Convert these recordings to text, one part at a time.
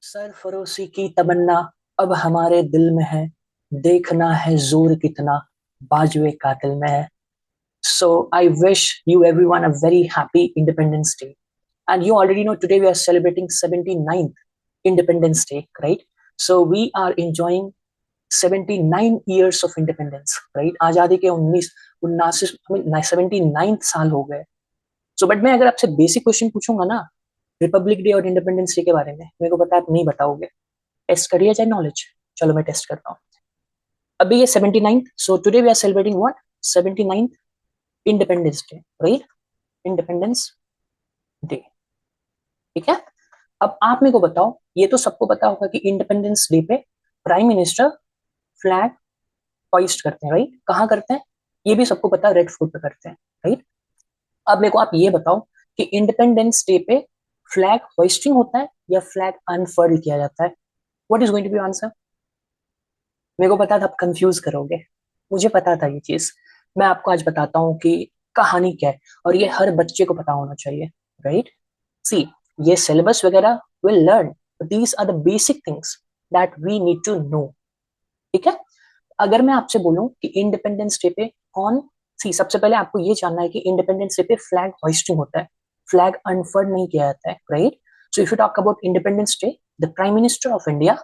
सरफरोशी की तमन्ना अब हमारे दिल में है। देखना है जोर कितना बाजुए कातिल में है। So I wish you everyone a very happy Independence Day. And you already know today we are celebrating 79th Independence Day, right? So we are enjoying 79 years of independence, right? आजादी के 19 उन्नासी 79 साल हो गए। सो बट मैं अगर आपसे basic question पूछूंगा ना रिपब्लिक डे और इंडिपेंडेंस डे के बारे में, मेरे को पता है आप नहीं बताओगे। टेस्ट करिए चाहे नॉलेज। चलो मैं टेस्ट करता हूँ। अभी ये 79th, so today we are celebrating what 79th independence day, right? Independence day, ठीक है। अब आप मेरे को बताओ, ये तो सबको पता होगा कि इंडिपेंडेंस डे पे प्राइम मिनिस्टर फ्लैग होइस्ट करते हैं, राइट? कहाँ करते हैं ये भी सबको पता है, रेड फोर्ट पे करते हैं, राइट? अब मेरे को आप ये बताओ कि इंडिपेंडेंस डे पे फ्लैग होइस्टिंग होता है या फ्लैग अनफर्ल किया जाता है? What is going to be answer? मेरे को पता था आप कंफ्यूज करोगे, मुझे पता था ये चीज। मैं आपको आज बताता हूँ कि कहानी क्या है, और ये हर बच्चे को पता होना चाहिए, राइट? सी, ये सिलेबस वगैरह will learn, these are the basic things that we need to know, ठीक है। अगर मैं आपसे बोलूं कि इंडिपेंडेंस डे पे कौन सी, सबसे पहले आपको ये जानना है कि इंडिपेंडेंस डे पे फ्लैग होइस्टिंग होता है, फ्लैग अनफर्ड नहीं किया जाता है, right? So if you talk about independence day, the prime minister of India,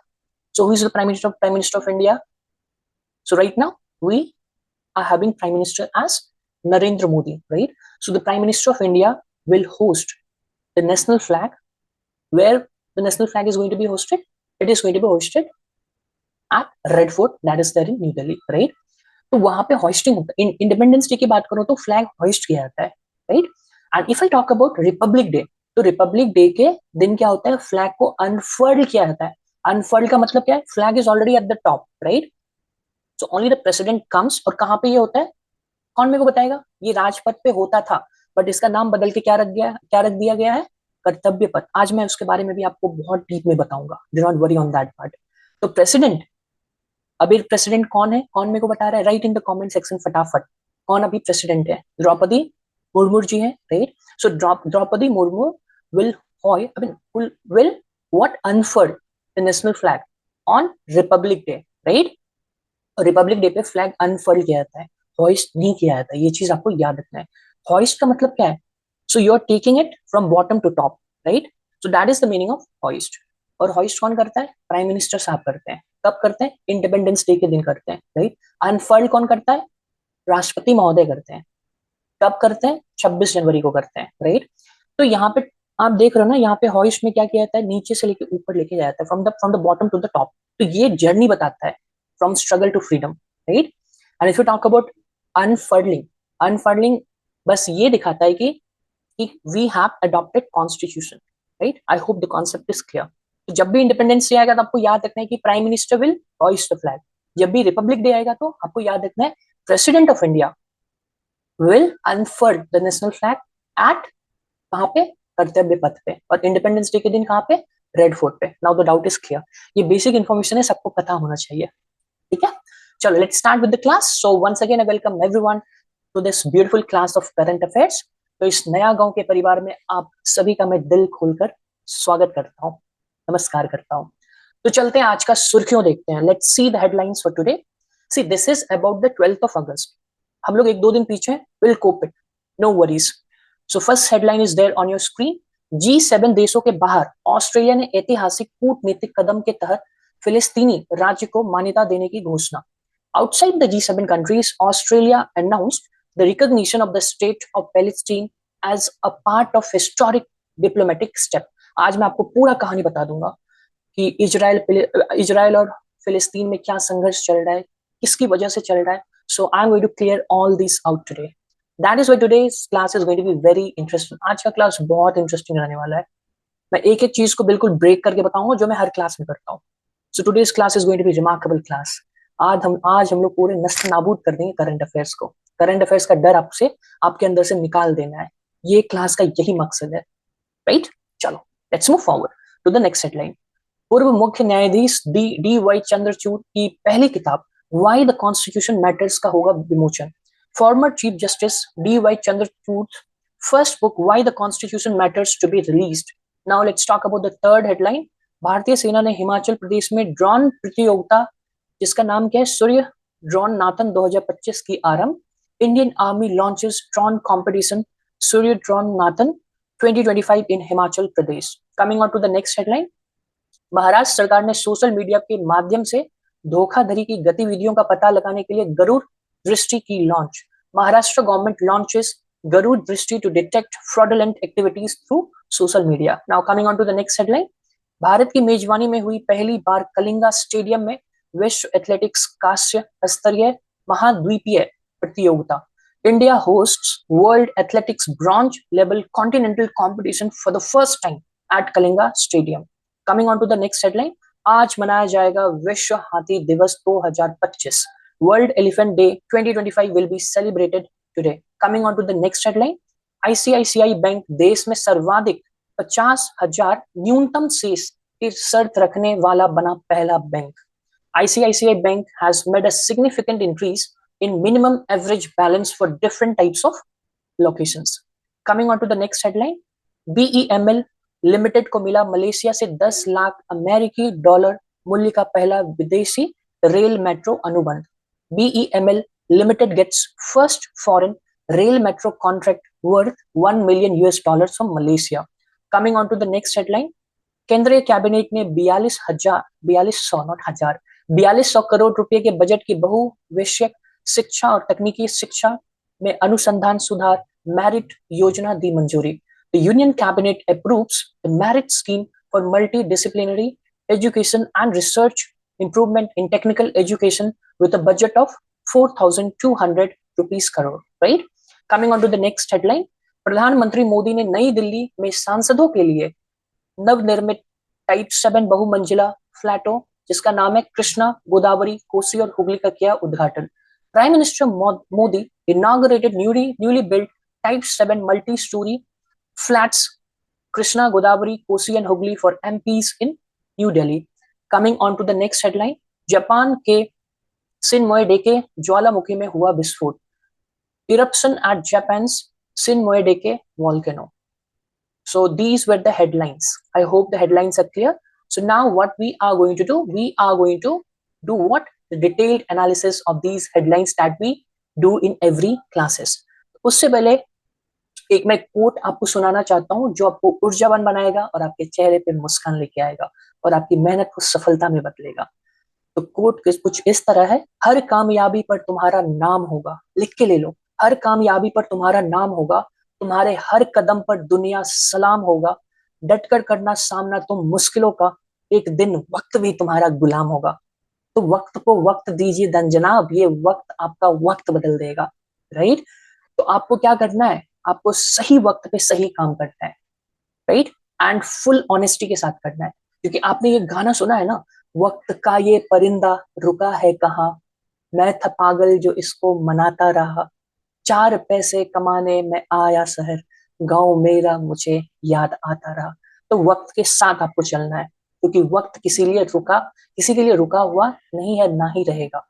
so who is the prime minister of India? So right now we are having prime minister as Narendra Modi, right? So the prime minister of India will host the national flag. Where the national flag is going to be hosted? It is going to be hosted at Red Fort, that is there in New Delhi, right? तो वहां पे hosting होता है। Independence day की बात करो तो flag host किया जाता है, right? And if I talk about Republic day, तो रिपब्लिक डे के दिन क्या होता है, फ्लैग को अनफर्ल्ड किया जाता है। अनफर्ल्ड का मतलब क्या है? Flag is already at the top, right? So only the president comes. और कहाँ पे ये होता है, कौन मेरे को बताएगा? ये राजपथ पे होता था, बट इसका नाम बदल के क्या रख दिया गया है? कर्तव्य पथ। आज मैं उसके बारे में भी आपको बहुत डीप में बताऊंगा, do not worry on that part. तो प्रेसिडेंट, अभी प्रेसिडेंट कौन है, कौन मेरे को बता रहा है? Write in the comment section फटाफट, कौन अभी प्रेसिडेंट है? द्रौपदी मुर्मू जी है, right? So Droupadi Murmu will will what unfurl the national flag on Republic Day, right? Republic Day पे फ्लैग अनफर्ड किया जाता है, हॉइस्ट नहीं किया जाता है। ये चीज आपको याद रखना है। हॉइस्ट का मतलब क्या है? So you are taking it from bottom to top, right? So that is the meaning of hoist. और हॉइस्ट कौन करता है? प्राइम मिनिस्टर साहब करते हैं। कब करते हैं? इंडिपेंडेंस डे के दिन करते हैं, राइट? अनफर्ड कौन करता है? राष्ट्रपति महोदय करते हैं। कब करते हैं? 26 जनवरी को करते हैं, राइट? तो यहाँ पे आप देख रहे हो ना, यहाँ पे हॉइस्ट में क्या किया जाता है? नीचे से लेके ऊपर लेके जाता है, from the bottom to the top. तो ये जर्नी बताता है from struggle to freedom, right? And if you talk about unfurling, unfurling बस ये दिखाता है कि we have adopted constitution, right? I hope the concept is clear. तो जब भी इंडिपेंडेंस डे आएगा तो आपको याद रखना है कि prime minister will hoist the flag. जब भी रिपब्लिक डे आएगा तो आपको याद रखना है president of India will unfurl the national flag at, कहाँ पे? कर्तव्य पथ पे। और इंडिपेंडेंस डे के दिन कहाँ पे? रेड फोर्ट पे। Now the doubt is clear. ये बेसिक इन्फॉर्मेशन है, सबको पता होना चाहिए, ठीक है। चलो let's start with the class. So once again I welcome everyone to this beautiful class of current affairs. तो इस नया गांव के परिवार में आप सभी का मैं दिल खोलकर स्वागत करता हूँ, नमस्कार करता हूँ। तो चलते हैं, आज का सुर्खियों देखते हैं। Let's see the headlines for today. See, this is about the 12th of August. हम लोग एक दो दिन पीछे, will cope it, no worries. So first headline is there on your screen. G7 देशों के बाहर ऑस्ट्रेलिया ने ऐतिहासिक कूटनीतिक कदम के तहत फिलिस्तीनी राज्य को मान्यता देने की घोषणा। Outside the G7 countries, Australia announced the recognition of the state of Palestine as a part of historic diplomatic step. आज मैं आपको पूरा कहानी बता दूंगा कि इजराइल और फिलिस्तीन में क्या संघर्ष चल रहा है, किसकी वजह से चल रहा है। So I am going to clear all this out today. That is why today's class is going to be very interesting. आज का क्लास बहुत इंटरेस्टिंग रहने वाला है। मैं एक एक चीज को बिल्कुल ब्रेक करके बताऊंगा जो मैं हर क्लास में करता हूँ। So today's class is going to be remarkable class. आज हम लोग पूरे नष्ट नाबूद कर देंगे करंट अफेयर्स को। करंट अफेयर्स का डर आपसे, आपके अंदर से निकाल देना है। ये क्लास का यही मकसद है, राइट? चलो let's move forward to the next headline. पूर्व मुख्य न्यायाधीश डी वाई चंद्रचूड़ की पहली किताब वाई द कॉन्स्टिट्यूशन मैटर्स का होगा विमोचन। Former chief justice D Y Chandrachud first book why the constitution matters to be released. Now let's talk about the third headline. भारतीय सेना ने हिमाचल प्रदेश में ड्रोन प्रतियोगिता जिसका नाम क्या है, सूर्य ड्रोन नाथन 2025 की आरंभ। Indian army launches drone competition Surya drone Nathan 2025 in Himachal Pradesh. Coming on to the next headline, Maharashtra सरकार ने सोशल मीडिया के माध्यम से धोखाधड़ी की गतिविधियों का पता लगाने के लिए गरुड़ दृष्टि की launch. Maharashtra government launches Garud Drishti to detect fraudulent activities through social media. Now coming on to the next headline, Bharat की मेजबानी में हुई पहली बार कलिंगा स्टेडियम में विश्व एथलेटिक्स कांस्य स्तरीय महाद्वीपीय प्रतियोगिता। India hosts world athletics bronze level continental competition for the first time at Kalinga stadium. Coming on to the next headline, आज मनाया जाएगा विश्व हाथी दिवस 2025। World elephant day 2025 will be celebrated today. Coming on to the next headline, ICICI bank देश में सर्वाधिक 50,000 न्यूनतम शेष की शर्त रखने वाला बना पहला bank. ICICI Bank has made a significant increase in minimum average balance for different types of locations. Coming on to the next headline, BEML limited को मिला मलेशिया से 10 लाख अमेरिकी डॉलर मूल्य का पहला विदेशी रेल मेट्रो अनुबंध। BEML limited gets first foreign rail metro contract worth $1 million from Malaysia. Coming on to the next headline, केंद्रीय कैबिनेट ने 4200 करोड़ रुपए के बजट की बहुविषयक शिक्षा और तकनीकी शिक्षा में अनुसंधान सुधार मेरिट योजना दी मंजूरी। The Union Cabinet approves the merit scheme for multidisciplinary education and research improvement in technical education with a budget of 4,200 rupees crore. Right? Coming on to the next headline, प्रधानमंत्री मोदी ने नई दिल्ली में सांसदों के लिए नवनिर्मित टाइप 7 बहुमंजिला फ्लैटों जिसका नाम है कृष्णा, गोदावरी, कोसी और हुगली का किया उद्घाटन। Prime minister Modi inaugurated newly built type 7 multi-story flats Krishna, Godavari, Kosi and Hooghly for MPs in New Delhi. Coming on to the next headline, Japan के सिनमोएडेके ज्वालामुखी में हुआ विस्फोट। Eruption at Japan's Shinmoedeke volcano. So these were the headlines. I hope the headlines are clear. So now what we are going to do, we are going to do what? The detailed analysis of these headlines that we do in every classes. उससे पहले एक मैं coat आपको सुनाना चाहता हूं जो आपको ऊर्जावान बनाएगा और आपके चेहरे पे मुस्कान लेके आएगा और आपकी मेहनत को सफलता में बदलेगा। तो कोट कुछ इस तरह है, हर कामयाबी पर तुम्हारा नाम होगा, लिख के ले लो, हर कामयाबी पर तुम्हारा नाम होगा, तुम्हारे हर कदम पर दुनिया सलाम होगा, डटकर करना सामना तुम मुश्किलों का, एक दिन वक्त भी तुम्हारा गुलाम होगा। तो वक्त को वक्त दीजिए धन जनाब, ये वक्त आपका वक्त बदल देगा। राइट? तो आपको क्या करना है, आपको सही वक्त पे सही काम करना है। राइट? एंड फुल ऑनेस्टी के साथ करना है, क्योंकि आपने ये गाना सुना है ना, वक्त का ये परिंदा रुका है कहाँ, मैं था पागल जो इसको मनाता रहा, 4 पैसे कमाने में आया शहर, गांव मेरा मुझे याद आता रहा। तो वक्त के साथ आपको चलना है, क्योंकि वक्त किसी के लिए रुका हुआ नहीं है, ना ही रहेगा।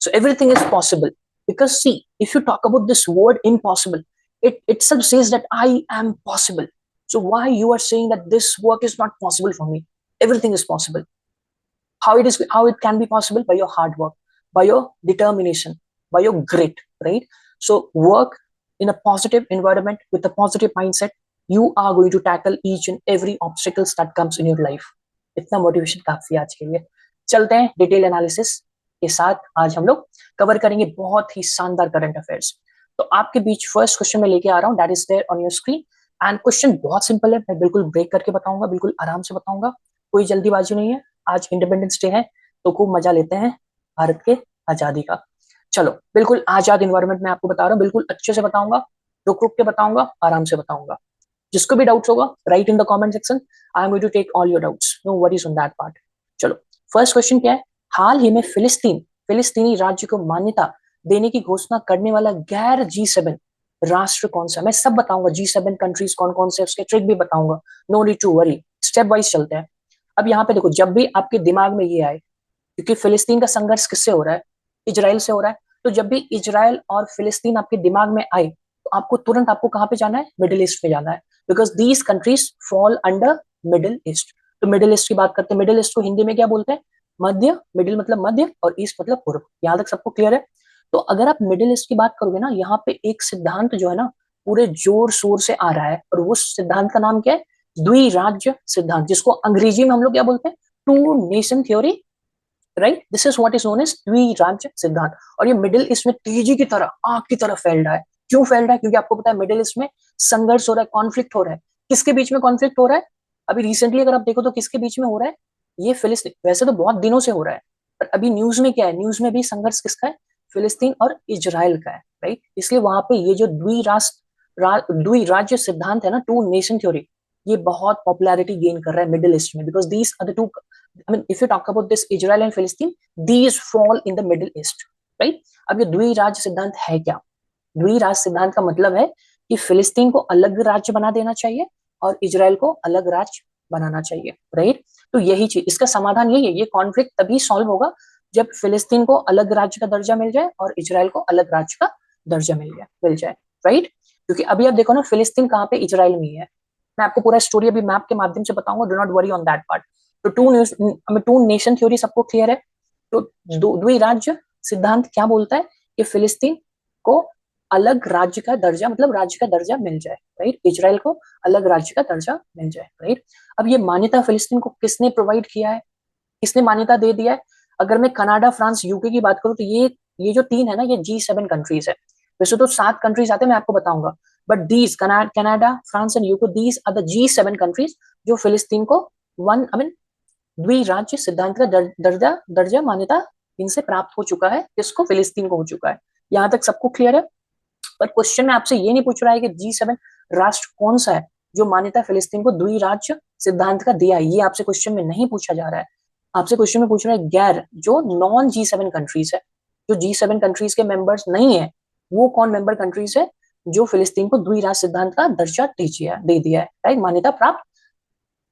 So everything is possible, because see if you talk about this word impossible, it itself says that I am possible. So why you are saying that this work is not possible for me? Everything is possible. How it can be possible? By your hard work, by your determination, by your grit, right? So work in a positive environment with a positive mindset. You are going to tackle each and every obstacles that comes in your life. इतना motivation काफी आज के लिए। चलते हैं detail analysis के साथ। आज हम लोग कवर करेंगे बहुत ही शानदार करंट अफेयर्स। तो आपके बीच फर्स्ट क्वेश्चन में लेके आ रहा हूँ, that is there on your screen. And question बहुत सिंपल है, मैं बिल्कुल ब्रेक करके बताऊंगा, बिल्कुल आराम से बताऊंगा, कोई जल्दीबाजी नहीं है। आज इंडिपेंडेंस डे है तो खूब मजा लेते हैं भारत के आजादी का। चलो, बिल्कुल आजाद इन्वायरमेंट में आपको बता रहा हूँ, बिल्कुल अच्छे से बताऊंगा, रुक रुक के बताऊंगा, आराम से बताऊंगा। जिसको भी डाउट्स होगा right in the comment section, I am going to take all your doubts, no worries on that part. चलो, फर्स्ट क्वेश्चन क्या है, हाल ही में फिलिस्तीनी राज्य को मान्यता देने की घोषणा करने वाला गैर G7 राष्ट्र कौन सा? मैं सब बताऊंगा, G7 कंट्रीज कौन कौन से, उसके ट्रिक भी बताऊंगा, no need to worry, step wise चलते हैं। अब यहाँ पे देखो, जब भी आपके दिमाग में ये आए, क्योंकि फिलिस्तीन का संघर्ष किससे हो रहा है? इजराइल से हो रहा है। तो जब भी इजराइल और फिलिस्तीन आपके दिमाग में आए तो आपको तुरंत कहाँ पे जाना है? मिडिल ईस्ट में जाना है, because these countries fall under middle east. तो मिडिल ईस्ट की बात करते हैं। मिडिल ईस्ट को हिंदी में क्या बोलते हैं? मध्य। मिडिल मतलब मध्य और ईस्ट मतलब पूर्व। यहाँ तक सबको क्लियर है? तो अगर आप मिडिल ईस्ट की बात करोगे ना, यहाँ पे एक सिद्धांत जो है ना पूरे जोर शोर से आ रहा है, और वो सिद्धांत का नाम क्या है? द्विराज्य सिद्धांत, जिसको अंग्रेजी में हम लोग क्या बोलते हैं? Two nation theory, right? This is what is known as द्विराज्य सिद्धांत। और ये मिडिल ईस्ट में तेजी की तरह, आग की तरह फैल रहा है। क्यों फैल रहा है? क्योंकि आपको पता है मिडिल ईस्ट में संघर्ष हो रहा है, कॉन्फ्लिक्ट हो रहा है। किसके बीच में कॉन्फ्लिक्ट हो रहा है? अभी रिसेंटली अगर आप देखो तो किसके बीच में हो रहा है? ये फिलिस्तीन। वैसे तो बहुत दिनों से हो रहा है, पर अभी न्यूज में क्या है? न्यूज में भी संघर्ष किसका है? फिलिस्तीन और इजराइल का है, राइट? इसलिए वहां पे ये जो द्विराज्य सिद्धांत है ना, टू नेशन थ्योरी, ये बहुत पॉपुलैरिटी गेन कर रहा है मिडिल ईस्ट में, because these are the two, I mean, if you talk about this Israel and Palestine, these fall in the Middle East, right? अब ये द्विराज्य सिद्धांत है क्या? द्विराज्य सिद्धांत का मतलब है कि फिलिस्तीन को अलग राज्य बना देना चाहिए और इजराइल को अलग राज्य बनाना चाहिए, राइट? तो यही चीज, इसका समाधान यही है। ये कॉन्फ्लिक्ट तभी सॉल्व होगा जब फिलिस्तीन को अलग राज्य का दर्जा मिल जाए और इजराइल को अलग राज्य का दर्जा मिल जाए, राइट? क्योंकि अभी आप देखो ना, फिलिस्तीन कहाँ पे? इजराइल में ही है। मैं आपको पूरा स्टोरी अभी मैप के माध्यम से बताऊंगा, do not worry on that part. तो टू नेशन थ्योरी सबको क्लियर है? तो द्विराज्य सिद्धांत क्या बोलता है? कि फिलिस्तीन को अलग राज्य का दर्जा, मतलब राज्य का दर्जा मिल जाए, राइट? इजराइल को अलग राज्य का दर्जा मिल जाए, राइट? अब ये मान्यता फिलिस्तीन को किसने प्रोवाइड किया है? किसने मान्यता दे दिया है? अगर मैं कनाडा, फ्रांस, यूके की बात करूं तो ये जो तीन है ना, ये G7 कंट्रीज है। वैसे तो 7 कंट्रीज आते हैं, मैं आपको बताऊंगा, but these Canada, France and UK, these are the G7 countries जो फिलिस्तीन को वन आई मीन द्विराज्य सिद्धांत का दर्जा दर्जा मान्यता इनसे प्राप्त हो चुका है। किसको? फिलिस्तीन को हो चुका है। यहां तक सबको क्लियर है? पर क्वेश्चन में आपसे ये नहीं पूछ रहा है कि G7 राष्ट्र कौन सा है जो मान्यता फिलिस्तीन को द्विराज्य सिद्धांत का दिया है। ये आपसे क्वेश्चन में नहीं पूछा जा रहा है। आपसे क्वेश्चन में पूछ रहा है गैर, जो नॉन G7 कंट्रीज है, जो G7 कंट्रीज के मेंबर्स नहीं है, वो कौन मेंबर कंट्रीज है जो फिलिस्तीन को द्विराज्य सिद्धांत का दर्जा दे दिया है, राइट? मान्यता प्राप्त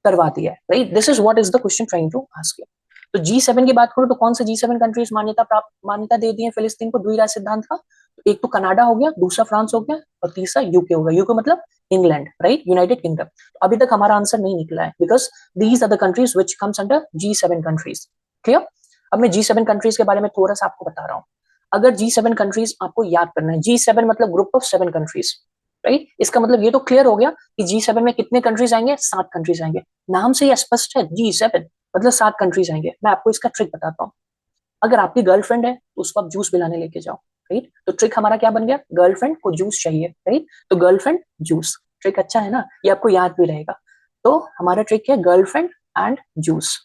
करवा दिया है, right? This is what is the question trying to ask you. तो G7 की बात करो तो कौन से G7 कंट्रीज मान्यता दे दी है फिलिस्तीन को द्विराज्य सिद्धांत का? तो एक तो कनाडा हो गया, दूसरा फ्रांस हो गया, और तीसरा यूके हो गया। यूके मतलब इंग्लैंड, राइट? United kingdom. तो अभी तक हमारा आंसर नहीं निकला है, because these are the countries which comes under G7 countries. Clear? अब मैं G7 कंट्रीज के बारे में थोड़ा सा आपको बता रहा हूँ। अगर G7 कंट्रीज आपको याद करना है, G7 मतलब ग्रुप ऑफ 7 कंट्रीज, राइट? इसका मतलब ये तो क्लियर हो गया कि G7 में कितने कंट्रीज आएंगे? 7 कंट्रीज आएंगे। नाम से ही स्पष्ट है, G7 मतलब 7 कंट्रीज आएंगे। मैं आपको इसका ट्रिक बताता हूँ। अगर आपकी गर्लफ्रेंड है तो उसको आप जूस पिलाने लेके जाओ, राइट? तो ट्रिक हमारा क्या बन गया? गर्लफ्रेंड को जूस चाहिए, राइट? तो गर्लफ्रेंड जूस, ट्रिक अच्छा है ना? ये आपको याद भी रहेगा। तो हमारा ट्रिक है गर्लफ्रेंड एंड जूस।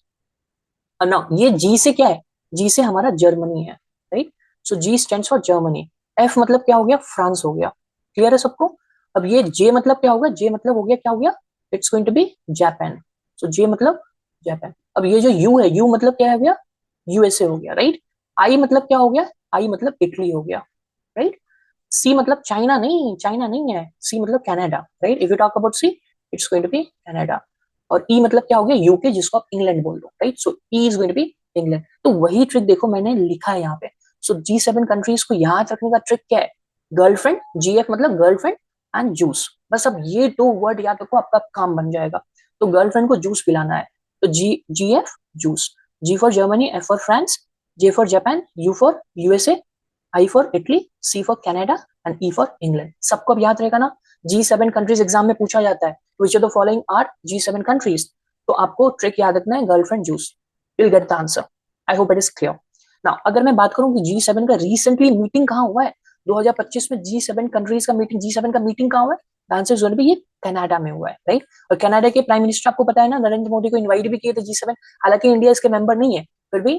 ना, ये जी से क्या है? जी से हमारा जर्मनी है, right? So ji stands for Germany. F मतलब क्या हो गया? फ्रांस हो गया। क्लियर है सबको? अब ये जे मतलब क्या होगा? जे मतलब हो गया, क्या हो गया? It's going to be Japan. So J मतलब जापान। अब ये जो यू है, यू मतलब क्या हो गया? यूएसए हो गया, राइट? आई मतलब क्या हो गया? आई मतलब इटली हो गया, राइट? सी मतलब चाइना नहीं, चाइना नहीं है। सी मतलब Canada, right? If you talk about C, it's going to be Canada. और ई मतलब क्या हो गया? यूके, जिसको आप इंग्लैंड बोल दो, right? So E is going to be England. तो वही ट्रिक देखो मैंने लिखा है यहाँ पे। सो G7 कंट्रीज को याद रखने का ट्रिक क्या है? गर्लफ्रेंड, GF मतलब गर्लफ्रेंड एंड जूस। बस अब ये 2 वर्ड याद रखो, आपका काम बन जाएगा। तो गर्लफ्रेंड को जूस पिलाना है, तो GF juice. G for Germany, F for France, J for Japan, U for USA, I for Italy, C for Canada and E for England. सबको अब याद रहेगा ना? G7 कंट्रीज एग्जाम में पूछा जाता है, which of the following are G7 countries? तो आपको ट्रिक याद रखना है, girlfriend juice. Will get the answer. I hope it is clear. Now अगर मैं बात करूं कि G7 का रिसेंटली मीटिंग कहाँ हुआ है, 2025 में G7 कंट्रीज का मीटिंग, G7 का मीटिंग कहाँ हुआ है? The answer is going to be ये कनाडा में हुआ है, राइट? और कनाडा के प्राइम मिनिस्टर आपको पता है ना, नरेंद्र मोदी को इनवाइट भी किए थे G7। हालांकि इंडिया इसके मेंबर नहीं है, फिर भी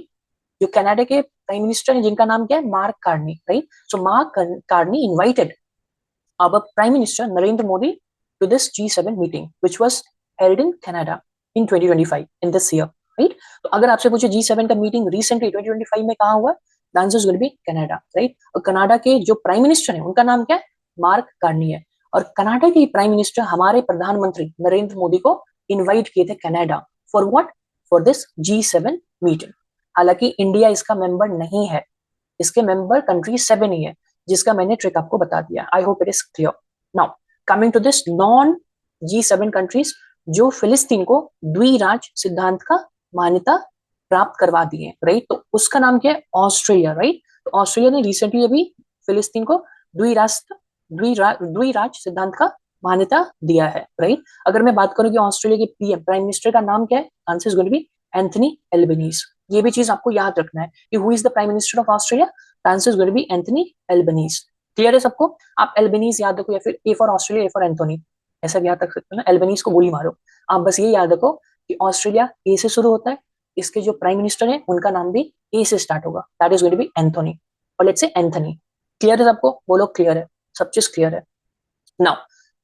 जो कनाडा के प्राइम मिनिस्टर हैं, जिनका नाम क्या है? Mark Carney, right? So mark Carney invited our Prime Minister Narendra Modi to this G7 meeting, which was held in Canada in 2025 in this year, right? तो अगर आपसे पूछे G7 का मीटिंग रिसेंटली 2025 में कहाँ हुआ, the answer is going to be Canada, right? और Canada के जो प्राइम मिनिस्टर है, उनका नाम क्या है? मार्क कार्नी है। और कनाडा के प्राइम मिनिस्टर हमारे प्रधानमंत्री नरेंद्र मोदी को इनवाइट किए थे Canada, for what? For this G7 meeting. हालांकि इंडिया इसका मेंबर नहीं है, इसके मेंबर कंट्री 7 ही है, जिसका मैंने ट्रिक आपको बता दिया। I hope it is clear. Now coming to this non G7 countries, जो फिलिस्तीन को द्विराज्य सिद्धांत का मान्यता प्राप्त करवा दिए, राइट। तो उसका नाम क्या है? Australia, right. तो ऑस्ट्रेलिया ने रिसेंटली अभी फिलिस्तीन को द्विराष्ट्र द्विराज्य सिद्धांत का मान्यता दिया है, राइट। अगर मैं बात करूं कि ऑस्ट्रेलिया के पीएम प्राइम मिनिस्टर का नाम क्या है, answer is going to be Anthony Albanese. ये भी चीज आपको याद रखना है कि who is the prime minister of Australia, answer is going to be Anthony Albanese. Clear है सबको? आप एल्बनीज याद रखो, या फिर A for Australia, A for Anthony, ऐसा भी याद रख सकते हो ना। एल्बनीज को गोली मारो। आप बस ये याद रखो कि ऑस्ट्रेलिया ए से शुरू होता है, इसके जो प्राइम मिनिस्टर है उनका नाम भी ए से स्टार्ट होगा, that is going to be Anthony, और लेट्स से एंथनी। क्लियर है सबको? बोलो क्लियर है, सब चीज क्लियर है। नाउ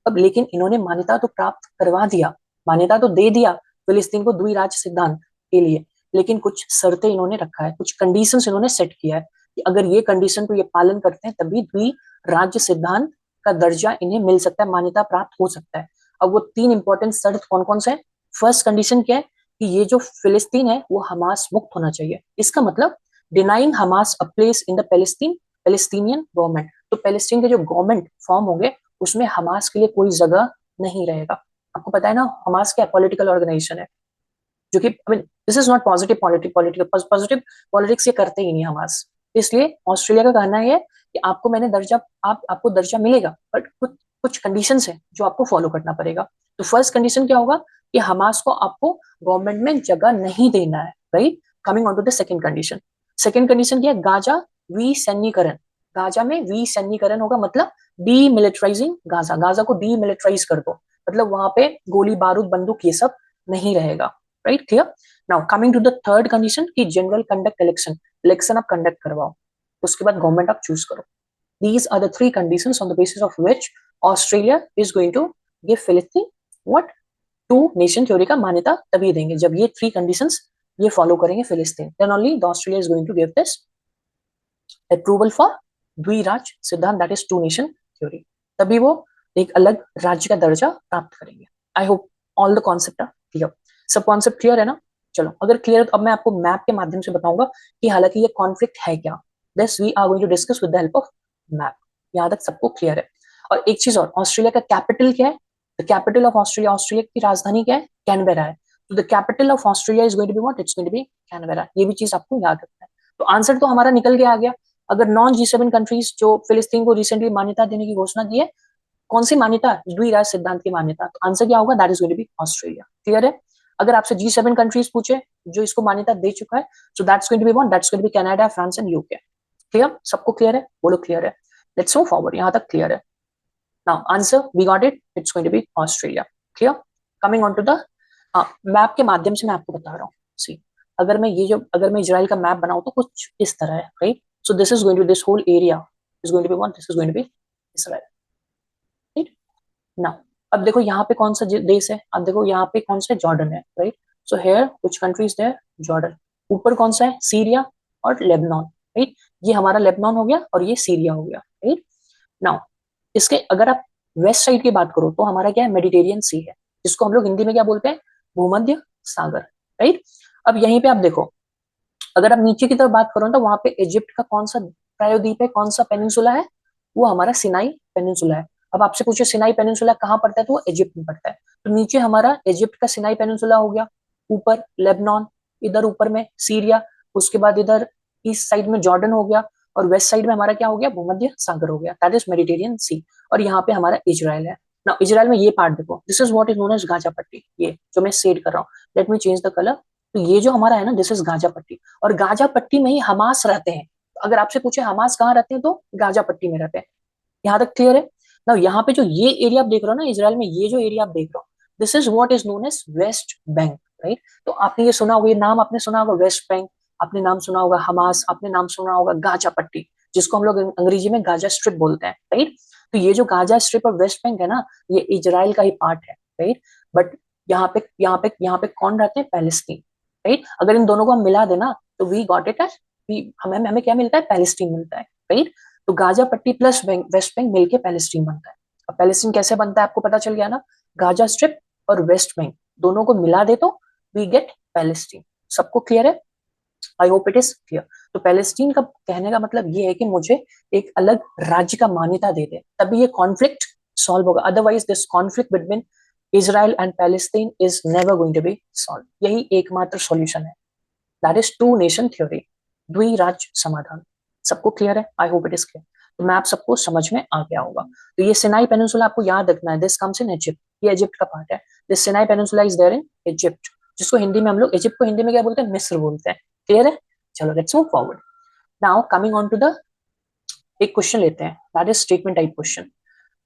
अब लेकिन इन्होंने मान्यता तो प्राप्त करवा दिया, मान्यता तो दे दिया फिलिस्तीन को द्विराज्य सिद्धांत के लिए, लेकिन कुछ शर्तें इन्होंने रखा है, कुछ कंडीशंस इन्होंने सेट किया है कि अगर ये कंडीशन को ये पालन करते हैं तभी द्विराज्य सिद्धांत का दर्जा इन्हें मिल सकता है, मान्यता प्राप्त हो सकता है। अब वो तीन इंपॉर्टेंट शर्त कौन कौन से है? फर्स्ट कंडीशन क्या है कि ये जो फिलिस्तीन है वो हमास मुक्त होना चाहिए। इसका मतलब denying Hamas a place in the Palestinian government. तो पैलेस्टीन के जो गवर्नमेंट फॉर्म होंगे उसमें हमास के लिए कोई जगह नहीं रहेगा। आपको पता है ना, हमास क्या पॉलिटिकल ऑर्गेनाइजेशन है, जो कि I mean this is not positive positive politics ये करते ही नहीं हमास। इसलिए ऑस्ट्रेलिया का कहना है कि आपको मैंने दर्जा आपको दर्जा मिलेगा, बट कुछ कुछ कंडीशंस है जो आपको फॉलो करना पड़ेगा। तो फर्स्ट कंडीशन क्या होगा कि हमास को आपको गवर्नमेंट में जगह नहीं देना है, right. Coming on to the second condition. Second condition क्या है? गाजा विसैन्यीकरण। गाजा में विसैन्यीकरण होगा, मतलब डीमिलिटराइजिंग गाजा, गाजा को डीमिलिटराइज कर दो, मतलब वहां पे गोली बारूद बंदूक ये सब नहीं रहेगा, right. Clear? Now coming to the third condition की जनरल कंडक्ट इलेक्शन, इलेक्शन आप कंडक्ट करवाओ, उसके बाद गवर्नमेंट आप चूज करो। These are the three conditions on the basis of which Australia is going to give Philippines what? Two nation theory का मान्यता तभी देंगे जब ये थ्री कंडीशंस ये फॉलो करेंगे फिलिस्तीन, then only the Australia is going to give this approval for द्विराज्य सिद्धांत, that is two nation theory. तभी वो एक अलग राज्य का दर्जा प्राप्त करेंगे। I hope all the concept are clear. सब कॉन्सेप्ट क्लियर है ना? चलो अगर क्लियर है तो अब मैं आपको मैप के माध्यम से बताऊंगा कि हालांकि ये कॉन्फ्लिक्ट है क्या। This we are going to discuss with the help of map. यहाँ तक सबको क्लियर है? और एक चीज और, ऑस्ट्रेलिया का कैपिटल क्या है? The capital of Australia, Australia की राजधानी क्या है? कैनबेरा है। तो the capital of Australia is going to be what? It's going to be Canberra. ये भी चीज आपको याद रखना है। तो आंसर तो हमारा निकल के आ गया। अगर नॉन G7 कंट्रीज जो फिलिस्तीन को रिसेंटली मान्यता देने की घोषणा की है, कौन सी मान्यता? द्विराज्य सिद्धांत की मान्यता। तो आंसर क्या होगा? That is going to be Australia. Clear है? अगर आपसे G7 कंट्रीज पूछे जो इसको मान्यता दे चुका है, so that's going to be what? That's going to be Canada, France and UK. Clear? सबको क्लियर है? बोलो क्लियर है। Let's move forward. यहाँ तक क्लियर है? Now answer we got it, it's going to be Australia. Clear? Coming on to the map के माध्यम से मैं आपको बता रहा हूँ। सी, अगर मैं इजराइल का मैप बनाऊं तो कुछ इस तरह है, right. So this is going to this whole area is going to be what? This is going to be Israel, right. Now अब देखो यहाँ पे कौन सा देश है, अब देखो यहाँ पे कौन सा जॉर्डन है, right. So here which country is there? Jordan. ऊपर कौन सा है? सीरिया और लेबनान, राइट। ये हमारा लेबनान हो गया और ये सीरिया हो गया, राइट। नाउ इसके अगर आप वेस्ट साइड की बात करो तो हमारा क्या है? मेडिटेरियन सी है, जिसको हम लोग हिंदी में क्या बोलते हैं? भूमध्य सागर, राइट। अब यहीं पे आप देखो, अगर आप नीचे की तरफ बात करो तो वहां पे इजिप्ट का कौन सा प्रायोद्वीप है, कौन सा पेनिनसुला है? वो हमारा सिनाई पेनिनसुला है। अब आपसे पूछे सिनाई पेनिनसुला कहाँ पड़ता है, तो वो इजिप्ट में पड़ता है। तो नीचे हमारा इजिप्ट का सिनाई पेनिनसुला हो गया, ऊपर लेबनान, इधर ऊपर में सीरिया, उसके बाद इधर ईस्ट साइड में जॉर्डन हो गया, और वेस्ट साइड में हमारा क्या हो गया? भूमध्य सागर हो गया, दैट इज मेडिटेरियन सी। और यहाँ पे हमारा इजराइल है ना। इजराइल में ये पार्ट देखो, this is what is known as Gaza पट्टी, ये जो मैं शेड कर रहा हूँ। Let me change the colour. तो ये जो हमारा है ना, दिस इज गाजा पट्टी, और गाजा पट्टी में ही हमास रहते हैं। अगर आपसे पूछे हमास कहाँ रहते हैं, तो गाजा पट्टी में रहते हैं। यहाँ तक क्लियर है ना? यहाँ पे जो ये एरिया आप देख रहे हो ना इजराइल में, ये जो एरिया आप देख रहे हो, this is what is known as West Bank, right. तो आपने ये सुना होगा, ये नाम आपने सुना होगा वेस्ट बैंक, आपने नाम सुना होगा हमास, आपने नाम सुना होगा गाजा पट्टी, जिसको हम लोग अंग्रेजी में गाजा स्ट्रिप बोलते हैं, राइट। तो ये जो गाजा स्ट्रिप और वेस्ट बैंक है ना, ये इजराइल का ही पार्ट है, राइट। बट यहाँ पे कौन रहते हैं? Palestine, right. अगर इन दोनों को हम मिला देना तो वी गॉट इट एज, हमें हमें क्या मिलता है? पैलेस्टीन मिलता है, राइट। तो गाजा पट्टी प्लस वेस्ट बैंक मिलके पैलेस्टीन बनता है। अब पैलेस्टीन कैसे बनता है आपको पता चल गया ना? गाजा स्ट्रिप और वेस्ट बैंक दोनों को मिला दे तो वी गेट पैलेस्टीन। सबको क्लियर है? I hope it is clear. तो पैलेस्टीन का कहने का मतलब ये है कि मुझे एक अलग राज्य का मान्यता दे दे, तभी ये कॉन्फ्लिक्ट सॉल्व होगा। Otherwise this conflict between Israel and Palestine is never going to be solved. यही एकमात्र सॉल्यूशन है. That is two nation theory, द्विराज्य समाधान. सबको क्लियर है? I hope it is clear. तो मैं आप सबको समझ में आ गया होगा. तो ये सिनाई पेनिनसुला आपको याद रखना है. This comes in Egypt. ये इजिप्ट का पार्ट है. This Sinai peninsula is there in Egypt, जिसको हिंदी में हम लोग इजिप्ट को हिंदी में क्या बोलते हैं? मिस्र बोलते हैं. क्लियर है? चलो let's move forward. Now coming on to the एक क्वेश्चन लेते हैं. That is statement type question.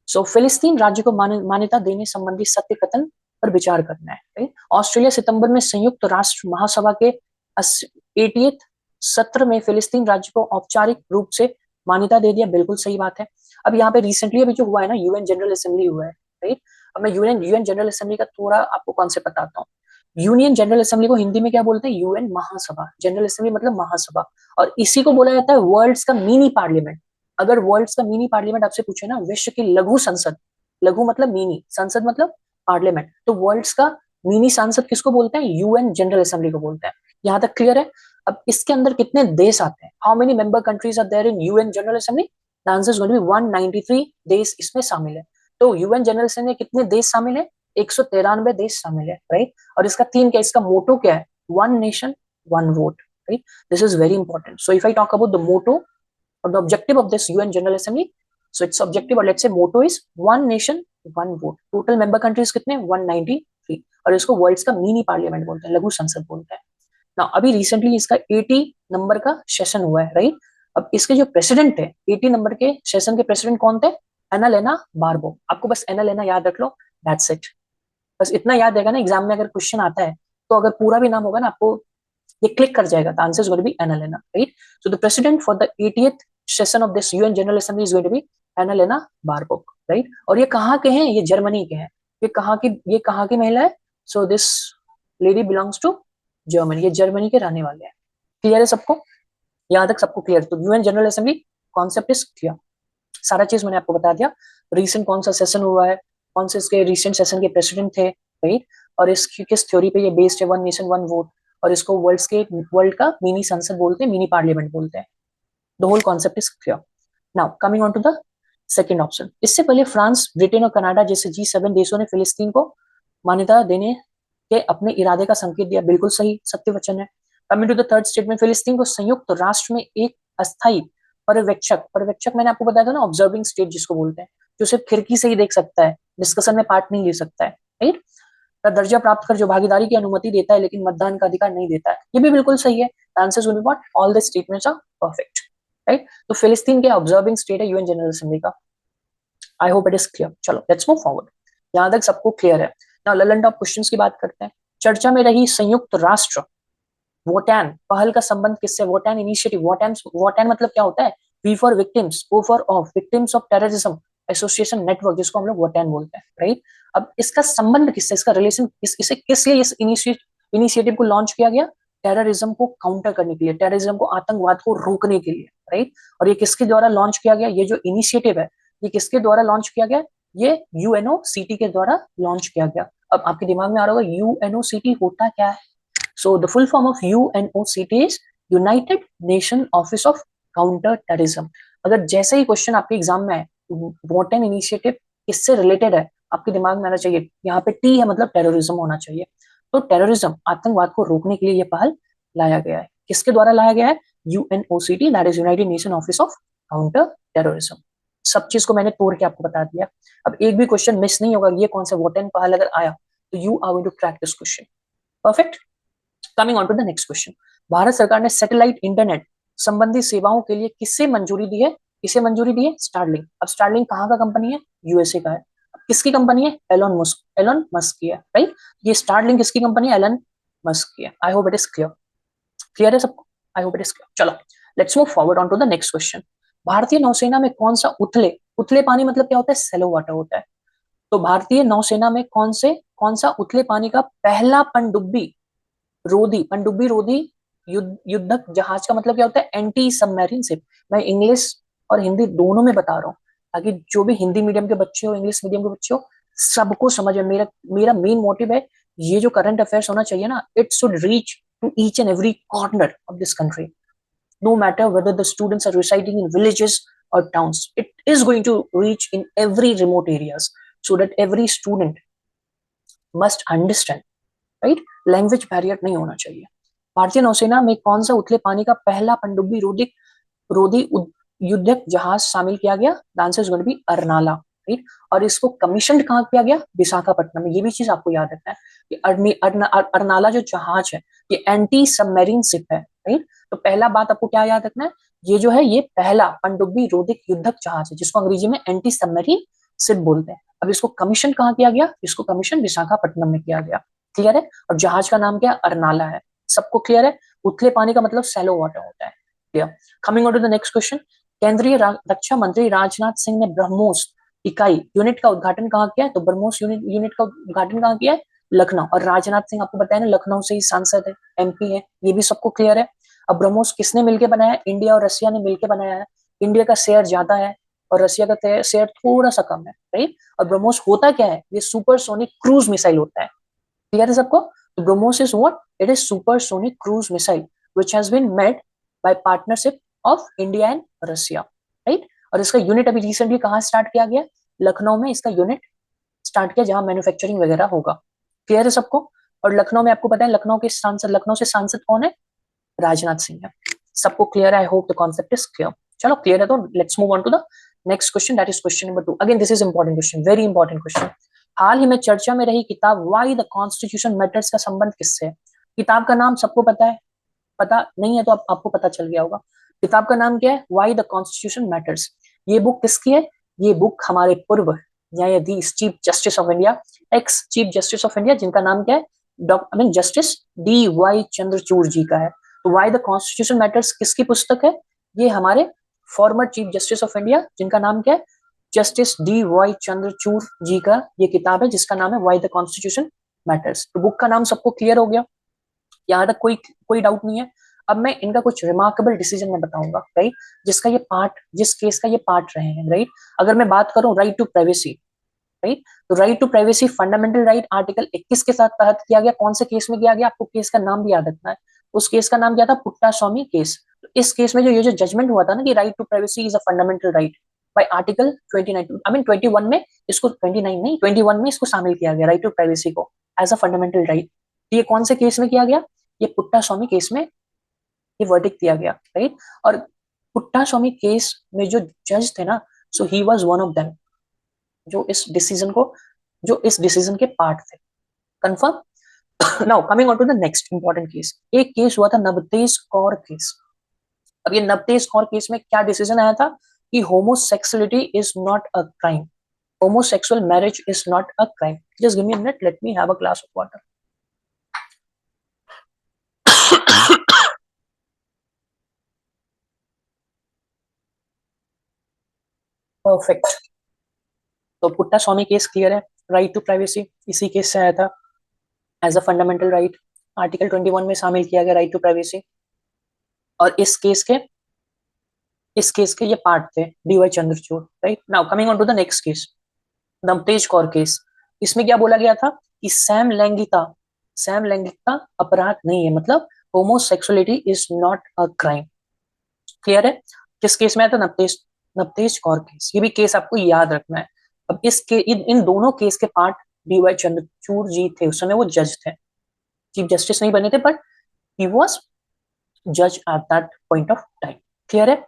So फिलिस्तीन राज्य को मान्यता देने संबंधी सत्य कथन पर विचार करना है. ऑस्ट्रेलिया सितंबर में संयुक्त राष्ट्र महासभा के 80th सत्र में फिलिस्तीन राज्य को औपचारिक रूप से मान्यता दे दिया. बिल्कुल सही बात है. अब यहाँ पे रिसेंटली अभी जो हुआ है ना, यूएन जनरल असेंबली हुआ है. राइट. अब मैं यूएन जनरल असेंबली का थोड़ा आपको कॉन्सेप्ट बताता हूँ. यूनियन जनरल असेंबली को हिंदी में क्या बोलते हैं? यूएन महासभा. जनरल असेंबली मतलब महासभा. और इसी को बोला जाता है वर्ल्ड्स का मिनी पार्लियामेंट. अगर वर्ल्ड्स का मिनी पार्लियामेंट आपसे पूछे ना, विश्व की लघु संसद, लघु मतलब मिनी, संसद मतलब पार्लियामेंट, तो वर्ल्ड्स का मिनी संसद किसको बोलते हैं? यूएन जनरल असेंबली को बोलते हैं. यहाँ तक क्लियर है? अब इसके अंदर कितने देश आते हैं? How many member countries are there in UN general assembly? The answer is going to be 193 देश इसमें शामिल है. तो यूएन जनरल असेंबली में कितने देश शामिल है? 193 देश शामिल है. राइट. और इसका थीम क्या है? इसका मोटो क्या है? One nation one vote. Right. This is very important. So if I talk about the motto or the objective of this UN General Assembly, so its objective or let's say motto is one nation one vote. Total member countries कितने? 193. और इसको world's का mini parliament बोलते हैं, लघु संसद बोलते हैं. ना अभी रिसेंटली इसका 80 नंबर का सेशन हुआ है. राइट. अब इसके जो प्रेसिडेंट है, 80 नंबर के सेशन के प्रेसिडेंट कौन थे? एनालेना बार्बो. आपको बस एनालेना याद रख लो. That's it. बस इतना याद रहेगा ना. एग्जाम में अगर क्वेश्चन आता है तो अगर पूरा भी नाम होगा ना, आपको ये क्लिक कर जाएगा. The answer is going to be Annalena. Right. So the president for the 80th session of this UN general Assembly is going to be Annalena Baerbock. Right. और ये कहाँ के हैं? ये जर्मनी के हैं. ये कहाँ की महिला है? So this lady belongs to Germany. ये जर्मनी के रहने वाले हैं. क्लियर है सबको? यहाँ तक सबको क्लियर? तो UN general assembly concept is clear. सारा चीज मैंने आपको बता दिया. रिसेंट कौन सा सेशन हुआ है, कौन से इसके रिसेंट सेशन के प्रेसिडेंट थे. राइट. और इसकी किस थ्योरी पे ये बेस्ड है? One nation one vote. और इसको वर्ल्ड का मिनी संसद बोलते हैं, मिनी पार्लियामेंट बोलते हैं. The whole concept is clear. Now coming on to the second option. इससे पहले फ्रांस, ब्रिटेन और कनाडा जैसे G7 देशों ने फिलिस्तीन को मान्यता देने के अपने इरादे का संकेत दिया. बिल्कुल सही, सत्य वचन है. Coming to the third statement. फिलिस्तीन को संयुक्त राष्ट्र में एक अस्थायी पर्यवेक्षक मैंने आपको बताया था ना, ऑब्जर्विंग स्टेट जिसको बोलते हैं, जो सिर्फ खिड़की से ही देख सकता है, डिस्कशन में पार्ट नहीं ले सकता है. राइट. का दर्जा प्राप्त कर जो भागीदारी की अनुमति देता है लेकिन मतदान का अधिकार नहीं देता है. ये भी बिल्कुल सही है. Answers will be what? All the statements are perfect. Right. तो फिलिस्तीन के ऑब्जर्विंग स्टेट है यूएन जनरल असेंबली का. I hope it is clear. चलो लेट्स मूव फॉरवर्ड. यहां तक सबको क्लियर है. नाउ ललन टॉप क्वेश्चंस की बात करते हैं. चर्चा में रही संयुक्त राष्ट्र वोटान पहल का संबंध किससे? वोटान इनिशिएटिव. वोटान मतलब क्या होता है? V for victims, O for of victims of terrorism association network, जिसको हम लोग वोटान बोलते हैं. राइट. अब इसका संबंध किससे? इसका रिलेशन इसे किस लिए इस इनिशिएटिव को लॉन्च किया गया? टेररिज्म को काउंटर करने के लिए, टेररिज्म को, आतंकवाद को रोकने के लिए. राइट. और ये किसके द्वारा लॉन्च किया गया? ये जो इनिशिएटिव है ये किसके द्वारा लॉन्च किया गया? ये UNOCT के द्वारा लॉन्च किया गया. अब आपके दिमाग में आ रहा होगा UNOCT होता क्या है? So the full form of UNOCT is United nation office of counter terrorism. अगर जैसे ही क्वेश्चन आपके एग्जाम में है वोटान इनिशिएटिव किससे रिलेटेड है, आपके दिमाग में आना चाहिए यहाँ पे T है, मतलब टेररिज्म होना चाहिए. तो टेररिज्म, आतंकवाद को रोकने के लिए यह पहल लाया गया है. किसके द्वारा लाया गया है? UNOCT, that is United nation office of counter terrorism. सब चीज को मैंने तोड़ के आपको बता दिया. अब एक भी क्वेश्चन मिस नहीं होगा. ये कौन सा वोटान पहल अगर आया तो you are going to crack this question. Perfect. Coming on to the next question. Bharat सरकार ने सैटेलाइट इंटरनेट संबंधी सेवाओं के लिए किसे मंजूरी दी है? किसे मंजूरी दी है? स्टारलिंक. अब स्टारलिंक कहाँ का कंपनी है? यूएसए का है. किसकी कंपनी है? एलन मस्क की है. राइट. ये स्टारलिंक किसकी कंपनी है? एलन मस्क की है. I hope it is clear. Clear है सबको? I hope it is clear. चलो let's move forward on to the next question. भारतीय नौसेना में कौन सा उथले पानी मतलब क्या होता है? सेलो वाटर होता है. तो भारतीय नौसेना में कौन सा उथले पानी का पहला पनडुब्बी रोधी युद्धक जहाज का मतलब क्या होता है? Anti submarine ship. मैं इंग्लिश और हिंदी दोनों में बता रहा हूँ ताकि जो भी हिंदी मीडियम के बच्चे हो, इंग्लिश मीडियम के बच्चे हो, सबको समझ में. मेरा मेन मोटिव है ये जो करंट अफेयर्स होना चाहिए ना, it should reach to each and every corner of this country, no matter whether the students are residing in villages or towns. It is going to reach in every remote areas so that every student must understand, right, language barrier नहीं होना चाहिए। भारतीय नौसेना में कौन सा उथले पानी का पहला पनडुब्बी रोधी रोधी युद्धक जहाज शामिल किया गया? The answer is going to be Arnala, right. और इसको कमीशन कहाँ किया गया? विशाखापट्टनम में। ये भी चीज आपको याद रखना है कि अरनाला जो जहाज है ये एंटी सबमरीन शिप है, राइट। तो पहला बात आपको क्या याद रखना है, ये जो है ये पहला पनडुब्बी रोधिक युद्धक जहाज है जिसको अंग्रेजी में एंटी सबमरीन शिप बोलते हैं। अब इसको कमीशन कहाँ किया गया? इसको कमीशन विशाखापट्टनम में किया गया। क्लियर है? और जहाज का नाम क्या है? अरनाला है। सबको क्लियर है? उथले पानी का मतलब सैलो वाटर होता है। Clear? Coming on to the next question, केंद्रीय रक्षा मंत्री राजनाथ सिंह ने ब्रह्मोस इकाई यूनिट का उद्घाटन कहाँ किया है? तो ब्रह्मोस यूनिट का उद्घाटन कहाँ किया है? लखनऊ। और राजनाथ सिंह आपको बताया ना लखनऊ से ही सांसद है, एमपी है, ये भी सबको क्लियर है। अब ब्रह्मोस किसने मिलकर बनाया है? इंडिया और रशिया ने मिलकर बनाया है। इंडिया का शेयर ज्यादा है और रशिया का शेयर थोड़ा सा कम है, राइट। और ब्रह्मोस होता क्या है? ये सुपरसोनिक क्रूज मिसाइल होता है। क्लियर है सबको? तो BrahMos is what? It is supersonic cruise missile which has been made by partnership of India and Russia, right. और इसका यूनिट अभी रिसेंटली कहाँ स्टार्ट किया गया? लखनऊ में इसका यूनिट स्टार्ट किया जहां मैन्युफैक्चरिंग वगैरह होगा। क्लियर है सबको? और लखनऊ में आपको पता है लखनऊ से सांसद कौन है? राजनाथ सिंह है। सबको क्लियर है? I hope the concept is clear. चलो क्लियर है तो let's move on to the next question, that is question number 2। Again this is important question, very important question. हाल ही में चर्चा में रही किताब व्हाई द कॉन्स्टिट्यूशन मैटर्स का संबंध किससे है? किताब का नाम सबको पता है? पता नहीं है तो आपको पता चल गया होगा। किताब का नाम क्या है? Why the constitution matters. ये बुक किसकी है? ये बुक हमारे पूर्व न्यायाधीश chief justice of India, ex chief justice of India, जिनका नाम क्या है? Doctor justice D Y Chandrachud ji का है। तो व्हाई द कॉन्स्टिट्यूशन मैटर्स किसकी पुस्तक है? ये हमारे farmer chief justice of India जिनका नाम क्या है? Justice D Y Chandrachud ji का ये किताब है जिसका नाम है व्हाई द कॉन्स्टिट्यूशन मैटर्स। तो बुक का नाम सबको क्लियर हो गया? यहाँ तक कोई कोई डाउट नहीं है? अब मैं इनका कुछ रिमार्केबल डिसीजन में बताऊंगा, राइट, जिसका ये पार्ट, जिस केस का ये पार्ट रहे हैं, राइट। अगर मैं बात करूं राइट टू प्राइवेसी, राइट, तो right to privacy fundamental right article 21 के साथ तहत किया गया। कौन से केस में किया गया? आपको केस का नाम भी याद रखना है। उस केस का नाम क्या था? पुट्टा स्वामी केस। तो इस केस में जो ये जो जजमेंट हुआ था ना कि right to privacy is a fundamental right by article 29, I mean 21 में इसको, 29 नहीं 21 में इसको शामिल किया गया राइट टू प्राइवेसी को एज अ फंडामेंटल राइट। ये कौन से केस में किया गया? ये पुट्टा स्वामी केस में ये वर्डिक्ट दिया गया, राइट। और पुट्टा स्वामी केस में जो जज थे ना, so he was one of them जो इस डिसीजन के पार्ट थे। Confirm? Now coming on to the next important case. एक केस हुआ था नवतेज कौर केस। अब ये नवतेज कौर केस में क्या डिसीजन आया था कि homosexuality is not a crime, homosexual marriage is not a crime. Just give me a minute, let me have a glass of water. Perfect. तो पुट्टा स्वामी केस क्लियर है, राइट टू प्राइवेसी इसी case से आया था as a fundamental right, article 21 में शामिल किया गया राइट टू प्राइवेसी। और इस केस के ये पार्ट थे D Y Chandrachud, right. Now coming on to the next case, Navtej Kaur case. इसमें क्या बोला गया था कि सैम लैंगिकता अपराध नहीं है, मतलब homosexuality is not a crime. Clear है? किस केस में आया था? नवतेज कौर केस। ये भी केस आपको याद रखना है। अब इन दोनों केस के पार्ट डीवाई चंद्रचूड़ जी थे, उस समय वो जज थे, चीफ जस्टिस नहीं बने थे, पर ही वॉज जज at that point of time. Clear है?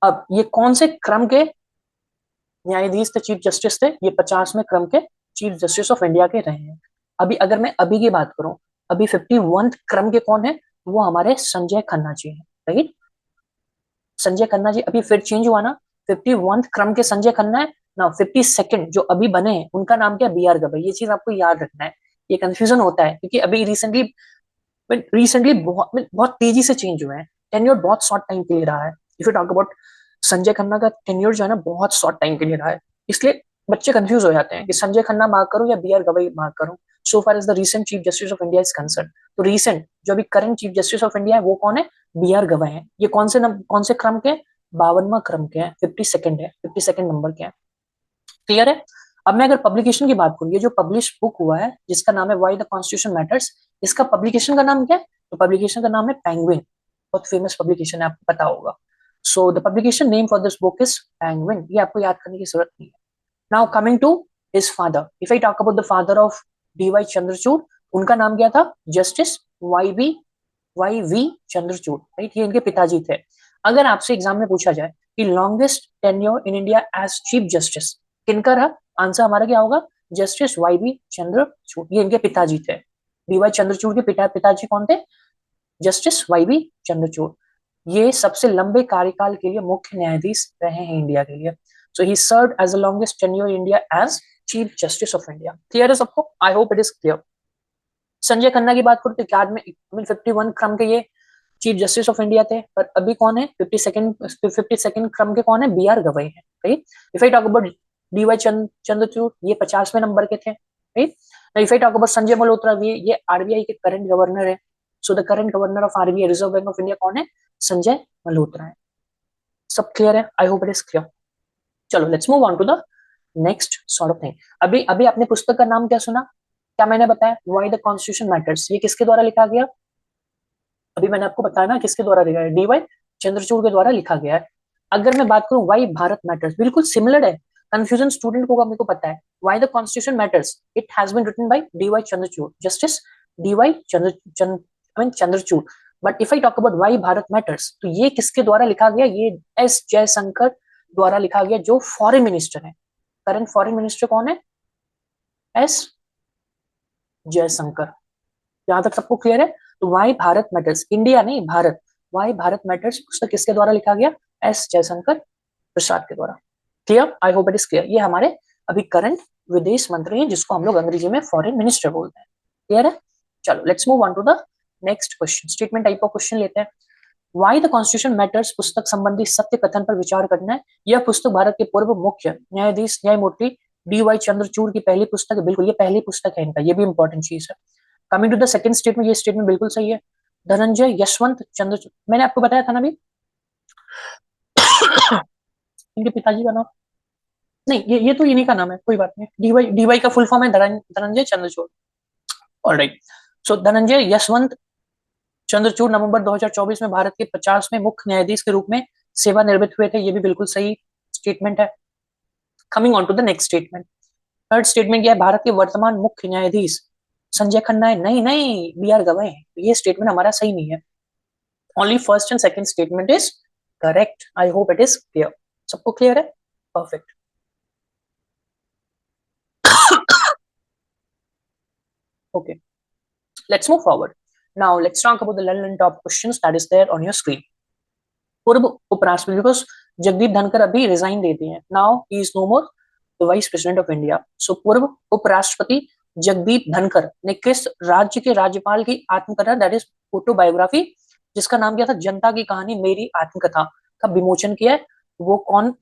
अब ये कौन से क्रम के न्यायाधीश थे, चीफ जस्टिस थे? ये 50वें क्रम के चीफ जस्टिस ऑफ इंडिया के रहे हैं। अभी अगर मैं अभी की बात करूं, अभी 51 क्रम के कौन है? वो हमारे संजय खन्ना जी हैं, राइट। संजय खन्ना जी अभी फिर चेंज हुआ ना, 51 क्रम के संजय खन्ना है ना। 52nd जो अभी बने हैं उनका नाम क्या? B R Gavai. ये चीज आपको याद रखना है, ये कंफ्यूजन होता है क्योंकि अभी रिसेंटली बहुत तेजी से चेंज हुए हैं। टेन्योर बहुत शॉर्ट टाइम के लिए रहा है। If you talk about Sanjay Khanna का टेन्योर जो है ना बहुत शॉर्ट टाइम के लिए रहा है, इसलिए बच्चे कंफ्यूज हो जाते हैं कि संजय खन्ना मार्क करूं या बी आर गवई मार्क करूं। So far as the recent chief justice of India is concerned, तो रिसेंट जो अभी current chief justice of India है वो कौन है? बी आर गवई है। ये कौन से क्रम के? 52वां क्रम के हैं, 52nd है, 52nd नंबर के हैं। क्लियर है? अब मैं अगर पब्लिकेशन की बात करूं, ये जो पब्लिश बुक हुआ है जिसका नाम है व्हाई द कॉन्स्टिट्यूशन मैटर्स, इसका पब्लिकेशन का नाम क्या है? तो पब्लिकेशन का नाम है पेंगुइन। बहुत फेमस पब्लिकेशन है, आपको पता होगा। So the publication name for this book is Penguin. ये आपको याद करने की जरूरत नहीं है। Now coming to his father, if I talk about the father of D Y Chandrachud, उनका नाम क्या था? Justice Y V Chandrachud, right, ये इनके पिताजी थे। अगर आपसे एग्जाम में पूछा जाए कि longest tenure in India as chief justice किनका रहा, आंसर हमारा क्या होगा? जस्टिस वाई वी चंद्रचूड़, ये इनके पिताजी थे। डीवाई चंद्रचूड़ के पिताजी कौन थे? Justice Y V Chandrachud. ये सबसे लंबे कार्यकाल के लिए मुख्य न्यायाधीश रहे हैं इंडिया के लिए। So he served as the longest tenure in India as chief justice of India. Clear है सबको? I hope it is clear. Sanjay Khanna की बात करूं तो बाद में 51 क्रम के ये चीफ जस्टिस ऑफ इंडिया थे, पर अभी कौन है? 52nd क्रम के कौन है? बी आर गवई है, right. If I talk about D Y Chandrachud, ये 50वें नंबर के थे, right. If I talk about Sanjay Malhotra, ये आरबीआई के करंट गवर्नर है। So the current governor of RBI, reserve bank of India, कौन है? संजय मल्होत्रा है। सब क्लियर है? I hope it is clear. चलो let's move on to the next sort of thing. अभी अभी आपने पुस्तक का नाम क्या सुना? क्या मैंने बताया? Why the constitution matters. ये किसके द्वारा लिखा गया? अभी मैंने आपको बताया ना किसके द्वारा लिखा है? डीवाई चंद्रचूड़ के द्वारा लिखा गया है। अगर मैं बात करूं व्हाई भारत मैटर्स, बिल्कुल सिमिलर है। कंफ्यूजन स्टूडेंट को मेरे को पता है। Why the constitution matters, it has been written by D Y Chandrachud, justice D Y Chandrachud. But if I talk about why Bharat matters, तो ये किसके द्वारा लिखा गया? ये एस जयशंकर द्वारा लिखा गया, जो फॉरेन मिनिस्टर है। करंट फॉरेन मिनिस्टर कौन है? एस जयशंकर। यहां तक सबको क्लियर है? तो वाई भारत मैटर्स, इंडिया नहीं भारत, वाई भारत मैटर्स पुस्तक किसके द्वारा लिखा गया? एस जयशंकर प्रसाद के द्वारा। Clear? I hope it is clear. ये हमारे अभी करंट विदेश मंत्री हैं, जिसको हम लोग अंग्रेजी में फॉरेन मिनिस्टर बोलते हैं। क्लियर है? चलो let's move on to the next question. Statement type of question लेते हैं। वाई द कॉन्स्टिट्यूशन मैटर्स पुस्तक संबंधी सत्य कथन पर विचार करना है। यह पुस्तक भारत के पूर्व मुख्य न्यायाधीश न्यायमूर्ति डीवाई चंद्रचूड़ की पहली पुस्तक है। बिल्कुल, ये पहली पुस्तक है इनका, ये भी इंपॉर्टेंट चीज है। Coming to the second statement, ये स्टेटमेंट बिल्कुल सही है। धनंजय यशवंत चंद्रचूड़, मैंने आपको बताया था ना अभी इनके पिताजी का नाम, नहीं ये तो इन्हीं का नाम है, कोई बात नहीं। डीवाई डीवाई का फुल फॉर्म है धनंजय चंद्रचूड़। ऑलराइट। सो धनंजय यशवंत चंद्रचूड़ नवंबर 2024 में भारत के 50वें मुख्य न्यायाधीश के रूप में सेवानिवृत्त हुए थे। ये भी बिल्कुल सही स्टेटमेंट है। Coming on to the next statement. Third statement क्या है? भारत के वर्तमान मुख्य न्यायाधीश संजय खन्ना है। नहीं नहीं, बी आर गवई है। ये स्टेटमेंट हमारा सही नहीं है। Only first and second statement is correct. I hope it is clear. सबको क्लियर है? Perfect. Okay, let's move forward. Now let's talk about the relevant top questions that is there on your screen. पूर्व उपराष्ट्रपति, because Jagdeep Dhankhar अभी resign दे दिए हैं, now he is no more the vice president of India. So पूर्व उपराष्ट्रपति जगदीप धनखड़ ने किस राज्य के राज्यपाल की आत्मकथा, दैट इज ऑटोबायोग्राफी, जिसका नाम क्या था? जनता की कहानी मेरी आत्मकथा, का विमोचन किया है। वो कौन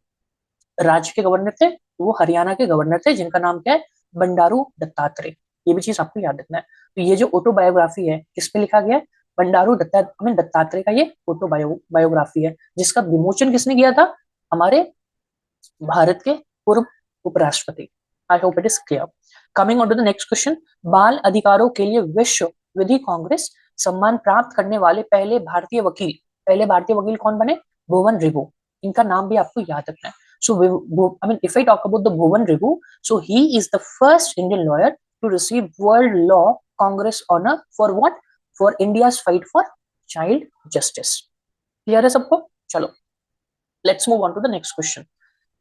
राज्य के गवर्नर थे? वो हरियाणा के गवर्नर थे, जिनका नाम क्या है? बंडारू दत्तात्रेय। ये भी चीज आपको याद रखना है। तो ये जो ऑटोबायोग्राफी है, किस पे लिखा गया है? बंडारू दत्तात्रेय का ये ऑटोबायोग्राफी है, जिसका विमोचन किसने किया था? हमारे भारत के पूर्व उपराष्ट्रपति। I hope it is clear. Coming on to the next question. बाल अधिकारों के लिए विश्व विधि कांग्रेस सम्मान प्राप्त करने वाले पहले भारतीय वकील कौन बने? भुवन रिबू। इनका नाम भी आपको याद रखना है। So, I mean, if I talk about the Bhuvan Ribu, so he is the first Indian lawyer to receive World Law Congress honor for what? For India's fight for child justice. Clear है सबको? चलो let's move on to the next question.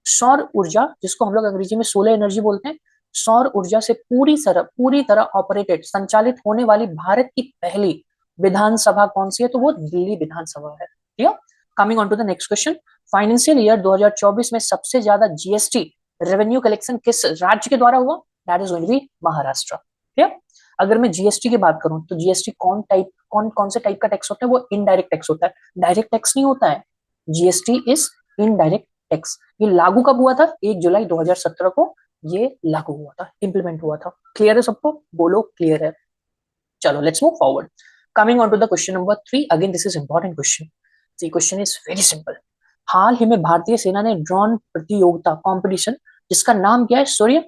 सौर ऊर्जा, जिसको हम लोग अंग्रेजी में सोलर एनर्जी बोलते हैं, सौर ऊर्जा से पूरी तरह ऑपरेटेड संचालित होने वाली भारत की पहली विधानसभा कौन सी है? तो वो दिल्ली विधानसभा है। ठीक है? Coming on to the next question. Financial year 2024 में सबसे ज्यादा जीएसटी रेवेन्यू कलेक्शन किस राज्य के द्वारा हुआ? That is going to be Maharashtra. ठीक है? अगर मैं जीएसटी की बात करूं तो जीएसटी कौन से टाइप का टैक्स होता है? वो इनडायरेक्ट टैक्स होता है, डायरेक्ट टैक्स नहीं होता है। GST is indirect tax. ये लागू कब हुआ था? 1 जुलाई 2017 को ये लागू हुआ था, इंप्लीमेंट हुआ था। क्लियर है सबको? बोलो क्लियर है। चलो let's move forward. Coming on to the question number 3। Again this is important question. The question is very simple. हाल ही में भारतीय सेना ने ड्रोन प्रतियोगिता कंपटीशन, जिसका नाम क्या है? सूर्य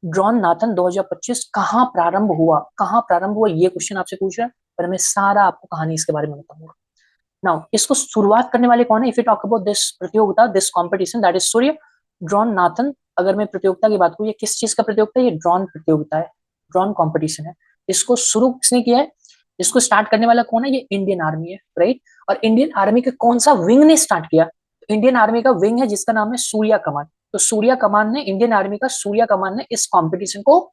ड्रोन नाथन 2025, कहाँ प्रारंभ हुआ? ये क्वेश्चन आपसे पूछ रहा है, पर मैं सारा आपको कहानी इसके बारे में बताऊंगा। नाउ इसको शुरुआत करने वाले कौन है? If you talk about this प्रतियोगिता, this competition, that is Surya drone Nathan. अगर मैं प्रतियोगिता की बात करूं, ये किस चीज का प्रतियोगिता है? ये ड्रोन प्रतियोगिता है। ड्रोन कंपटीशन है, इसको शुरू किसने किया है, इसको स्टार्ट करने वाला कौन है, ये इंडियन आर्मी है, राइट। और इंडियन आर्मी के कौन सा विंग ने स्टार्ट किया, इंडियन आर्मी का विंग है जिसका नाम है सूर्या कमान। तो सूर्या कमान ने, इंडियन आर्मी का सूर्या कमान ने इस कॉम्पिटिशन को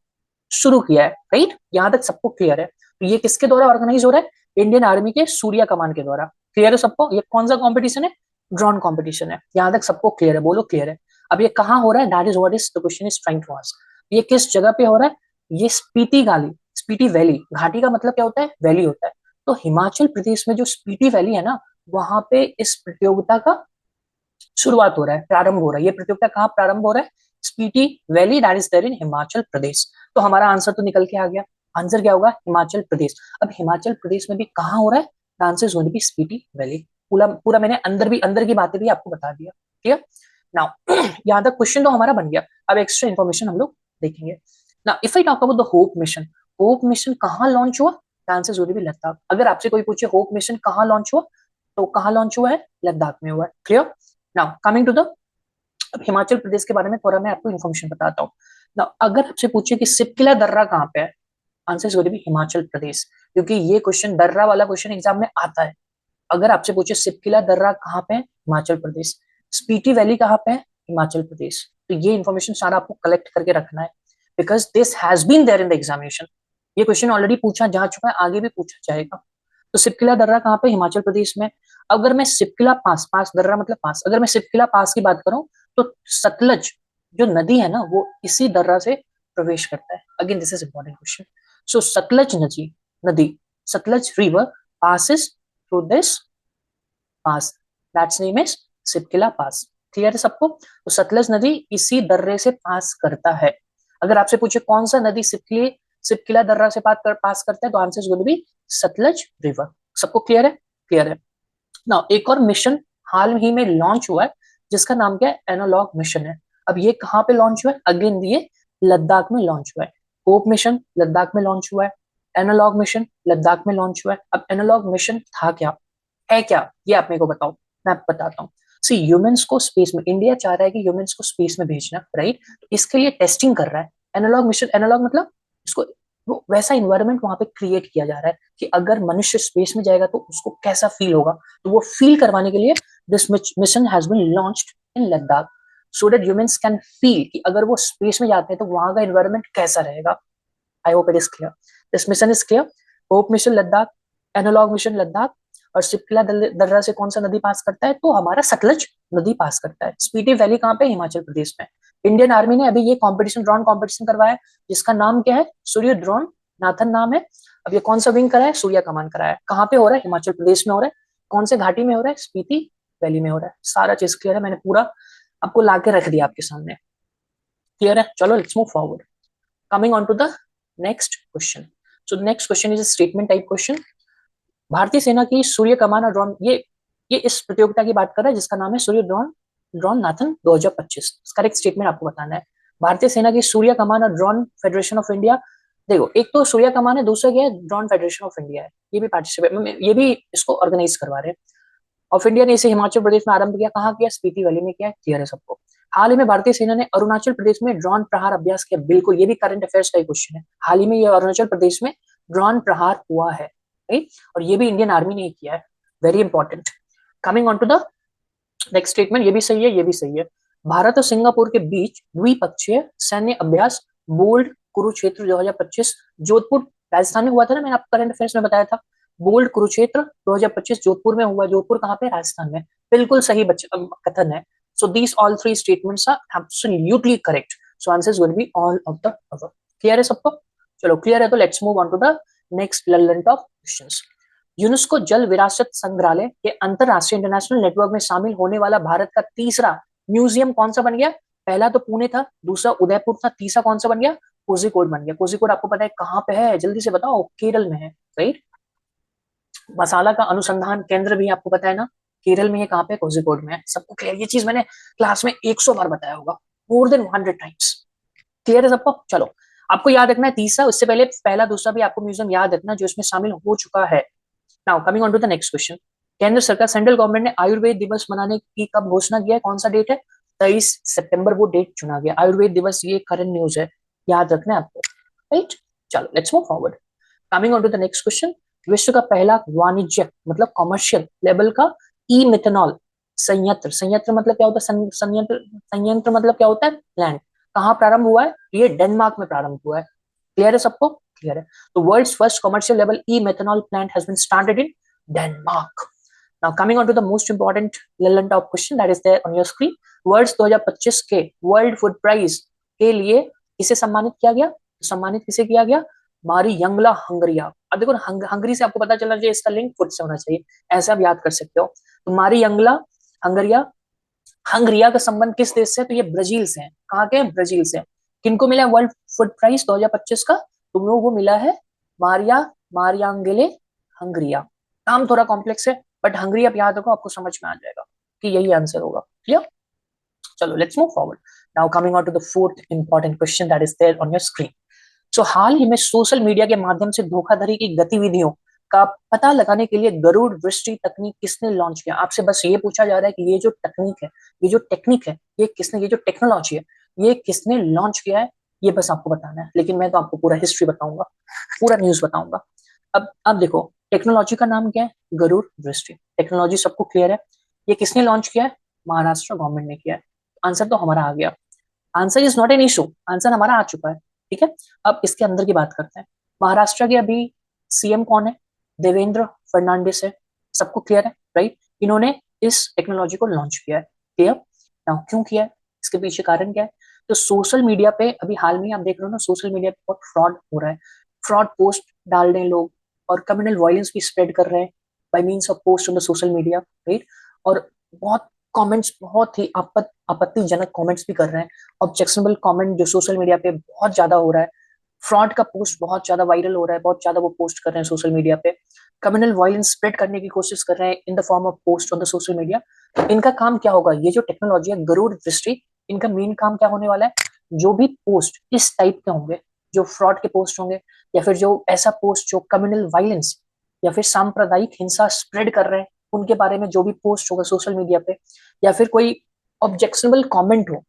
शुरू किया है, राइट। यहां तक सबको क्लियर है। तो ये किसके द्वारा ऑर्गेनाइज हो रहा है, इंडियन आर्मी के सूर्या कमान के द्वारा। क्लियर है सबको, ये कौन सा कॉम्पिटिशन है, ड्रोन कॉम्पिटिशन है। यहां तक सबको क्लियर है, बोलो क्लियर है। अब ये कहाँ हो रहा है, that is what is the question is trying to ask. ये किस जगह पे हो रहा है, ये स्पीति वैली, स्पीति वैली, घाटी का मतलब क्या होता है, वैली होता है। तो हिमाचल प्रदेश में जो स्पीति वैली है ना, वहां पे इस प्रतियोगिता का शुरुआत हो रहा है, प्रारंभ हो रहा है। ये प्रतियोगिता कहाँ प्रारंभ हो रहा है, Spiti valley, that is there in Himachal Pradesh. तो हमारा आंसर तो निकल के आ गया, आंसर क्या होगा, हिमाचल प्रदेश। अब हिमाचल प्रदेश में भी कहाँ हो रहा है, answer going to be Spiti valley. पूरा पूरा मैंने अंदर की बातें भी आपको बता दिया, क्लियर। नाउ यहाँ तक क्वेश्चन तो हमारा बन गया। अब एक्स्ट्रा इन्फॉर्मेशन हम लोग देखेंगे। Now if I talk about the hope mission, hope mission कहाँ लॉन्च हुआ, answer going to be Ladakh. अगर आपसे कोई पूछे होप मिशन कहाँ लॉन्च हुआ, तो कहाँ लॉन्च हुआ है, लद्दाख में हुआ है, clear. Now coming to the, अब हिमाचल प्रदेश के बारे में थोड़ा मैं आपको इन्फॉर्मेशन बताता हूँ। नाउ अगर आपसे पूछे कि सिपकिला दर्रा कहाँ पे है, answer is going to be Himachal Pradesh, क्योंकि ये क्वेश्चन दर्रा वाला क्वेश्चन एग्जाम में आता है। अगर आपसे पूछे सिपकिला दर्रा कहाँ पे है, हिमाचल प्रदेश। स्पीति वैली कहाँ पे है, हिमाचल प्रदेश। तो ये इन्फॉर्मेशन सारा आपको कलेक्ट करके रखना है, because this has been there in the examination. ये क्वेश्चन ऑलरेडी पूछा जा चुका है, आगे भी पूछा जाएगा। तो सिपकिला दर्रा कहाँ पे, हिमाचल प्रदेश में। अगर मैं सिपकिला पास, पास दर्रा मतलब पास, अगर मैं सिपकिला पास की बात करूं, तो सतलज जो नदी है ना, वो इसी दर्रा से प्रवेश करता है। Again this is important question. So Sutlej नदी, नदी Sutlej river passes through this pass, that's name is Shipkila pass. Clear है सबको, तो सतलज नदी इसी दर्रे से पास करता है। अगर आपसे पूछे कौन सा नदी सिपकिला दर्रा से पास करता है, तो answer going to be Sutlej river. सबको क्लियर है, क्लियर है ना। एक और मिशन हाल ही में लॉन्च हुआ है, जिसका नाम क्या है, एनालॉग मिशन है। अब ये कहाँ पे लॉन्च हुआ है, अगेन ये लद्दाख में लॉन्च हुआ है। होप मिशन लद्दाख में लॉन्च हुआ है, एनालॉग मिशन लद्दाख में लॉन्च हुआ है। अब एनालॉग मिशन था क्या, है क्या, ये आप मेरे को बताओ, मैं आपको बताता हूँ। सी ह्यूमंस को स्पेस में, इंडिया चाह रहा है कि ह्यूमंस को स्पेस में भेजना, राइट। तो इसके लिए टेस्टिंग कर रहा है। एनालॉग मिशन, एनालॉग मतलब इसको, वो वैसा इन्वायरमेंट वहां पे क्रिएट किया जा रहा है कि अगर मनुष्य स्पेस में जाएगा तो उसको कैसा फील होगा। तो वो फील करवाने के लिए this mission has been launched in Ladakh, so that humans can feel कि अगर वो स्पेस में जाते हैं तो वहां का इन्वायरमेंट कैसा रहेगा। आई hope it is clear, this mission is clear. Hope mission Ladakh, analogue mission Ladakh, और सिपकिला दर्रा से कौन सा नदी पास करता है, तो हमारा सतलज नदी पास करता है। स्पीति वैली कहाँ पे, हिमाचल प्रदेश में। इंडियन आर्मी ने अभी ये कॉम्पिटिशन, ड्रोन कॉम्पिटिशन करवाया है, जिसका नाम क्या है, सूर्य ड्रोन नाथन नाम है। अब ये कौन सा विंग करा है, सूर्या कमान करा है। कहाँ पे हो रहा है, हिमाचल प्रदेश में हो रहा है। कौन से घाटी में हो रहा है, स्पीति वैली में हो रहा है। सारा चीज क्लियर है, मैंने पूरा आपको ला के रख दिया आपके सामने, क्लियर है। चलो let's move forward, coming on to the next question. So next question is statement type question. भारतीय सेना की सूर्य कमान और ड्रोन, ये इस प्रतियोगिता की बात कर रहा है जिसका नाम है Surya drone drone Nathan 2025। Correct statement आपको बताना है। भारतीय सेना की सूर्य कमान और ड्रोन फेडरेशन ऑफ इंडिया, देखो एक तो सूर्य कमान है, दूसरा क्या है, ड्रोन फेडरेशन ऑफ इंडिया है। ये भी पार्टिसिपेट, ये भी इसको ऑर्गेनाइज करवा रहे हैं। ऑफ इंडिया ने इसे हिमाचल प्रदेश में आरंभ किया, कहाँ किया, स्पीति वैली में किया, क्लियर है सबको। हाल ही में भारतीय सेना ने अरुणाचल प्रदेश में ड्रोन प्रहार अभ्यास किया, बिल्कुल ये भी करंट अफेयर्स का ही क्वेश्चन है। हाल ही में ये अरुणाचल प्रदेश में ड्रोन प्रहार हुआ है, राइट, और ये भी इंडियन आर्मी ने ही किया है, very important. Coming on to the next statement, ये भी सही है, ये भी सही है। भारत और सिंगापुर के बीच द्विपक्षीय सैन्य अभ्यास बोल्ड कुरुक्षेत्र 2025 जोधपुर राजस्थान में हुआ था ना, मैंने आपको करंट अफेयर्स में बताया था। बोल्ड कुरुक्षेत्र 2025 जोधपुर में हुआ, जोधपुर कहाँ पे, राजस्थान में। बिल्कुल सही कथन है। So these all three statements are absolutely correct, so answer is going to be all of the above. Clear है सबको, चलो क्लियर है, तो let's move on to the next learning of questions. UNESCO जल विरासत संग्रहालय के अंतरराष्ट्रीय इंटरनेशनल नेटवर्क में शामिल होने वाला भारत का तीसरा म्यूजियम कौन सा बन गया। पहला तो पुणे था, दूसरा उदयपुर था, तीसरा कौन सा बन गया, कोझिकोड बन गया। कोझिकोड आपको पता है कहाँ पे है, जल्दी से बताओ, केरल में है, राइट। मसाला का अनुसंधान केंद्र भी आपको पता है ना, केरल में है, कहाँ पे, कोझिकोड में है। सबको क्लियर, ये चीज मैंने क्लास में 100 बार बताया होगा, मोर देन 100 टाइम्स। क्लियर है सबको, चलो आपको याद रखना है तीसरा, उससे पहले पहला दूसरा भी आपको म्यूजियम याद रखना जो इसमें शामिल हो चुका है। Now coming on to the next question. केंद्र सरकार, सेंट्रल गवर्नमेंट ने आयुर्वेद दिवस मनाने की कब घोषणा किया है, कौन सा डेट है, 23 सितंबर वो डेट चुना गया। आयुर्वेद दिवस, ये करंट न्यूज है, याद रखना है आपको, राइट। चलो let's move forward, coming on to the next question. विश्व का पहला वाणिज्यिक मतलब कॉमर्शियल लेवल का ई मिथेनॉल संयंत्र, संयंत्र मतलब क्या होता है, संयंत्र, संयंत्र मतलब क्या होता है, प्लांट, कहाँ प्रारंभ हुआ है, ये डेनमार्क में प्रारंभ हुआ है। क्लियर है सबको, क्लियर है। तो world's first commercial level e methanol plant has been started in Denmark. Now coming on to the most important learning top question that is there on your screen. World's 2025 के world food prize के लिए किसे सम्मानित किया गया, तो सम्मानित किसे किया गया, मारी यंगला हंगरिया। अब देखो हंगरी से आपको पता चलना चाहिए, इसका लिंक फूड से होना चाहिए, ऐसे आप याद कर सकते हो। तो मारी यंगला हंगरिया, हंगरिया का संबंध किस देश से, तो ये ब्राजील से है। कहाँ के, ब्राजील से। किनको मिला वर्ल्ड फूड प्राइज 2025 का, तुम लोगों को मिला है मारिया मारियांगेले हंगरिया। नाम थोड़ा कॉम्प्लेक्स है बट हंगरी आप याद रखो, आपको समझ में आ जाएगा कि यही आंसर होगा। क्लियर, चलो let's move forward. Now coming on to the fourth important question that is there on your screen. So हाल ही में सोशल मीडिया के माध्यम से धोखाधड़ी की गतिविधियों का पता लगाने के लिए गरुड़ दृष्टि तकनीक किसने लॉन्च किया। आपसे बस ये पूछा जा रहा है कि ये जो तकनीक है, ये जो टेक्निक है, ये किसने, ये जो टेक्नोलॉजी है, ये किसने लॉन्च किया है, ये बस आपको बताना है। लेकिन मैं तो आपको पूरा हिस्ट्री बताऊंगा, पूरा न्यूज बताऊंगा। अब देखो, टेक्नोलॉजी का नाम क्या है, गरुड़ दृष्टि। टेक्नोलॉजी सबको क्लियर है, ये किसने लॉन्च किया है, महाराष्ट्र गवर्नमेंट ने किया है। आंसर तो हमारा आ गया, answer is not an issue, answer हमारा आ चुका है। ठीक है, अब इसके अंदर की बात करते हैं। महाराष्ट्र के अभी सीएम कौन है, देवेंद्र फर्नांडिस है, सबको क्लियर है राइट। इन्होंने इस टेक्नोलॉजी को लॉन्च किया है। क्लियर, नाउ क्यों किया है, इसके पीछे कारण क्या है। तो सोशल मीडिया पे अभी हाल में आप देख रहे हो ना, सोशल मीडिया पे बहुत फ्रॉड हो रहा है, फ्रॉड पोस्ट डाल रहे हैं लोग, और कम्युनल वायलेंस भी स्प्रेड कर रहे हैं bye means of post on the social media right. और बहुत कमेंट्स, बहुत ही आपत्तिजनक कमेंट्स भी कर रहे हैं, ऑब्जेक्शनबल कमेंट जो सोशल मीडिया पे बहुत ज्यादा हो रहा है। फ्रॉड का पोस्ट बहुत ज्यादा वायरल हो रहा है, बहुत ज्यादा वो पोस्ट कर रहे हैं सोशल मीडिया पे, कम्युनल वायलेंस स्प्रेड करने की कोशिश कर रहे हैं in the form of post on the social media. इनका काम क्या होगा, ये जो टेक्नोलॉजी है गरुड़ दृष्टि, इनका मेन काम क्या होने वाला है, जो भी पोस्ट इस टाइप के होंगे, जो फ्रॉड के पोस्ट होंगे, या फिर जो ऐसा पोस्ट जो कम्युनल वायलेंस या फिर सांप्रदायिक हिंसा स्प्रेड कर रहे हैं, उनके बारे में जो भी पोस्ट होगा सोशल मीडिया पे, या फिर कोई ऑब्जेक्शनबल कमेंट हो,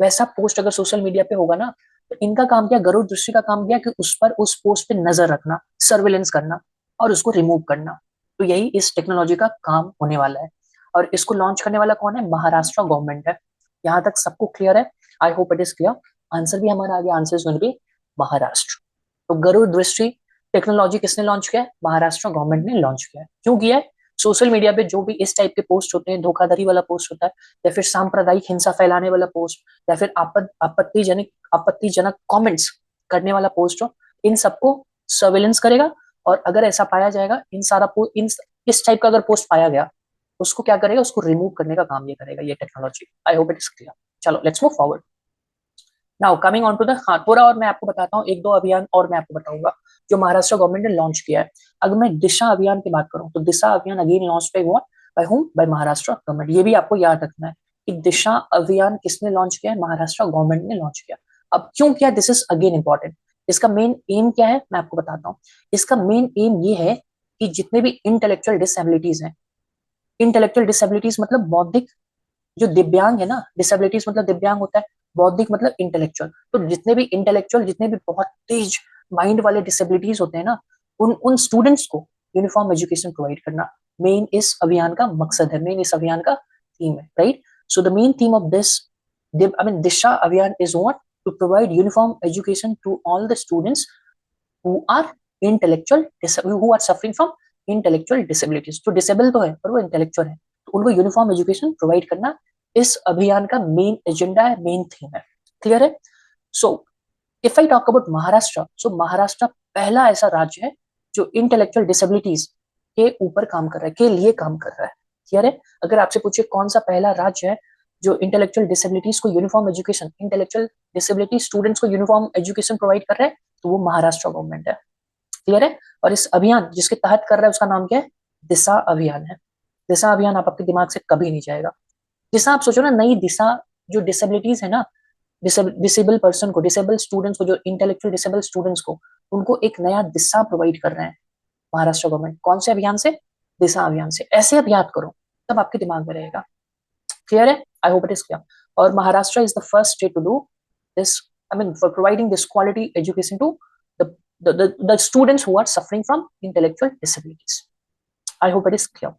वैसा पोस्ट अगर सोशल मीडिया पे होगा ना, तो इनका काम क्या, गरुड़ दृष्टि का काम क्या कि उस पर, उस पोस्ट पे नजर रखना, सर्वेलेंस करना और उसको रिमूव करना। तो यही इस टेक्नोलॉजी का काम होने वाला है। और इसको लॉन्च करने वाला कौन है, महाराष्ट्र गवर्नमेंट है। यहाँ तक सबको क्लियर है, I hope it is clear. Answer भी हमारा आ गया, answer is going to be Maharashtra. तो गरुड़ दृष्टि टेक्नोलॉजी किसने लॉन्च किया है, महाराष्ट्र गवर्नमेंट ने लॉन्च किया है। क्यों किया है, सोशल मीडिया पे जो भी इस टाइप के पोस्ट होते हैं, धोखाधड़ी वाला पोस्ट होता है, या फिर सांप्रदायिक हिंसा फैलाने वाला पोस्ट, या फिर आपत्तिजनक कमेंट्स करने वाला पोस्ट हो, इन सबको सर्वेलेंस करेगा। और अगर ऐसा पाया जाएगा, इन सारा इन इस टाइप का अगर पोस्ट पाया गया, उसको क्या करेगा, उसको रिमूव करने का काम ये करेगा, ये technology. I hope it is clear. चलो let's move forward. Now coming on to the, हाँ थोड़ा और मैं आपको बताता हूँ, एक दो अभियान और मैं आपको बताऊंगा जो महाराष्ट्र गवर्नमेंट ने लॉन्च किया है। अगर मैं दिशा अभियान की बात करूँ, तो दिशा अभियान again launch by what, by whom, by Maharashtra government. ये भी आपको याद रखना है कि दिशा अभियान किसने लॉन्च किया है, महाराष्ट्र गवर्नमेंट ने लॉन्च किया। अब क्यों किया, दिस इज अगेन इंपॉर्टेंट। इसका मेन एम क्या है, मैं आपको बताता हूँ। इसका मेन एम ये है कि जितने भी इंटेलेक्चुअल डिसेबिलिटीज हैं, इंटेलेक्चुअल डिसेबिलिटीज मतलब बौद्धिक, जो दिव्यांग है ना, डिसेबिलिटीज मतलब दिव्यांग होता है, बौद्धिक मतलब इंटेलेक्चुअल, तो जितने भी इंटेलेक्चुअल, जितने भी बहुत तेज माइंड वाले डिसेबिलिटीज होते हैं ना, उन उन स्टूडेंट्स को यूनिफॉर्म एजुकेशन प्रोवाइड करना मेन इस अभियान का मकसद है, मेन इस अभियान का थीम है right. So the main theme of this, I mean Disha Abhiyan is what, to provide uniform education to all the students who are intellectual who are suffering from intellectual disabilities। तो डिसेबल तो है पर वो intellectual है, तो उनको uniform education provide करना इस अभियान का मेन एजेंडा है, मेन थीम है। क्लियर है। So if I talk about Maharashtra, so Maharashtra पहला ऐसा राज्य है जो इंटेलेक्चुअल डिसेबिलिटीज के ऊपर काम कर रहा है, के लिए काम कर रहा है। क्लियर है। अगर आपसे पूछे कौन सा पहला राज्य है जो इंटेलेक्चुअल डिसेबिलिटीज को uniform education, intellectual disability students को यूनिफॉर्म एजुकेशन प्रोवाइड कर रहा है, तो वो महाराष्ट्र गवर्नमेंट है। क्लियर है। और इस अभियान जिसके तहत कर रहा है उसका नाम क्या है, दिशा अभियान है। दिशा अभियान आप आपके दिमाग से कभी नहीं जाएगा। दिशा आप सोचो ना, नई दिशा, जो डिसेबिलिटीज है ना, डिसेबल पर्सन को, डिसेबल स्टूडेंट्स को, जो इंटेलेक्चुअल डिसेबल स्टूडेंट्स को, उनको एक नया दिशा प्रोवाइड कर रहे हैं महाराष्ट्र गवर्नमेंट। कौन से अभियान से, दिशा अभियान से। ऐसे आप याद करो तब आपके दिमाग में रहेगा। क्लियर है, I hope it is clear. और Maharashtra is the first state to do this, I mean for providing this quality education to the the students who are suffering from intellectual disabilities. I hope it is clear.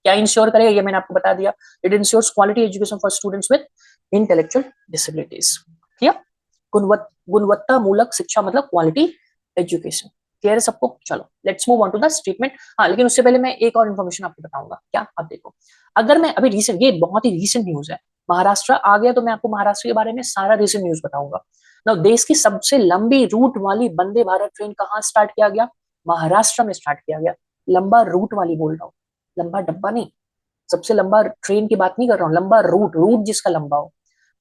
क्या ensure करेगा ये मैंने आपको बता दिया. It ensures quality education for students with intellectual disabilities. Clear. गुणवत्ता मूलक शिक्षा मतलब क्वालिटी एजुकेशन. क्लियर है सबको. चलो let's move on to the statement. हाँ लेकिन उससे पहले मैं एक और इन्फॉर्मेशन आपको बताऊंगा. क्या आप देखो, अगर मैं अभी रिसेंट, ये बहुत ही रिसेंट न्यूज है, महाराष्ट्र आ गया तो मैं आपको महाराष्ट्र के बारे में सारा रिसेंट न्यूज बताऊंगा ना. देश की सबसे लंबी रूट वाली वंदे भारत ट्रेन कहाँ स्टार्ट किया गया? महाराष्ट्र में स्टार्ट किया गया. लंबा रूट वाली बोल रहा हूँ, लंबा डब्बा नहीं. सबसे लंबा ट्रेन की बात नहीं कर रहा हूँ, लंबा रूट, रूट जिसका लंबा हो.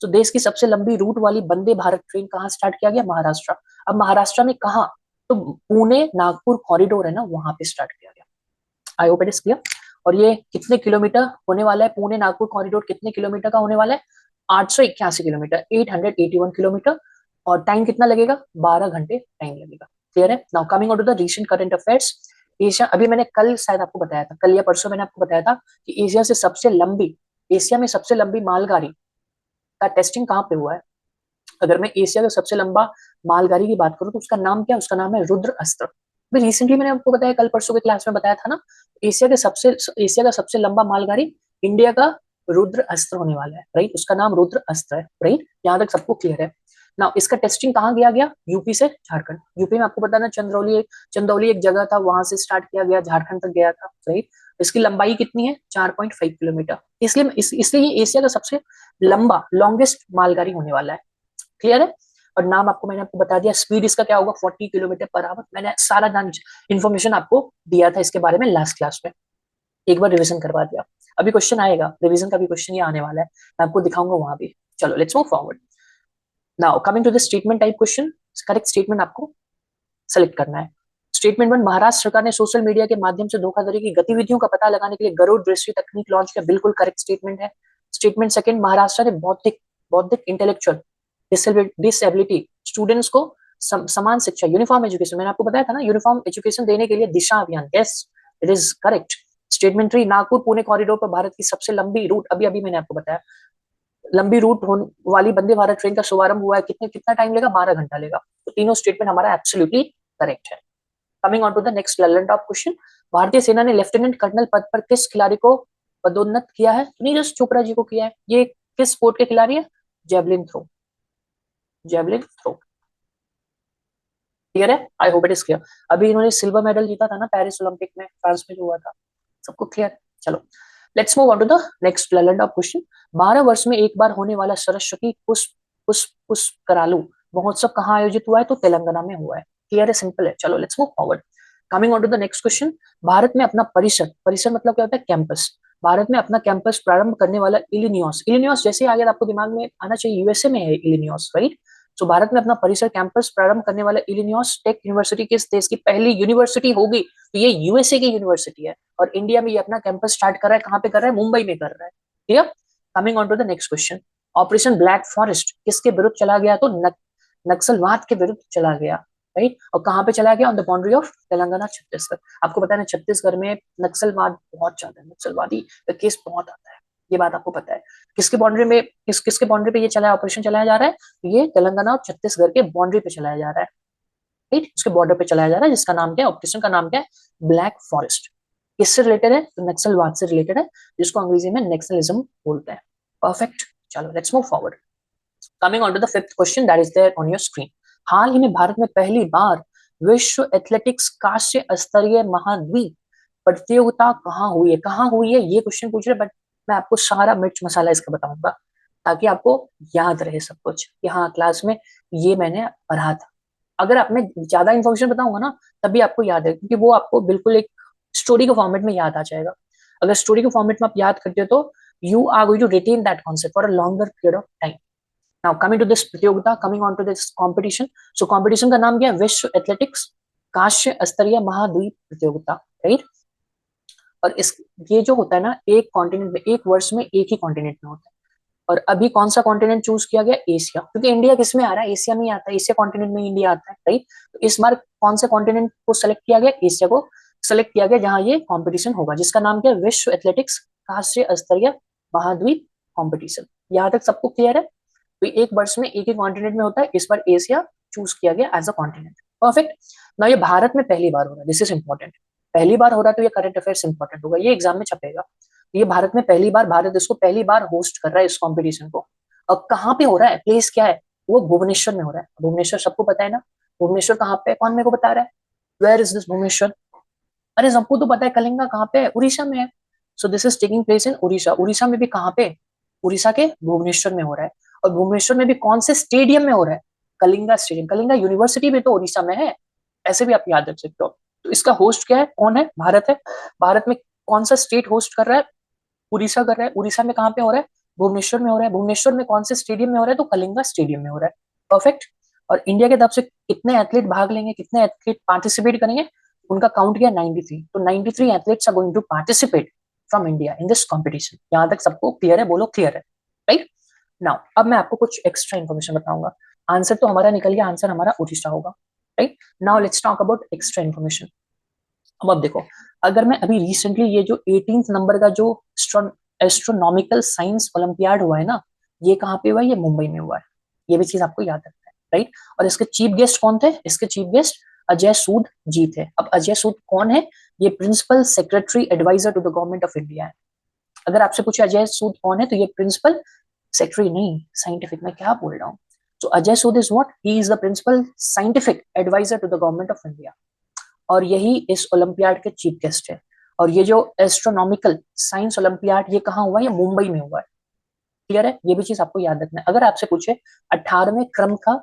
तो देश की सबसे लंबी रूट वाली वंदे भारत ट्रेन कहाँ स्टार्ट किया गया? महाराष्ट्र. अब महाराष्ट्र में कहा? तो पुणे नागपुर कॉरिडोर है ना, वहां पे स्टार्ट किया गया. आई होप इट इज क्लियर. और ये कितने किलोमीटर होने वाला है? पुणे नागपुर कॉरिडोर कितने किलोमीटर का होने वाला है? 881 किलोमीटर, 881 किलोमीटर. और टाइम कितना लगेगा? 12 घंटे टाइम लगेगा. क्लियर है. Now coming on to the recent current affairs. Asia, अभी मैंने कल शायद आपको बताया था, कल या परसों मैंने आपको बताया था कि एशिया से सबसे लंबी, एशिया में सबसे लंबी मालगाड़ी का टेस्टिंग कहाँ पे हुआ है? अगर मैं एशिया का सबसे लंबा मालगाड़ी की बात करूं तो उसका नाम क्या है? उसका नाम है रुद्र अस्त्र. अभी रिसेंटली मैंने आपको बताया, कल परसों के क्लास में बताया था ना, एशिया का सबसे लंबा मालगाड़ी इंडिया का रुद्र अस्त्र होने वाला है. राइट, उसका नाम रुद्र अस्त्र है. राइट, यहाँ तक सबको क्लियर है ना. इसका टेस्टिंग कहाँ किया गया? यूपी से झारखंड. यूपी में आपको पता ना, चंदौली एक जगह था, वहां से स्टार्ट किया गया, झारखंड तक गया था. राइट, इसकी लंबाई कितनी है? 4.5 किलोमीटर. इसलिए ये एशिया का सबसे लंबा, लॉन्गेस्ट मालगाड़ी होने वाला है. क्लियर है. और नाम आपको मैंने आपको बता दिया. स्पीड इसका क्या होगा? 40 किलोमीटर पर आवर. मैंने सारा इन्फॉर्मेशन आपको दिया था इसके बारे में लास्ट क्लास में, एक बार रिवीजन करवा दिया. अभी क्वेश्चन आएगा, रिवीजन का भी क्वेश्चन ये आने वाला है, मैं आपको दिखाऊंगा वहां भी. चलो let's move forward. Now coming to the statement type question. Correct statement आपको सेलेक्ट करना है. स्टेटमेंट 1, महाराष्ट्र सरकार ने सोशल मीडिया के माध्यम से धोखाधड़ी की गतिविधियों का पता लगाने के लिए गरुड़ दृष्टि तकनीक लॉन्च किया. बिल्कुल करेक्ट स्टेटमेंट है. स्टेटमेंट सेकंड, महाराष्ट्र ने बौद्धिक बौद्धिक इंटेलेक्चुअल डिसेबिलिटी स्टूडेंट्स को समान शिक्षा, यूनिफॉर्म एजुकेशन, मैंने आपको बताया था ना, यूनिफॉर्म एजुकेशन देने के लिए दिशा अभियान. Yes, it is correct. Statement 3, Nagpur Pune corridor पर भारत की सबसे लंबी रूट, अभी अभी मैंने आपको बताया, लंबी रूट वाली वंदे भारत ट्रेन का शुभारंभ हुआ है. कितना टाइम लेगा? 12 घंटा लेगा. तो तीनों स्टेटमेंट हमारा एब्सोल्युटली करेक्ट है. Coming on to the next learning top question. भारतीय सेना ने लेफ्टिनेंट कर्नल पद पर किस खिलाड़ी को पदोन्नत किया है? नीरज चोपड़ा जी को किया है. ये किस स्पोर्ट के खिलाड़ी है? Javelin throw. Javelin throw. Clear है. I hope it is clear. अभी इन्होंने सिल्वर मेडल जीता था ना पेरिस ओलंपिक में, फ्रांस में जो हुआ था. सबको क्लियर. चलो let's move on to the next learning top question. 12 वर्ष में एक बार होने वाला सरस्वती पुष्प पुष्प पुष्प करालू महोत्सव कहाँ आयोजित हुआ है? तो तेलंगाना में हुआ है. क्लियर है, सिंपल है. चलो let's move forward. Coming on to the next question. Bharat में अपना परिसर, परिसर मतलब क्या होता है? कैंपस. भारत में अपना कैंपस प्रारंभ करने वाला इलिनियस. इलिनियस जैसे आ गया आपको दिमाग में आना चाहिए, यूएसए में है इलिनियस. राइट. तो भारत में अपना परिसर कैंपस प्रारंभ करने वाला इलिनियस टेक यूनिवर्सिटी किस देश की पहली यूनिवर्सिटी होगी? तो ये यूएसए की यूनिवर्सिटी है. और इंडिया में ये अपना कैंपस स्टार्ट कर रहा है. कहाँ पे कर रहा है? मुंबई में कर रहा है. ठीक है. Coming on to the next question. Operation black forest किसके विरुद्ध चला गया? तो नक्सलवाद के विरुद्ध चला गया. राइट. और कहाँ पे चला गया? On the boundary of Telangana Chhattisgarh. आपको पता है छत्तीसगढ़ में नक्सलवाद बहुत ज्यादा है, नक्सलवादी केस बहुत आता है. ये बात आपको पता है. किसके बाउंड्री में, किसके बाउंड्री पे ये चला है, ऑपरेशन चलाया जा रहा है? ये तेलंगाना और छत्तीसगढ़ के बाउंड्री पे चलाया जा रहा है. राइट, उसके बॉर्डर पे चलाया जा रहा है, जिसका नाम क्या है? ऑपरेशन का नाम क्या है? Black forest. किससे रिलेटेड है? तो नक्सलवाद से रिलेटेड है, जिसको अंग्रेजी में नक्सलिज्म बोलते हैं. परफेक्ट. चलो let's move forward. Coming on to the fifth question that is there on your screen. हाल ही में भारत में पहली बार विश्व एथलेटिक्स कांस्य स्तरीय महाद्वीप प्रतियोगिता कहाँ हुई है? कहाँ हुई है ये क्वेश्चन पूछ रहे, बट मैं आपको सारा मिर्च मसाला इसका बताऊंगा ताकि आपको याद रहे सब कुछ कि हाँ क्लास में ये मैंने पढ़ा था. अगर आप मैं ज्यादा इन्फॉर्मेशन बताऊंगा ना तभी आपको याद है, क्योंकि वो आपको बिल्कुल एक स्टोरी के फॉर्मेट में याद आ जाएगा. अगर स्टोरी के फॉर्मेट में आप याद करते हो तो you are going to retain that concept for a longer period of time. Now coming to this प्रतियोगिता, coming on to this competition. So competition का नाम क्या है? विश्व एथलेटिक्स कांस्य स्तरीय महाद्वीप प्रतियोगिता. राइट. और इस ये जो होता है ना, एक कॉन्टिनेंट में, एक वर्ष में एक ही कॉन्टिनेंट में होता है. और अभी कौन सा कॉन्टिनेंट चूज किया गया? एशिया. क्योंकि इंडिया किस में आ रहा है? एशिया में ही आता है. एशिया कॉन्टिनेंट में इंडिया आता है. राइट. तो इस बार कौन से कॉन्टिनेंट को सेलेक्ट किया गया? एशिया को सेलेक्ट किया गया, जहां ये कॉम्पिटिशन होगा, जिसका नाम क्या है? विश्व एथलेटिक्स राष्ट्रीय स्तरीय महाद्वीप कॉम्पिटिशन. यहाँ तक सबको क्लियर है? तो एक वर्ष में एक ही कॉन्टिनेंट में होता है. इस बार एशिया चूज किया गया एज अ कॉन्टिनेंट. परफेक्ट। ना ये भारत में पहली बार हो रहा है, दिस इज इंपॉर्टेंट। पहली बार हो रहा है तो ये करंट अफेयर्स इंपॉर्टेंट होगा, ये एग्जाम में छपेगा। ये भारत में पहली बार, भारत इसको पहली बार होस्ट कर रहा है इस कॉम्पिटिशन को। अब कहाँ पे हो रहा है, प्लेस क्या है, वो भुवनेश्वर में हो रहा है। भुवनेश्वर सबको पता है ना, भुवनेश्वर कहाँ पे है? कौन मेरे को बता रहा है, वेयर इज दिस भुवनेश्वर? अरे सबको तो पता है, कलिंगा कहाँ पे है, उड़ीसा में है। So this is taking place in Orissa. Orissa में भी कहाँ पे, उड़ीसा के भुवनेश्वर में हो रहा है। और भुवनेश्वर में भी कौन से स्टेडियम में हो रहा है, कलिंगा स्टेडियम। कलिंगा यूनिवर्सिटी भी तो उड़ीसा में है, ऐसे भी आप याद रख सकते हो। तो इसका होस्ट क्या है, कौन है, भारत है। भारत में कौन सा स्टेट होस्ट कर रहा है, उड़ीसा कर रहा है। उड़ीसा में कहाँ पे हो रहा है, भुवनेश्वर में हो रहा है। भुवनेश्वर में कौन से स्टेडियम में हो रहा है, तो कलिंगा स्टेडियम में हो रहा है। परफेक्ट। और इंडिया के तरफ से कितने एथलीट भाग लेंगे, कितने एथलीट पार्टिसिपेट करेंगे, उनका काउंट किया 93। तो 93 athletes are going to participate from India in this competition. यहां तक सबको क्लियर है, बोलो क्लियर है, राइट। नाउ अब मैं आपको कुछ एक्स्ट्रा इन्फॉर्मेशन बताऊंगा। आंसर तो हमारा निकल गया, आंसर हमारा उड़ीसा होगा, right. Now let's talk about extra information. अब देखो, अगर मैं अभी रिसेंटली ये जो 18th नंबर का जो एस्ट्रोनॉमिकल साइंस ओलंपियाड हुआ है ना, ये कहाँ पे हुआ है, ये मुंबई में हुआ है। ये भी चीज आपको याद रखना है, राइट। और इसके चीफ गेस्ट कौन थे, इसके चीफ गेस्ट अजय सूद जी थे। अब अजय सूद कौन है, ये principal secretary adviser to the government of India है। अगर आपसे पूछे अजय सूद कौन है, तो ये प्रिंसिपल सेक्रेटरी नहीं, साइंटिफिक, मैं क्या बोल रहा हूँ। So Ajay Sood is what? He is the principal scientific advisor to the government of India. और यही इस ओलंपियाड के चीफ गेस्ट है। और ये जो एस्ट्रोनॉमिकल साइंस ओलंपियाड, ये कहाँ हुआ है, ये मुंबई में हुआ है। क्लियर है, ये भी चीज आपको याद रखना है। अगर आपसे पूछे 18वें क्रम का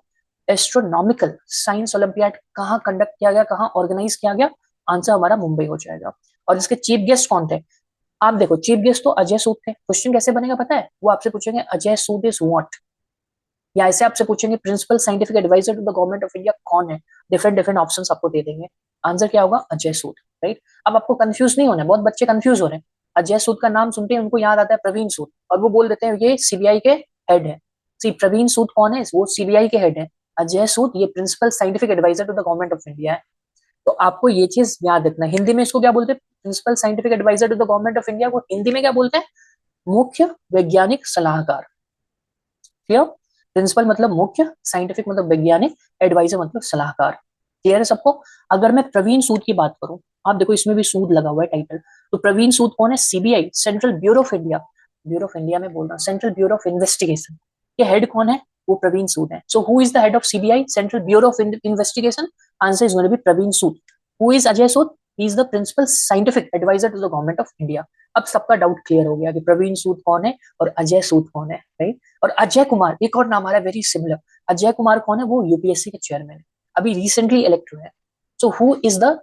एस्ट्रोनॉमिकल साइंस ओलंपियाड कहाँ कंडक्ट किया गया, कहाँ ऑर्गेनाइज किया गया, आंसर हमारा मुंबई हो जाएगा। और इसके चीफ गेस्ट कौन थे, आप देखो, चीफ गेस्ट तो अजय सूद थे। क्वेश्चन कैसे बनेगा पता है, वो आपसे पूछेंगे अजय सूद इज व्हाट, या ऐसे आपसे पूछेंगे principal scientific adviser to the government of India कौन है, डिफरेंट डिफरेंट ऑप्शन आपको दे देंगे। आंसर क्या होगा, अजय सूद, राइट। अब आपको कंफ्यूज नहीं होना है, बहुत बच्चे कंफ्यूज हो रहे हैं। अजय सूद का नाम सुनते हैं उनको याद आता है प्रवीण सूद, और वो बोल देते हैं ये सीबीआई के हेड है। सी प्रवीण सूद कौन है, वो सीबीआई के हेड है। अजय सूद ये principal scientific adviser to the government of India है। तो आपको ये चीज याद रखना है। हिंदी में इसको क्या बोलते हैं, principal scientific adviser to the government of India को हिंदी में क्या बोलते हैं, मुख्य वैज्ञानिक सलाहकार। क्लियर, प्रिंसिपल मतलब मुख्य, साइंटिफिक मतलब वैज्ञानिक, एडवाइजर मतलब सलाहकार। क्लियर है सबको। अगर मैं प्रवीण सूद की बात करूं, आप देखो इसमें भी सूद लगा हुआ है टाइटल। तो प्रवीण सूद कौन है, CBI, central bureau of India, bureau of India में बोल रहा हूँ, सेंट्रल ब्यूरो ऑफ इन्वेस्टिगेशन के हेड कौन है, वो प्रवीण सूद है। So who is the head of CBI, central bureau of investigation, answer is going to be Praveen Sood. Who is Ajay Sood, he is the principal scientific adviser to the government of India. अब सबका doubt clear हो गया कि प्रवीण सूद कौन है और अजय सूद कौन है, राइट। और अजय कुमार, एक और नाम आ रहा है वेरी सिमिलर। अजय कुमार कौन है, वो यूपीएससी के चेयरमैन है, अभी रिसेंटली इलेक्ट हुए हैं। So who is the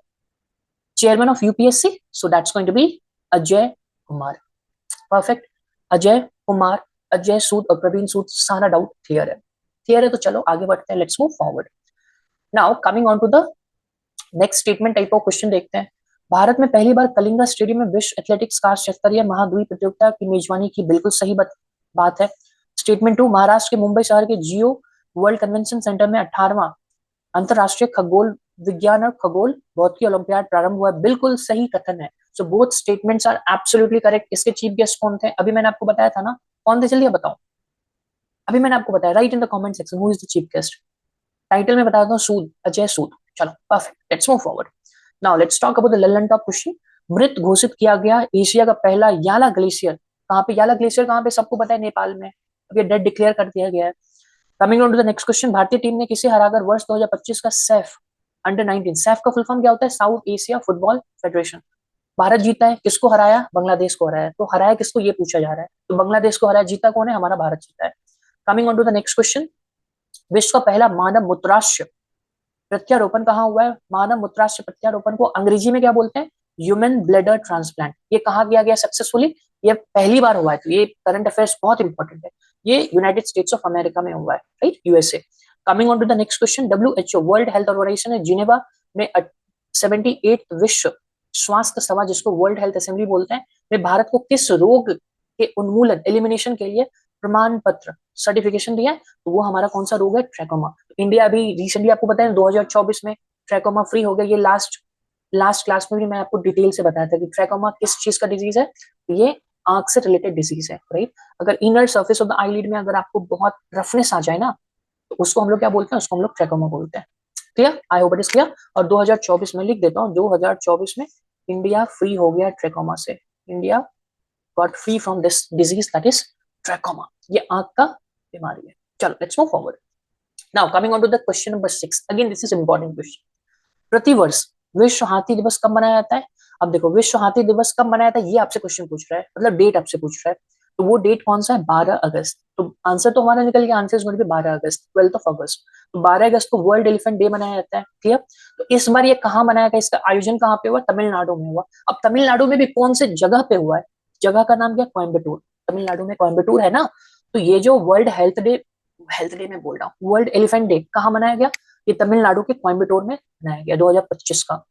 chairman of UPSC, so that's going to be Ajay Kumar. Perfect. Ajay Kumar, Ajay Sood और प्रवीण सूद, सारा डाउट क्लियर है। क्लियर है, तो चलो आगे बढ़ते हैं, let's move forward. Now coming on to the next statement type of question देखते हैं। भारत में पहली बार कलिंगा स्टेडियम में विश्व एथलेटिक्स का क्षेत्रीय महाद्वीप प्रतियोगिता की मेजबानी की, बिल्कुल सही बात है। स्टेटमेंट 2, महाराष्ट्र के मुंबई शहर के जियो वर्ल्ड कन्वेंशन सेंटर में 18वां अंतरराष्ट्रीय खगोल विज्ञान और खगोल भौतिकी ओलंपियाड प्रारंभ हुआ है, बिल्कुल सही कथन है। So both statements are absolutely correct. इसके चीफ गेस्ट कौन थे, अभी मैंने आपको बताया था ना, कौन थे, जल्दी बताओ। अभी मैंने आपको बताया, right in the comment section who is the chief guest. Title में बताता हूँ, सूद, अजय सूद। चलो perfect, let's move forward. Now let's talk about the Lalan top question. मृत घोषित किया गया एशिया का पहला याला ग्लेशियर कहाँ पे, याला ग्लेशियर कहाँ पे, सबको पता है, नेपाल में। अब ये डेड डिक्लेयर कर दिया गया है। Coming on to the next question, भारतीय टीम ने किसे हराकर वर्ष 2025 का सैफ अंडर 19, सैफ का फुल फॉर्म क्या होता है, south Asia football federation, Bharat जीता है, किसको हराया, बांग्लादेश को हराया। तो हराया किसको, ये पूछा जा रहा है, तो बांग्लादेश को हराया, जीता कौन है, हमारा भारत जीता है। Coming on to the next question, विश्व का पहला मानव मूत्राशय प्रत्यारोपण कहाँ हुआ है, मानव मूत्राशय प्रत्यारोपण को अंग्रेजी में क्या बोलते हैं, ह्यूमन ब्लैडर ट्रांसप्लांट। ये कहाँ किया गया सक्सेसफुली, ये पहली बार हुआ है। तो ये करंट अफेयर्स बहुत इंपॉर्टेंट है, ये यूनाइटेड स्टेट्स ऑफ अमेरिका में हुआ है, right, USA. Coming on to the next question, WHO world health organization है जिनेवा में 78 विश्व स्वास्थ्य सभा, जिसको वर्ल्ड हेल्थ असेंबली बोलते हैं, में भारत को किस रोग के उन्मूलन एलिमिनेशन के लिए प्रमाण पत्र सर्टिफिकेशन दिया है, तो वो हमारा कौन सा रोग है, ट्रैकोमा। तो इंडिया अभी रिसेंटली आपको पता है 2024 में ट्रैकोमा फ्री हो गया। ये लास्ट क्लास में भी मैं आपको डिटेल से बताया था कि ट्रैकोमा किस चीज का डिजीज है, ये आंख से रिलेटेड डिजीज है, राइट। अगर inner surface of the eyelid में अगर आपको बहुत रफनेस आ जाए ना, तो उसको हम लोग क्या बोलते हैं, उसको हम लोग ट्रैकोमा बोलते हैं। Clear, I hope it is clear. और 2024 में लिख देता हूँ, 2024 में इंडिया फ्री हो गया ट्रैकोमा से, India got free from this disease that is trachoma, ये आंख का बीमारी है। चलो let's move forward. Now coming on to the question number 6, again this is important question. प्रतिवर्ष विश्व हाथी दिवस कब मनाया जाता है? अब देखो, विश्व हाथी दिवस कब मनाया जाता है ये आपसे क्वेश्चन पूछ रहा है, मतलब डेट आपसे पूछ रहा है। तो वो डेट कौन सा है? 12 अगस्त। तो आंसर तो हमारा निकल गया, answer is going to be 12 August, 12 August. तो 12 अगस्त को वर्ल्ड एलिफेंट डे मनाया जाता है, क्लियर। तो इस बार ये कहाँ मनाया गया, इसका आयोजन कहाँ पे हुआ? तमिलनाडु में हुआ। अब तमिलनाडु में भी कौन से जगह पे हुआ है? जगह का नाम क्या? कोयम्बटूर। तमिलनाडु में कोयम्बटूर है ना। तो ये जो वर्ल्ड हेल्थ डे में बोल रहा हूँ, वर्ल्ड एलिफेंट डे कहाँ मनाया गया? ये तमिलनाडु के कोयम्बटूर में मनाया गया 2025 का।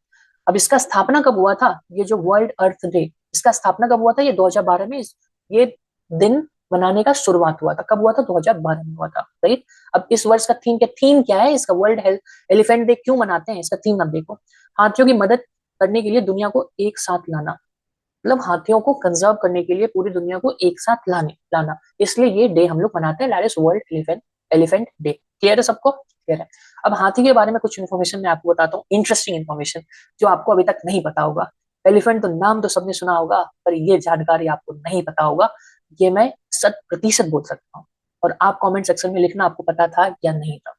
अब इसका स्थापना कब हुआ था? ये जो वर्ल्ड अर्थ डे, इसका स्थापना कब हुआ था? ये 2012 में ये दिन मनाने का शुरुआत हुआ था। कब हुआ था? 2012 में हुआ था, राइट। अब इस वर्ष का थीम क्या है इसका? वर्ल्ड हेल्थ एलिफेंट डे क्यों मनाते हैं? इसका थीम आप देखो, हाथियों की मदद करने के लिए दुनिया को एक साथ लाना, मतलब हाथियों को कंजर्व करने के लिए पूरी दुनिया को एक साथ लाना, इसलिए ये डे हम लोग मनाते हैं, that is world elephant day. Clear है सबको? क्लियर है। अब हाथी के बारे में कुछ इन्फॉर्मेशन मैं आपको बताता हूँ, इंटरेस्टिंग इन्फॉर्मेशन जो आपको अभी तक नहीं पता होगा। एलिफेंट तो नाम तो सबने सुना होगा, पर ये जानकारी आपको नहीं पता होगा, ये मैं 100% बोल सकता हूँ। और आप कमेंट सेक्शन में लिखना आपको पता था या नहीं था।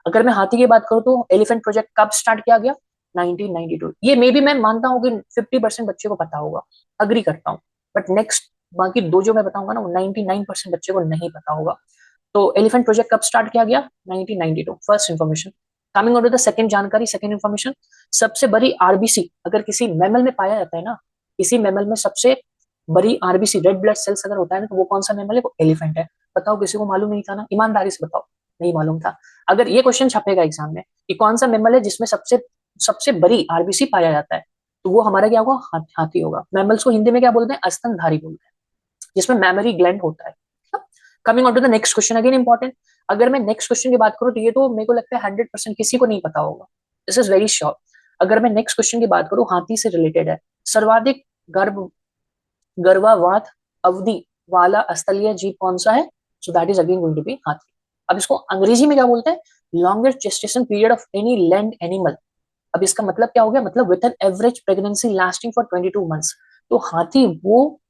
अगर मैं हाथी की बात करूँ तो एलिफेंट प्रोजेक्ट कब स्टार्ट किया गया? 1992। ये मे भी मैं मानता हूँ कि 50% बच्चे को पता होगा, अग्री करता हूँ। बट नेक्स्ट बाकी दो जो मैं बताऊंगा ना, वो 99% बच्चे को नहीं पता होगा। तो एलिफेंट प्रोजेक्ट कब स्टार्ट किया गया? 1992, first information. Coming on to the second जानकारी, सेकंड इन्फॉर्मेशन। सबसे बड़ी आरबीसी अगर किसी मैमल में पाया जाता है ना, किसी मैमल में सबसे बड़ी आरबीसी, रेड ब्लड सेल्स अगर होता है ना, तो वो कौन सा मैमल है? वो एलिफेंट है। बताओ, किसी को मालूम नहीं था ना? ईमानदारी से बताओ, नहीं मालूम था। अगर ये क्वेश्चन छपेगा एग्जाम में कि कौन सा मैमल है जिसमें सबसे सबसे बड़ी आरबीसी पाया जाता है, तो वो हमारा क्या होगा? हाथी होगा। मैमल्स को हिंदी में क्या बोलते हैं? स्तनधारी बोलते हैं, जिसमें मैमरी ग्लैंड होता है। Coming on to the next question, again important. अगर मैं नेक्स्ट क्वेश्चन की बात करूं तो ये तो मेरे को लगता है 100% किसी को नहीं पता होगा, दिस इज वेरी श्योर। अगर मैं नेक्स्ट क्वेश्चन की बात करूं, हाथी से रिलेटेड है। सर्वाधिक गर्भावात अवधि वाला स्थलीय जीव कौन सा है? So that is again going to be हाथी। अब इसको अंग्रेजी में क्या बोलते हैं? Longest gestation period of any land animal. अब इसका मतलब क्या हो गया? मतलब with an average pregnancy lasting for 22 months. तो हाथी वो,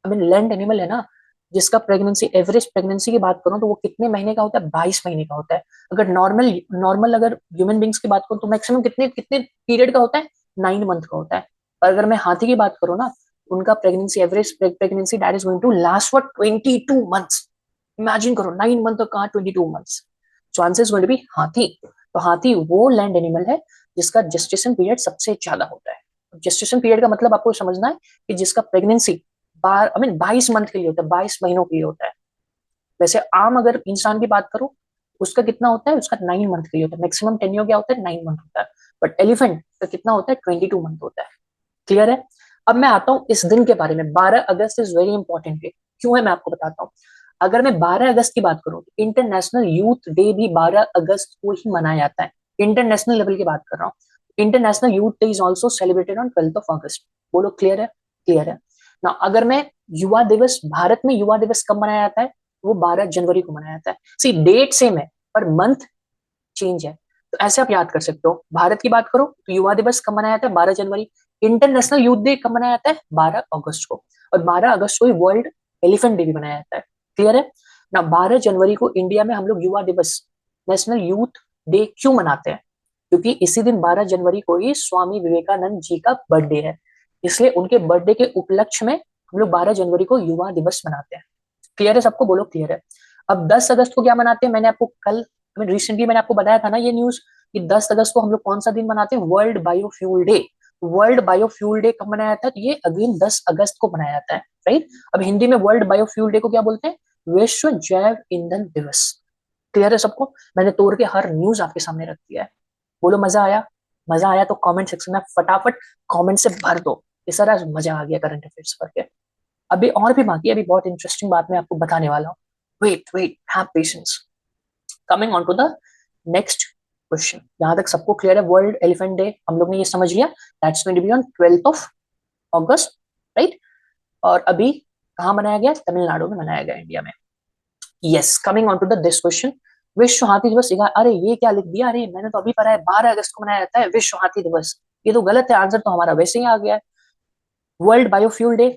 आई मीन लैंड एनिमल है ना, जिसका प्रेगनेंसी, एवरेज प्रेगनेंसी की बात करूं तो वो कितने महीने का होता है? 22 महीने का होता है। अगर नॉर्मल अगर ह्यूमन बींग्स की बात करूं तो मैक्सिमम कितने कितने पीरियड का होता है? 9 मंथ का होता है। और अगर मैं हाथी की बात करूं ना, उनका pregnancy, average pregnancy that is going to last for 22 months. Imagine करो, 9 मंथ और कहाँ 22 months. So answer is going to be हाथी। तो हाथी वो लैंड एनिमल है जिसका जेस्टेशन पीरियड सबसे ज्यादा होता है। जेस्टेशन पीरियड का मतलब आपको समझना है कि जिसका प्रेगनेंसी 22 मंथ के लिए होता है, 22 महीनों के लिए होता है। वैसे आम अगर इंसान की बात करूं, उसका कितना होता है? उसका 9 मंथ के लिए होता है। मैक्सिमम टेन्योर क्या होता है? 9 मंथ होता है। बट एलिफेंट का कितना होता है? 22 मंथ होता है। क्लियर है? अब मैं आता हूँ इस दिन के बारे में। 12 अगस्त इज वेरी इंपॉर्टेंट डे। क्यों है मैं आपको बताता हूँ। अगर मैं 12 अगस्त की बात करूँ तो इंटरनेशनल यूथ डे भी 12 अगस्त को ही मनाया जाता है। इंटरनेशनल लेवल की बात कर रहा हूँ। International youth day is also celebrated on 12 अगस्त। बोलो क्लियर है? क्लियर है ना। अगर मैं युवा दिवस, भारत में युवा दिवस कब मनाया जाता है? वो 12 जनवरी को मनाया जाता है। सी डेट सेम है पर मंथ चेंज है। तो ऐसे आप याद कर सकते हो। भारत की बात करो तो युवा दिवस कब मनाया जाता है? 12 जनवरी। इंटरनेशनल यूथ डे कब मनाया जाता है? 12 अगस्त को। और 12 अगस्त को ही वर्ल्ड एलिफेंट डे भी मनाया जाता है। क्लियर है ना। 12 जनवरी को इंडिया में हम लोग युवा दिवस, नेशनल यूथ डे क्यों मनाते हैं? क्योंकि इसी दिन 12 जनवरी को ही स्वामी विवेकानंद जी का बर्थडे है, इसलिए उनके बर्थडे के उपलक्ष्य में हम लोग 12 जनवरी को युवा दिवस मनाते हैं। क्लियर है सबको? बोलो क्लियर है। अब 10 अगस्त को क्या मनाते हैं? मैंने आपको कल, रिसेंटली मैंने आपको बताया था ना ये न्यूज, कि 10 अगस्त को हम लोग कौन सा दिन मनाते हैं? World biofuel day. World biofuel day कब मनाया जाता है? तो ये अगेन 10 अगस्त को मनाया जाता है, राइट। अब हिंदी में वर्ल्ड बायोफ्यूल डे को क्या बोलते हैं? विश्व जैव ईंधन दिवस। क्लियर है सबको? मैंने तोड़ के हर न्यूज आपके सामने रख दिया है। बोलो मजा आया? मजा आया तो कमेंट सेक्शन में फटाफट कमेंट से भर दो कि सर आज मजा आ गया करंट अफेयर्स पढ़ के। अभी और भी बाकी है, अभी बहुत इंटरेस्टिंग बात मैं आपको बताने वाला हूँ। Wait wait, have patience. Coming on to the next question. यहां तक सबको क्लियर है? वर्ल्ड एलिफेंट डे हम लोग ने ये समझ लिया, that's going to be on 12 August, right. और अभी कहाँ मनाया गया? तमिलनाडु में मनाया गया, इंडिया में। Yes, coming on to the this question. विश्व हाथी दिवस, अरे ये क्या लिख दिया, अरे मैंने तो अभी पढ़ा है 12 अगस्त को मनाया जाता है विश्व हाथी दिवस, ये तो गलत है, आंसर तो हमारा वैसे ही आ गया है। वर्ल्ड बायोफ्यूल डे,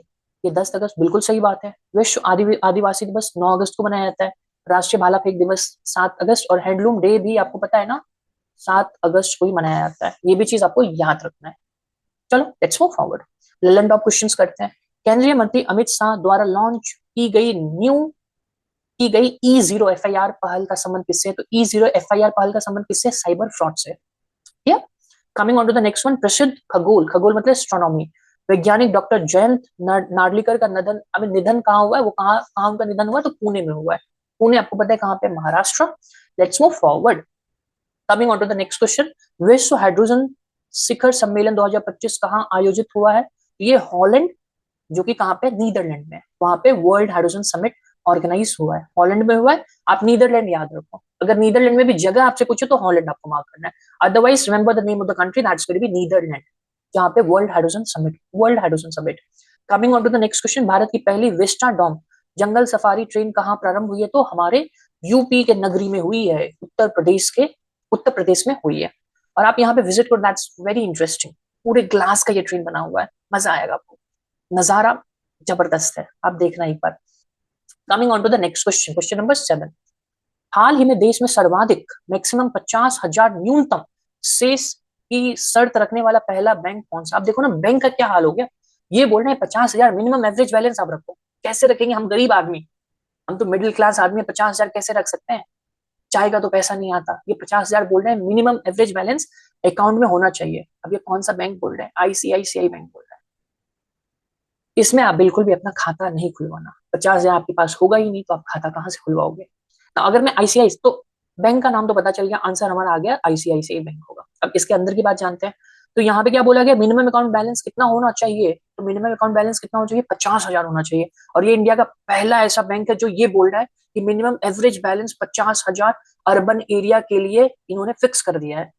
ये 10 अगस्त, बिल्कुल सही बात है। विश्व आदिवासी दिवस 9 अगस्त को मनाया जाता है। राष्ट्रीय भाला फेंक दिवस 7 अगस्त, और हैंडलूम डे भी आपको पता है ना, 7 अगस्त को ही मनाया जाता है। ये भी चीज आपको याद रखना है। चलो let's move forward, Lalan top questions करते हैं। केंद्रीय मंत्री अमित शाह द्वारा लॉन्च की गई E0 FIR पहल का संबंध किससे है? तो E0 FIR पहल का संबंध किससे? साइबर फ्रॉड से। ठीक है। Coming on to the next one, प्रसिद्ध खगोल, खगोल मतलब एस्ट्रोनॉमी, वैज्ञानिक डॉक्टर जयंत नार्लिकर का निधन, अभी निधन कहाँ हुआ है, वो कहाँ कहाँ उनका निधन हुआ है? तो पुणे में हुआ है। पुणे आपको पता है कहाँ पे? Maharashtra. Let's move forward, coming on to the next question, विश्व हाइड्रोजन शिखर सम्मेलन 2025 कहाँ आयोजित हुआ है? ये हॉलैंड, जो कि कहाँ पे? नीदरलैंड में, वहां पे वर्ल्ड हाइड्रोजन समिट ऑर्गेनाइज हुआ है, हॉलैंड में हुआ है। आप नीदरलैंड याद रखो, अगर नीदरलैंड में भी जगह आपसे पूछे तो हॉलैंड आपको मार्क करना है, otherwise remember the name of the country, that's going to be Netherland, जहाँ पे world hydrogen summit. Coming on to the next question, Bharat की पहली विस्टा डॉम जंगल सफारी ट्रेन कहाँ प्रारंभ हुई है? तो हमारे यूपी के नगरी में हुई है, उत्तर प्रदेश में हुई है। और आप यहाँ पे विजिट करो, दैट्स वेरी इंटरेस्टिंग। पूरे ग्लास का ये ट्रेन बना हुआ है, मजा आएगा आपको, नजारा जबरदस्त है, आप देखना एक बार। Coming on to the next question, question number 7, हाल ही में देश में सर्वाधिक मैक्सिमम 50,000 न्यूनतम शेष की शर्त रखने वाला पहला बैंक कौन सा? आप देखो ना बैंक का क्या हाल हो गया, ये बोल रहे हैं 50,000 मिनिमम एवरेज बैलेंस आप रखो। कैसे रखेंगे, हम गरीब आदमी, हम तो मिडिल क्लास आदमी, 50,000 कैसे रख सकते हैं? चाय का तो पैसा नहीं आता, ये 50,000 बोल रहे हैं मिनिमम एवरेज बैलेंस अकाउंट में होना चाहिए। अब ये कौन सा बैंक बोल रहे हैं? ICICI बैंक बोल रहे हैं। इसमें आप बिल्कुल भी अपना खाता नहीं खुलवाना, 50,000 आपके पास होगा ही नहीं तो आप खाता कहाँ से खुलवाओगे? तो अगर मैं ICICI, तो बैंक का नाम तो पता चल गया, आंसर हमारा आ गया ICICI बैंक होगा। अब इसके अंदर की बात जानते हैं। तो यहाँ पे क्या बोला गया, मिनिमम अकाउंट बैलेंस कितना होना चाहिए? तो मिनिमम अकाउंट बैलेंस कितना होना चाहिए? 50,000 होना चाहिए। और ये इंडिया का पहला ऐसा बैंक है जो ये बोल रहा है कि minimum average balance 50,000 urban area के लिए इन्होंने फिक्स कर दिया है।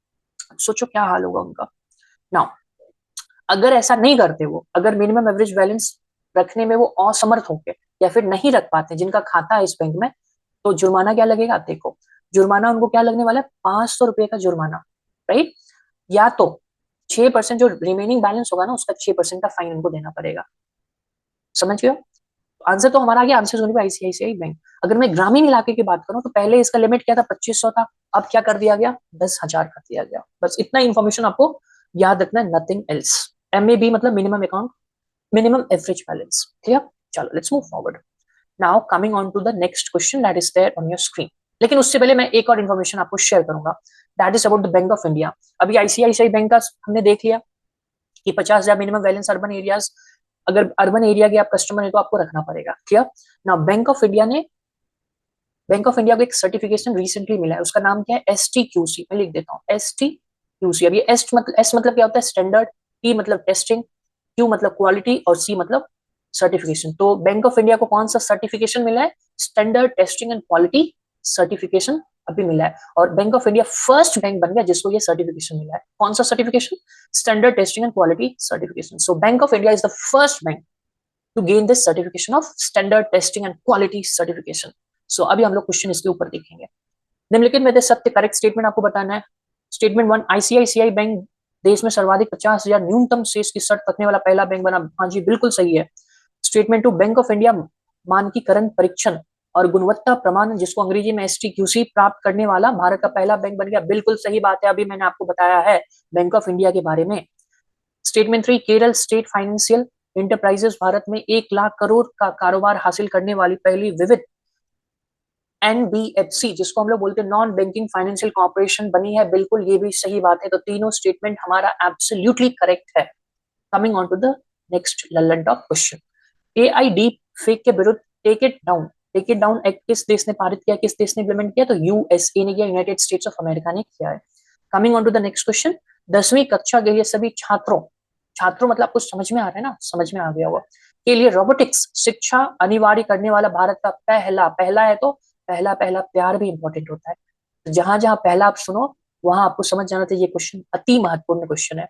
सोचो क्या हाल होगा उनका। नाउ अगर ऐसा नहीं करते, वो अगर मिनिमम एवरेज बैलेंस रखने में वो असमर्थ होंगे या फिर नहीं रख पाते जिनका खाता है इस बैंक में, तो जुर्माना क्या लगेगा? देखो, जुर्माना उनको क्या लगने वाला है? 500 रुपए का जुर्माना, राइट? या तो 6% जो रिमेनिंग बैलेंस होगा ना, उसका 6% का फाइन उनको देना पड़ेगा। समझ गए? आंसर तो हमारा आ गया, आंसर होने ICICI बैंक। अगर मैं ग्रामीण इलाके की बात करूं तो पहले इसका लिमिट क्या था? 2500 था, अब क्या कर दिया गया? 10,000 कर दिया गया। बस इतना इंफॉर्मेशन आपको याद रखना है, नथिंग एल्स। MAB मतलब minimum account, minimum average balance. Clear? चलो let's move forward. Now coming on to the next question that is there on your screen. लेकिन उससे पहले मैं एक और इन्फॉर्मेशन आपको शेयर करूंगा, that is about the bank of India. अभी ICICI बैंक का हमने देख लिया कि 50,000 मिनिमम बैलेंस अर्बन एरियाज, अगर अर्बन एरिया के आप कस्टमर है तो आपको रखना पड़ेगा। क्लियर? ना बैंक ऑफ इंडिया को एक सर्टिफिकेशन रिसेंटली मिला है, उसका नाम क्या है? STQC। मैं लिख देता हूँ STQC। अब ये एस मतलब क्या होता है? स्टैंडर्ड, T मतलब टेस्टिंग, Q मतलब क्वालिटी, और C मतलब सर्टिफिकेशन। तो बैंक ऑफ इंडिया को कौन सा सर्टिफिकेशन मिला है? Standard testing and quality certification अभी मिला है। और bank of India first bank बन गया जिसको ये सर्टिफिकेशन मिला है। कौन सा certification? Standard testing and quality certification. So bank of India is the first bank to gain this certification of standard testing and quality certification. So अभी हम लोग क्वेश्चन इसके ऊपर देखेंगे। निम्नलिखित में से सत्य, करेक्ट स्टेटमेंट आपको बताना है। स्टेटमेंट 1, ICICI बैंक देश में सर्वाधिक 50,000 न्यूनतम शेष की शर्त रखने वाला पहला बैंक बना। हाँ जी, बिल्कुल सही है। स्टेटमेंट 2, बैंक ऑफ इंडिया मानकीकरण परीक्षण और गुणवत्ता प्रमाण, जिसको अंग्रेजी में STQC, प्राप्त करने वाला भारत का पहला बैंक बन गया। बिल्कुल सही बात है, अभी मैंने आपको बताया है बैंक ऑफ इंडिया के बारे में। Statement 3, Kerala state financial enterprises Bharat में 1 लाख करोड़ का कारोबार हासिल करने वाली पहली विविध NBFC, जिसको हम लोग बोलते हैं नॉन बैंकिंग फाइनेंशियल कॉर्पोरेशन बनी है। बिल्कुल ये भी सही बात है। तो तीनों स्टेटमेंट हमारा एब्सोल्युटली करेक्ट है। Coming on to the next Lallantop question, AI deep fake के विरुद्ध टेक इट डाउन एक्ट किस देश ने पारित किया, किस देश ने इंप्लीमेंट किया? तो USA ने किया, यूनाइटेड स्टेट्स ऑफ अमेरिका ने किया है। Coming on to the next question, 10वीं कक्षा के लिए सभी छात्रों, छात्रों मतलब आपको समझ में आ रहा है ना, समझ में आ गया होगा, के लिए रोबोटिक्स शिक्षा अनिवार्य करने वाला भारत का पहला पहला है। तो पहला पहला प्यार भी इंपॉर्टेंट होता है। तो जहां जहां पहला आप सुनो वहां आपको समझ जाना चाहिए, ये क्वेश्चन अति महत्वपूर्ण क्वेश्चन है।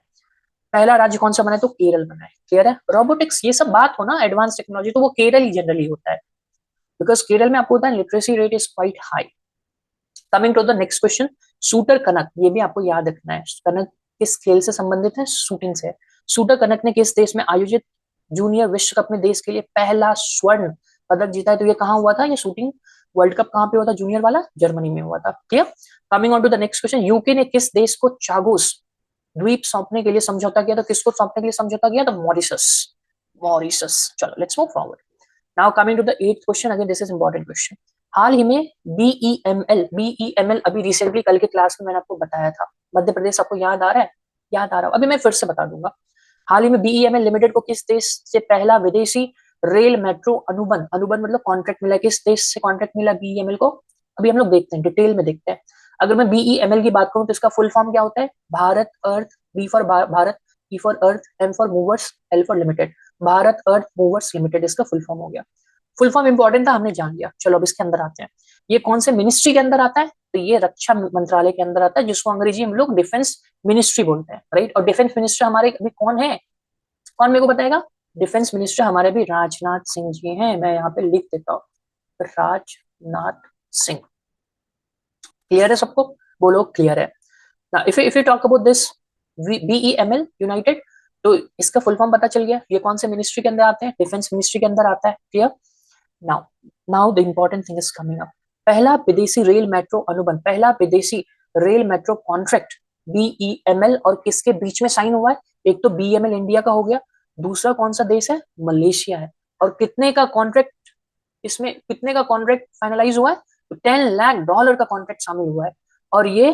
पहला राज्य कौन सा बना है? तो केरल बना है। क्लियर है? रोबोटिक्स ये सब बात हो ना, एडवांस टेक्नोलॉजी, तो वो केरल ही जनरली होता है, बिकॉज केरल में आपको होता है literacy rate is quite high. Coming to the next question, shooter Kanak, ये भी आपको याद रखना है। कनक किस खेल से संबंधित है? शूटिंग से। शूटर कनक ने किस देश में आयोजित जूनियर विश्व कप में देश के लिए पहला स्वर्ण पदक जीता है? तो ये कहाँ हुआ था? ये शूटिंग वर्ल्ड कप कहाँ पे हुआ था? जूनियर वाला जर्मनी में हुआ था। Clear? Coming on to the next question, UK ने किस देश को चागोस द्वीप सौंपने के लिए समझौता किया? तो किसको सौंपने के लिए समझौता किया? तो मॉरिशस। मॉरिशस। चलो let's move forward. Now coming to the 8th question, again this is important question. हाल ही में बीईएमएल अभी रिसेंटली कल के क्लास में मैंने आपको बताया था, मध्य प्रदेश, आपको याद आ रहा है? याद आ रहा है? अभी मैं फिर से बता दूंगा। हाल ही में बीईएमएल लिमिटेड को किस देश से पहला विदेशी रेल मेट्रो अनुबंध, अनुबंध मतलब कॉन्ट्रैक्ट मिला? किस देश से कॉन्ट्रैक्ट मिला बीईएमएल को? अभी हम लोग देखते हैं, डिटेल में देखते हैं। अगर मैं बीईएमएल की बात करूं तो इसका फुल फॉर्म क्या होता है? Bharat Earth, B for Bharat, E for Earth, M for Movers, L for Limited. Bharat Earth Movers Limited इसका फुल फॉर्म हो गया। फुल फॉर्म इंपॉर्टेंट था, हमने जान लिया। चलो अब इसके अंदर आते हैं। ये कौन से मिनिस्ट्री के अंदर आता है? तो ये रक्षा मंत्रालय के अंदर आता है, जिसको अंग्रेजी हम लोग डिफेंस मिनिस्ट्री बोलते हैं, राइट? और डिफेंस मिनिस्टर हमारे अभी कौन है? कौन मेरे को बताएगा? डिफेंस मिनिस्टर हमारे भी राजनाथ सिंह जी हैं। मैं यहाँ पे लिख देता हूँ, राजनाथ सिंह। क्लियर है सबको? बोलो क्लियर है ना? If you talk about this BEML United, तो इसका फुल फॉर्म पता चल गया। ये कौन से मिनिस्ट्री के अंदर आते हैं? डिफेंस मिनिस्ट्री के अंदर आता है। Clear? Now now the important thing is coming up. पहला विदेशी रेल मेट्रो अनुबंध, पहला विदेशी रेल मेट्रो कॉन्ट्रैक्ट बीईएमएल और किसके बीच में साइन हुआ है? एक तो बीईएमएल इंडिया का हो गया, दूसरा कौन सा देश है? मलेशिया है। और कितने का कॉन्ट्रैक्ट, इसमें कितने का कॉन्ट्रैक्ट फाइनलाइज हुआ है? तो $10 लाख का कॉन्ट्रैक्ट शामिल हुआ है। और ये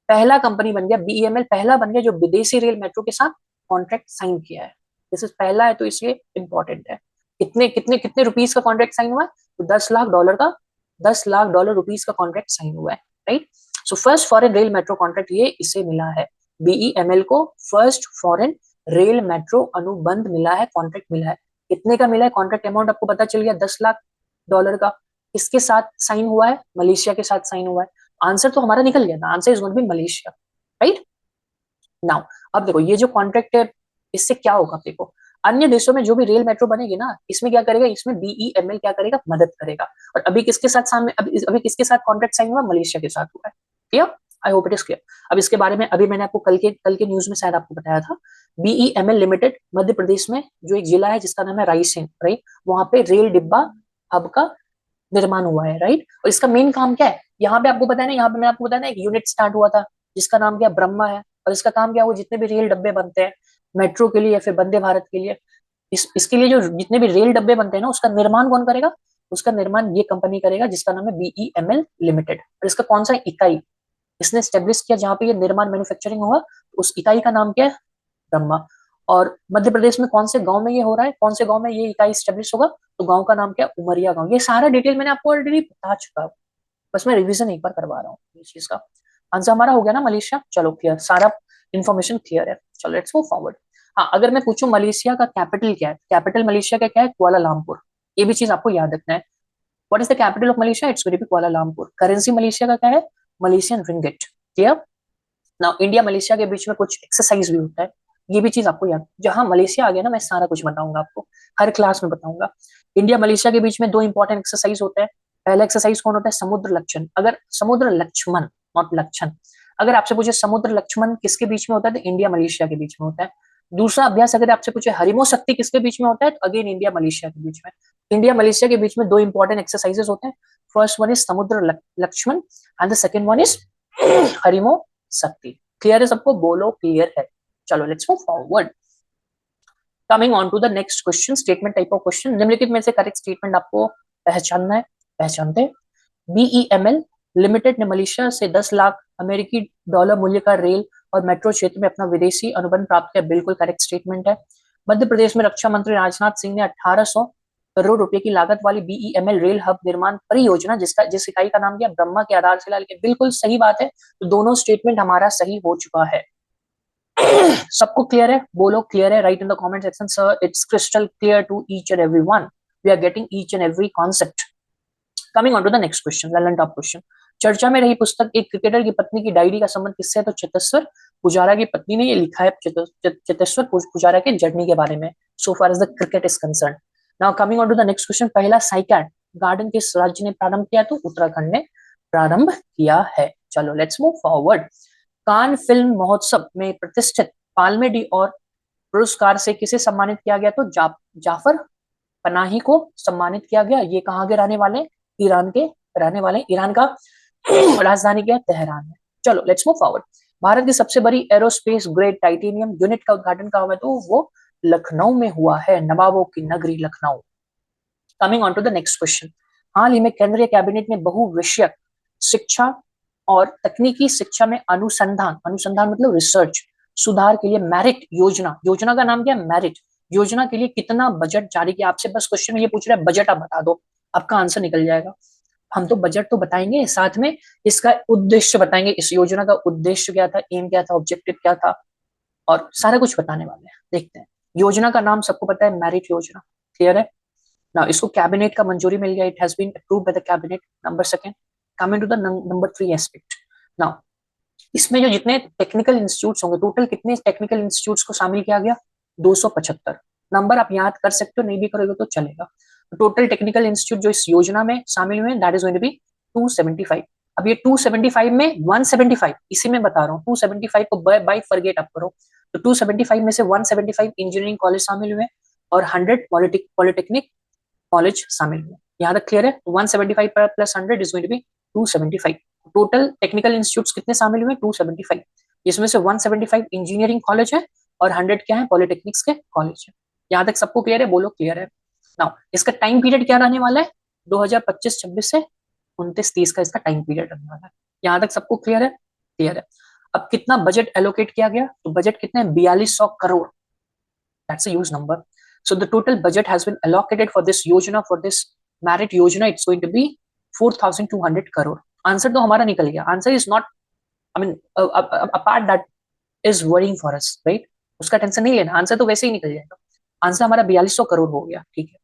पहला कंपनी बन गया, बीईएमएल पहला बन गया जो विदेशी रेल मेट्रो के साथ कॉन्ट्रैक्ट साइन किया है। दिस इज पहला है, तो इसलिए इंपॉर्टेंट है। कितने कितने कितने रुपीस का कॉन्ट्रैक्ट साइन हुआ है? तो $10 लाख का, $10 लाख रुपीस का कॉन्ट्रैक्ट साइन हुआ है, right? So first foreign rail metro contract ये इसे मिला है, बीईएमएल को फर्स्ट फॉरेन रेल मेट्रो अनुबंध मिला है, कॉन्ट्रैक्ट मिला है। कितने का मिला है कॉन्ट्रैक्ट अमाउंट? आपको पता चल गया, $10 लाख का। किसके साथ साइन हुआ है? मलेशिया के साथ साइन हुआ है। आंसर तो हमारा निकल गया था, answer is going to be Malaysia, right? Now अब देखो ये जो कॉन्ट्रैक्ट है, इससे क्या होगा? देखो अन्य देशों में जो भी रेल मेट्रो बनेगी ना, इसमें क्या करेगा? इसमें बीईएमएल क्या करेगा? मदद करेगा। और अभी किसके साथ सामने, अभी किसके साथ कॉन्ट्रैक्ट साइन हुआ? मलेशिया के साथ हुआ है। Clear? I hope it is clear. अब इसके बारे में अभी मैंने आपको कल के न्यूज में शायद आपको बताया था। बीईएमएल लिमिटेड मध्य प्रदेश में जो एक जिला है जिसका नाम है रायसेन, राइट, वहां पे रेल डिब्बा हब का निर्माण हुआ है, राइट? और इसका मेन काम क्या है? यहाँ पे आपको पता है ना, यहाँ पे मैंने आपको बताया ना, एक यूनिट स्टार्ट हुआ था जिसका नाम क्या? ब्रह्मा है। और इसका काम क्या? वो जितने भी रेल डब्बे बनते हैं मेट्रो के लिए या फिर वंदे भारत के लिए, इसके लिए जो जितने भी रेल डब्बे बनते हैं ना, उसका निर्माण कौन करेगा? उसका निर्माण ये कंपनी करेगा जिसका नाम है बीईएमएल लिमिटेड। और इसका कौन सा इकाई इसने स्टेब्लिश किया जहां पे ये निर्माण मैन्युफैक्चरिंग होगा? तो उस इकाई का नाम क्या है? ब्रह्मा। और मध्य प्रदेश में कौन से गांव में ये हो रहा है? कौन से गांव में ये इकाई स्टेब्लिश होगा? तो गांव का नाम क्या? उमरिया गांव। ये सारा डिटेल मैंने आपको ऑलरेडी बता चुका हूँ, बस मैं रिवीजन एक बार करवा रहा हूँ इस चीज का। आंसर हमारा हो गया ना मलेशिया? चलो क्लियर, सारा इन्फॉर्मेशन क्लियर है। चलो लेट्स मूव फॉरवर्ड। हाँ, अगर मैं पूछूं मलेशिया का कैपिटल क्या है? कैपिटल मलेशिया का क्या है? कुआलालंपुर। ये भी चीज आपको याद रखना है। What is the capital of Malaysia? It's going to be Kuala Lumpur. Currency Malaysia का क्या है? Malaysian ringgit. Clear? Now India Malaysia के बीच में कुछ एक्सरसाइज भी होता है, ये भी चीज आपको याद, जहां मलेशिया आ गया ना, मैं सारा कुछ बताऊंगा आपको, हर क्लास में बताऊंगा। इंडिया मलेशिया के बीच में दो इंपॉर्टेंट एक्सरसाइज होते हैं। पहला एक्सरसाइज कौन होता है? समुद्र लक्षण। अगर समुद्र लक्ष्मण, नॉट लक्षण, अगर आपसे पूछे समुद्र लक्ष्मण किसके बीच में होता है? तो इंडिया मलेशिया के बीच में होता है। दूसरा अभ्यास अगर आपसे पूछे हरिमो शक्ति किसके बीच में होता है? तो अगेन इंडिया मलेशिया के बीच में। इंडिया मलेशिया के बीच में दो इंपॉर्टेंट एक्सरसाइजेस होते हैं। First one is Samudra Laxman and the second one is Harimau Shakti. Clear है सबको? बोलो क्लियर है। चलो let's move forward. Coming on to the next question, statement type of question. निम्नलिखित में से करेक्ट स्टेटमेंट आपको पहचानना है, पहचानते। बीईएमएल लिमिटेड ने मलेशिया से 10 लाख अमेरिकी डॉलर मूल्य का रेल और मेट्रो क्षेत्र में अपना विदेशी अनुबंध प्राप्त किया। बिल्कुल करेक्ट स्टेटमेंट है। मध्य प्रदेश में रक्षा मंत्री राजनाथ सिंह ने 1800 करोड़ रुपए की लागत वाली बीईएमएल रेल हब निर्माण परियोजना जिस इकाई का नाम किया ब्रह्मा की आधारशिला लेके। बिल्कुल सही बात है। तो दोनों स्टेटमेंट हमारा सही हो चुका है। सबको क्लियर है? बोलो क्लियर है? Write in the comment section sir, it's crystal clear to each and everyone. We are getting each and every concept. Coming on to the next question, Lalan top question. चर्चा में रही पुस्तक एक क्रिकेटर की पत्नी की डायरी का संबंध किससे है? तो चेतेश्वर पुजारा की पत्नी ने ये लिखा है, चेतेश्वर पुजारा के जर्नी के बारे में, so far as the cricket is concern. Now coming on to the next question, पहला साइकैड गार्डन किस राज्य ने प्रारंभ किया? तो उत्तराखंड ने प्रारंभ किया है। चलो let's move forward. Cannes film महोत्सव में प्रतिष्ठित पाल्मे डी और पुरस्कार से किसे सम्मानित किया गया? तो जाफर पनाही को सम्मानित किया गया। ये कहाँ के रहने वाले? ईरान के रहने वाले। ईरान का राजधानी क्या है? तेहरान है। चलो लेट्स मूव फॉरवर्ड। भारत की सबसे बड़ी एरोस्पेस ग्रेड टाइटेनियम यूनिट का उद्घाटन कहाँ हुआ है? तो वो लखनऊ में हुआ है, नवाबों की नगरी Lucknow. Coming on to the next question. हाल ही में केंद्रीय कैबिनेट ने बहुविषयक शिक्षा और तकनीकी शिक्षा में अनुसंधान, अनुसंधान मतलब रिसर्च, सुधार के लिए मेरिट योजना, योजना का नाम क्या है? मेरिट योजना के लिए कितना बजट जारी किया? आपसे बस क्वेश्चन में ये पूछ रहा है बजट आप बता दो, आपका आंसर निकल जाएगा। हम तो बजट तो बताएंगे, साथ में इसका उद्देश्य बताएंगे, इस योजना का उद्देश्य क्या था, एम क्या था, ऑब्जेक्टिव क्या था, और सारा कुछ बताने वाले हैं। देखते हैं। योजना का नाम सबको पता है, मेरिट योजना। क्लियर है ना? इसको कैबिनेट का मंजूरी मिल गया, it has been approved by the cabinet. Number second, coming to the number 3 aspect. Now इसमें जो जितने टेक्निकल इंस्टीट्यूट्स होंगे, टोटल कितने टेक्निकल इंस्टीट्यूट्स को शामिल किया गया? 275। नंबर आप याद कर सकते हो, नहीं भी करोगे तो चलेगा। टोटल टेक्निकल इंस्टीट्यूट जो इस योजना में शामिल हुए, that is going to be 275। अब ये 275 में 175, इसी में बता रहा हूँ, 275 को बाय फॉरगेट आप करो, तो 275 में से 175 इंजीनियरिंग कॉलेज शामिल हुए और 100 पॉलिटेक्निक कॉलेज शामिल हुए। यहाँ तक क्लियर है? 175 plus 100 is going to be 275। Total technical institutes कितने शामिल हुए? 275, जिसमें से 175 इंजीनियरिंग कॉलेज है और 100 क्या है? पॉलिटेक्निक्स के कॉलेज है। यहाँ तक सबको क्लियर है? बोलो क्लियर है। नाउ इसका टाइम पीरियड क्या रहने वाला है? 2025-26 से 29-30 का इसका टाइम पीरियड रहने वाला है। यहाँ तक सबको क्लियर है? क्लियर है। अब कितना बजट एलोकेट किया गया? तो बजट कितने? 4200 crore. That's a huge number. So the total budget has been allocated for this yojana, for this merit yojana, it's going to be 4,200 crore. Answer तो हमारा निकल गया। Answer is not, I mean a part that is worrying for us, right? उसका tension नहीं लेना, answer तो वैसे ही निकल जाएगा। आंसर हमारा 4200 करोड़ हो गया। ठीक है,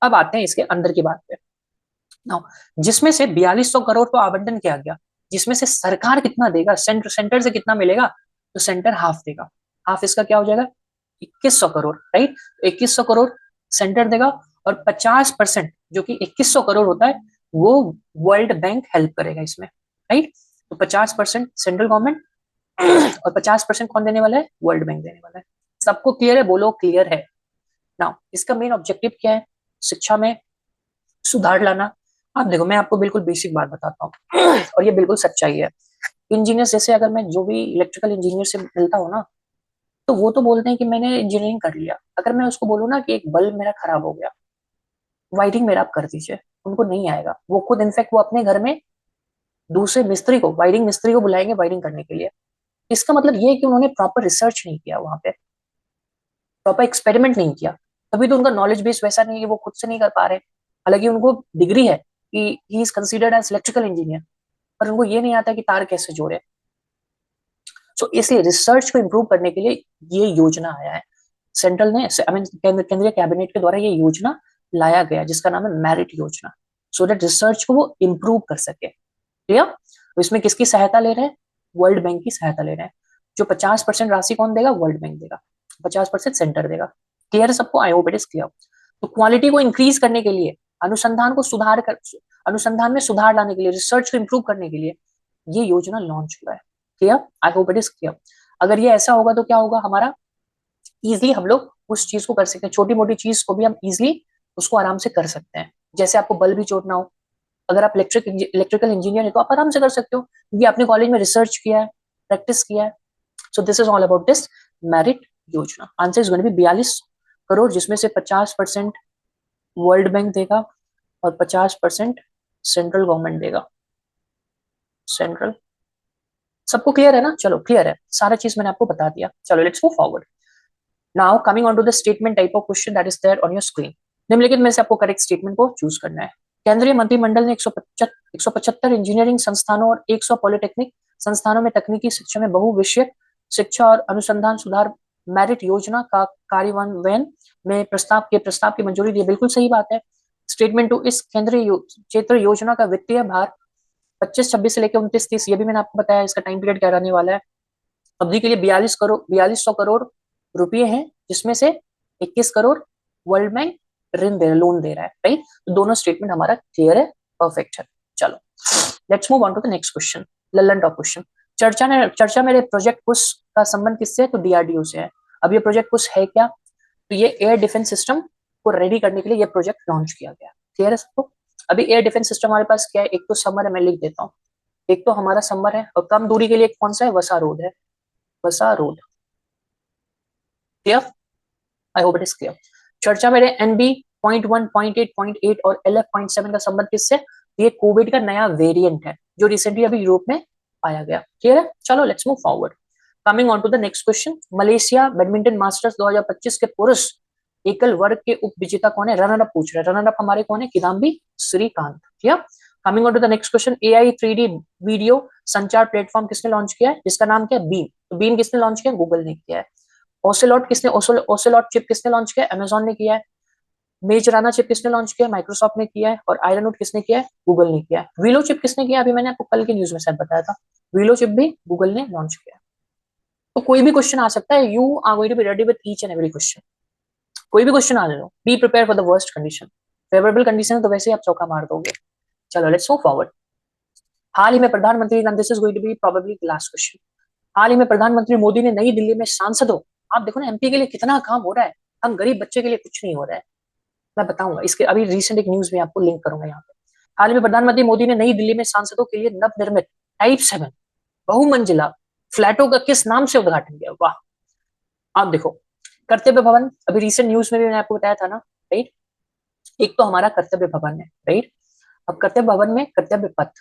अब आते हैं इसके अंदर की बात पे। नाउ जिसमें से 4200 करोड़ को आवंटन किया गया, जिसमें से सरकार कितना देगा? सेंटर से कितना मिलेगा? तो सेंटर हाफ देगा। हाफ इसका क्या हो जाएगा? 2100 करोड़, राइट? 2100 करोड़ सेंटर देगा और 50% जो कि 2100 करोड़ होता है वो वर्ल्ड बैंक हेल्प करेगा इसमें, राइट? तो 50% सेंट्रल गवर्नमेंट और 50% कौन देने वाला है? वर्ल्ड बैंक देने वाला है। सबको क्लियर है? बोलो क्लियर है। नाउ इसका मेन ऑब्जेक्टिव क्या है? शिक्षा में सुधार लाना। आप देखो, मैं आपको बिल्कुल बेसिक बात बताता हूँ और ये बिल्कुल सच्चाई है। इंजीनियर जैसे, अगर मैं जो भी इलेक्ट्रिकल इंजीनियर से मिलता हूँ ना, तो वो तो बोलते हैं कि मैंने इंजीनियरिंग कर लिया। अगर मैं उसको बोलूँ ना कि एक बल्ब मेरा खराब हो गया, वायरिंग मेरा आप कर दीजिए, उनको नहीं आएगा। वो खुद इनफैक्ट वो अपने घर में दूसरे मिस्त्री को, वायरिंग मिस्त्री को बुलाएंगे वायरिंग करने के लिए। इसका मतलब ये है कि उन्होंने प्रॉपर रिसर्च नहीं किया, वहां पे प्रॉपर एक्सपेरिमेंट नहीं किया, तभी तो उनका नॉलेज बेस वैसा नहीं है, वो खुद से नहीं कर पा रहे। हालांकि उनको डिग्री है कि he is considered as electrical engineer, पर उनको ये नहीं आता कि तार कैसे जोड़े। सो इसलिए रिसर्च को इम्प्रूव करने के लिए ये योजना आया है। सेंट्रल ने, आई मीन केंद्रीय कैबिनेट के द्वारा ये योजना लाया गया, जिसका नाम है मेरिट योजना, सो दैट रिसर्च को वो इम्प्रूव कर सके। क्लियर? तो इसमें किसकी सहायता ले रहे हैं? वर्ल्ड बैंक की सहायता ले रहे हैं। जो 50% राशि कौन देगा? वर्ल्ड बैंक देगा। 50% सेंटर देगा। क्लियर है सबको? I hope it is clear. तो क्वालिटी को इंक्रीज करने के लिए, अनुसंधान को सुधार कर, अनुसंधान में सुधार लाने के लिए, रिसर्च को इम्प्रूव करने के लिए ये योजना लॉन्च हुआ है। Clear? I hope it is clear. अगर ये ऐसा होगा तो क्या होगा? हमारा इजिली हम लोग उस चीज को कर सकते हैं, छोटी मोटी चीज को भी हम इजिली उसको आराम से कर सकते हैं। जैसे आपको बल्ब भी जोड़ना हो, अगर आप इलेक्ट्रिकल इंजीनियर है तो आप आराम से कर सकते हो, क्योंकि आपने कॉलेज में रिसर्च किया है, प्रैक्टिस किया है। So this is all about this merit Yojana. Answer is going to be 42 crore, जिसमें से 50% वर्ल्ड बैंक देगा और 50% सेंट्रल गवर्नमेंट देगा। सेंट्रल, सबको क्लियर है ना? चलो क्लियर है, सारा चीज मैंने आपको बता दिया। चलो let's move forward. Now coming on to the statement type of question that is there on your screen. निम्नलिखित में से आपको करेक्ट स्टेटमेंट को चूज करना है। केंद्रीय मंत्रिमंडल ने 175 इंजीनियरिंग संस्थानों और 100 पॉलिटेक्निक संस्थानों में तकनीकी शिक्षा में बहुविषयक शिक्षा और अनुसंधान सुधार मेरिट योजना का कार्यान्वयन में प्रस्ताव की मंजूरी दी। बिल्कुल सही बात है। स्टेटमेंट टू, इस केंद्रीय क्षेत्र योजना का वित्तीय भार 25-26 से लेकर 29-30, ये भी मैंने आपको बताया। इसका टाइम पीरियड क्या रहने वाला है? अवधि के लिए 4200 करोड़ रुपए हैं, जिसमें से 21 करोड़ वर्ल्ड बैंक ऋण दे, लोन दे रहा है, राइट? तो दोनों स्टेटमेंट हमारा क्लियर है, परफेक्ट है। चलो let's move on to the next question, Lallantop question. चर्चा मेरे प्रोजेक्ट पुश का संबंध किससे है? तो डीआरडीओ से है। अब ये प्रोजेक्ट पुश है क्या? तो ये एयर डिफेंस सिस्टम को रेडी करने के लिए ये प्रोजेक्ट लॉन्च किया गया। क्लियर है सबको? अभी एयर डिफेंस सिस्टम हमारे पास क्या है? एक तो समर है, मैं लिख देता हूँ। एक तो हमारा समर है, और कम दूरी के लिए कौन सा है? वसा रोड है, वसा road. Clear? I hope it is clear. चर्चा मेरे एनबी पॉइंट 1, पॉइंट 8, पॉइंट 8 और LF.7 का संबंध किससे? ये कोविड का नया वेरिएंट है जो रिसेंटली अभी यूरोप में पाया गया। क्लियर है? चलो let's move forward. Coming on to the next question. Malaysia badminton masters 2025 के पुरुष एकल वर्ग के उप विजेता कौन है? रनर अप पूछ रहे हैं। रनर अप हमारे कौन है? Kidambi Srikanth. Clear? Coming on to the next question. AI 3D video संचार प्लेटफॉर्म किसने लॉन्च किया है? जिसका नाम क्या है? बीम। तो बीम किसने लॉन्च किया? गूगल ने किया है। ओसेलॉट चिप किसने लॉन्च किया? अमेजॉन ने किया है। मेजराना चिप किसने लॉन्च किया? माइक्रोसॉफ्ट ने किया है। और आयरनवुड किसने किया है? गूगल ने किया है। वीलो चिप किसने किया? अभी मैंने आपको कल की न्यूज में शायद बताया था। वीलो चिप भी गूगल ने लॉन्च किया है। तो कोई भी क्वेश्चन आ सकता है। You are going to be ready with each and every question. कोई भी क्वेश्चन आने दो, be prepare for the worst condition. Favorable condition तो वैसे ही आप चौका मार दोगे। चलो लेट्स मूव फॉरवर्ड। हाल ही में प्रधानमंत्री, this is going to be probably the last question. हाल ही में प्रधानमंत्री मोदी ने नई दिल्ली में सांसदों, आप देखो ना एमपी के लिए कितना काम हो रहा है, हम गरीब बच्चे के लिए कुछ नहीं हो रहा है। मैं बताऊंगा इसके, अभी रिसेंट एक न्यूज में आपको लिंक करूंगा यहाँ पे। हाल ही में प्रधानमंत्री मोदी ने नई दिल्ली में सांसदों के लिए नवनिर्मित टाइप 7 बहुमंजिला फ्लैटों का किस नाम से उद्घाटन किया? वाह! आप देखो, कर्तव्य भवन, अभी रिसेंट न्यूज में भी मैंने आपको बताया था ना, राइट? एक तो हमारा कर्तव्य भवन है, राइट? अब कर्तव्य भवन में कर्तव्य पथ,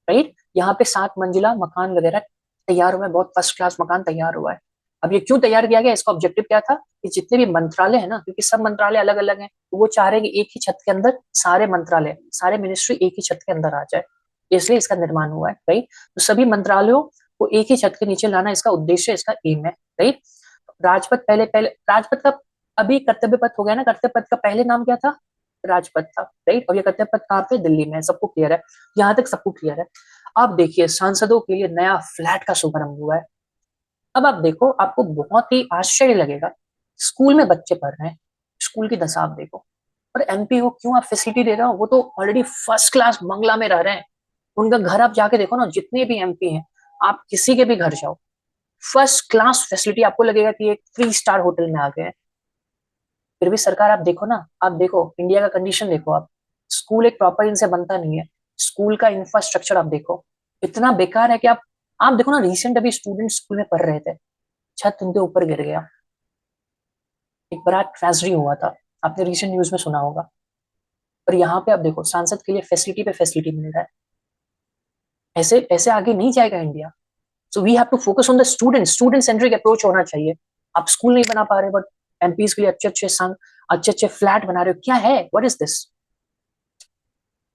राइट? यहाँ पे 7 मंजिला मकान वगैरह तैयार हुआ है, बहुत फर्स्ट क्लास मकान तैयार हुआ है। अब ये क्यों तैयार किया गया? इसका ऑब्जेक्टिव क्या था कि जितने भी मंत्रालय है ना, क्योंकि सब मंत्रालय अलग अलग हैं, तो वो चाह रहे हैं कि एक ही छत के अंदर सारे मंत्रालय, सारे मिनिस्ट्री एक ही छत के अंदर आ जाए, इसलिए इसका निर्माण हुआ है, राइट? तो सभी मंत्रालयों को एक ही छत के नीचे लाना इसका उद्देश्य, इसका एम है, राइट? राजपथ, पहले पहले राजपथ का, अभी कर्तव्य पथ हो गया ना। कर्तव्य पथ का पहले नाम क्या था? राजपथ था, राइट? और ये कर्तव्य पथ कहाँ पे? दिल्ली में। सबको क्लियर है? यहाँ तक सबको क्लियर है? अब देखिए, सांसदों के लिए नया फ्लैट का शुभारंभ हुआ है। अब आप देखो, आपको बहुत ही आश्चर्य लगेगा। स्कूल में बच्चे पढ़ रहे हैं, स्कूल की दशा आप देखो। और एमपी को क्यों आप फैसिलिटी दे रहे हो? वो तो ऑलरेडी फर्स्ट क्लास बंगला में रह रहे हैं। उनका घर आप जाके देखो ना, जितने भी एमपी हैं, आप किसी के भी घर जाओ, फर्स्ट क्लास फैसिलिटी, आपको लगेगा कि एक 3 स्टार होटल में आ गए हैं। फिर भी सरकार, आप देखो ना, आप देखो इंडिया का कंडीशन देखो आप। स्कूल एक प्रॉपर इनसे बनता नहीं है। स्कूल का इंफ्रास्ट्रक्चर आप देखो, इतना बेकार है कि आप देखो ना, रिसेंट अभी स्टूडेंट स्कूल में पढ़ रहे थे, छत उनके ऊपर गिर गया, एक बड़ा ट्रेजेडी हुआ था, आपने रिसेंट न्यूज में सुना होगा। और यहाँ पे आप देखो, सांसद के लिए फैसिलिटी पे फैसिलिटी मिल रहा है। ऐसे ऐसे आगे नहीं जाएगा India. So we have to focus on the student, student centric approach होना चाहिए। आप स्कूल नहीं बना पा रहे, बट एमपीज के लिए अच्छे अच्छे अच्छे फ्लैट बना रहे हो, क्या है? What is this?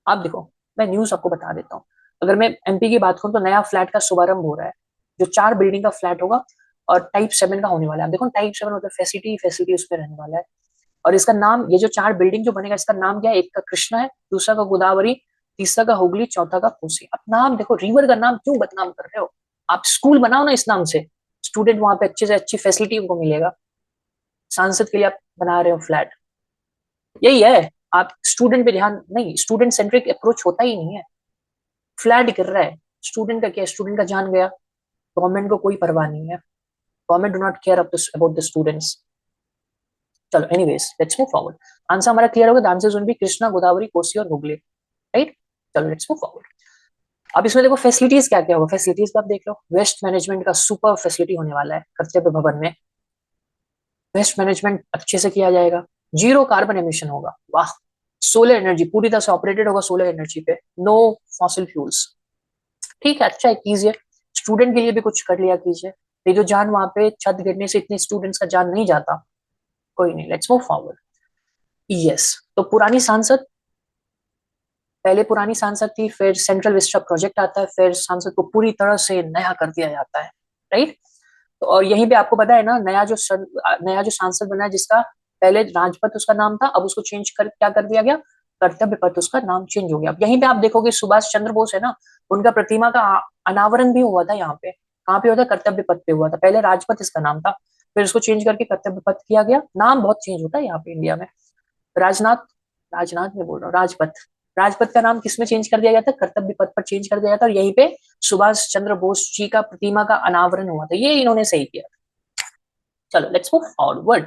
आप देखो, मैं न्यूज आपको बता देता हूँ। अगर मैं एमपी की बात करूँ तो नया फ्लैट का शुभारंभ हो रहा है, जो 4 बिल्डिंग का फ्लैट होगा और टाइप 7 का होने वाला है। आप देखो, टाइप 7 मतलब फैसिलिटी फैसिलिटी उसमें रहने वाला है। और इसका नाम, ये जो 4 बिल्डिंग जो बनेगा, इसका नाम क्या है? एक का कृष्णा है, दूसरा का गोदावरी, तीसरा का हुगली, चौथा का कोसी। आप नाम देखो, रिवर का नाम क्यों बदनाम कर रहे हो? आप स्कूल बनाओ ना इस नाम से, स्टूडेंट वहां पे अच्छे से अच्छी फैसिलिटी उनको मिलेगा। सांसद के लिए आप बना रहे हो फ्लैट, यही है। आप स्टूडेंट पे ध्यान नहीं, स्टूडेंट सेंट्रिक अप्रोच होता ही नहीं है। फ्लैट गिर रहा है, स्टूडेंट का क्या? स्टूडेंट का जान गया, गवर्नमेंट को कोई परवाह नहीं है। Government do not care about the students. चलो anyways, let's move forward. Answer हमारा क्लियर होगा। The answer will be Krishna, Godavari, Kosi और हुगली, राइट? चलो लेट्स मूव फॉरवर्ड। अब इसमें देखो फैसिलिटीज क्या क्या होगा। फैसिलिटीज पे आप देख लो, वेस्ट मैनेजमेंट का सुपर फैसिलिटी होने वाला है कर्तव्य भवन में। वेस्ट मैनेजमेंट अच्छे से किया जाएगा, जीरो कार्बन एमिशन होगा। वाह! सोलर एनर्जी पूरी तरह से ऑपरेटेड होगा, सोलर एनर्जी पे, नो फॉसिल फ्यूल्स। ठीक है, अच्छा है, कीजिए। स्टूडेंट के लिए भी कुछ कर लिया कीजिए। ये जो जान वहां पे छत गिरने से इतने स्टूडेंट्स का जान नहीं जाता। कोई नहीं, लेट्स मूव फॉरवर्ड। यस, तो पुरानी सांसद, पहले पुरानी सांसद थी, फिर सेंट्रल विस्टा प्रोजेक्ट आता है, फिर सांसद को पूरी तरह से नया कर दिया जाता है, राइट? तो और यहीं पे आपको पता है ना, नया जो सांसद बना है, जिसका पहले राजपथ उसका नाम था, अब उसको चेंज कर क्या कर दिया गया? कर्तव्य पथ, उसका नाम चेंज हो गया। अब यहीं पे आप देखोगे, सुभाष चंद्र बोस है ना, उनका प्रतिमा का अनावरण भी हुआ था यहाँ पे। कहाँ पे हुआ था? कर्तव्य पथ पे हुआ था। पहले राजपथ इसका नाम था, फिर उसको चेंज करके कर्तव्य पथ किया गया। नाम बहुत चेंज होता है यहाँ पे इंडिया में। राजनाथ, राजनाथ में बोल रहा हूँ, राजपथ, राजपथ का नाम किसमें चेंज कर दिया गया था? कर्तव्य पथ पर चेंज कर दिया गया था, और यहीं पे सुभाष चंद्र बोस जी का प्रतिमा का अनावरण हुआ था। ये इन्होंने सही किया। चलो let's move forward.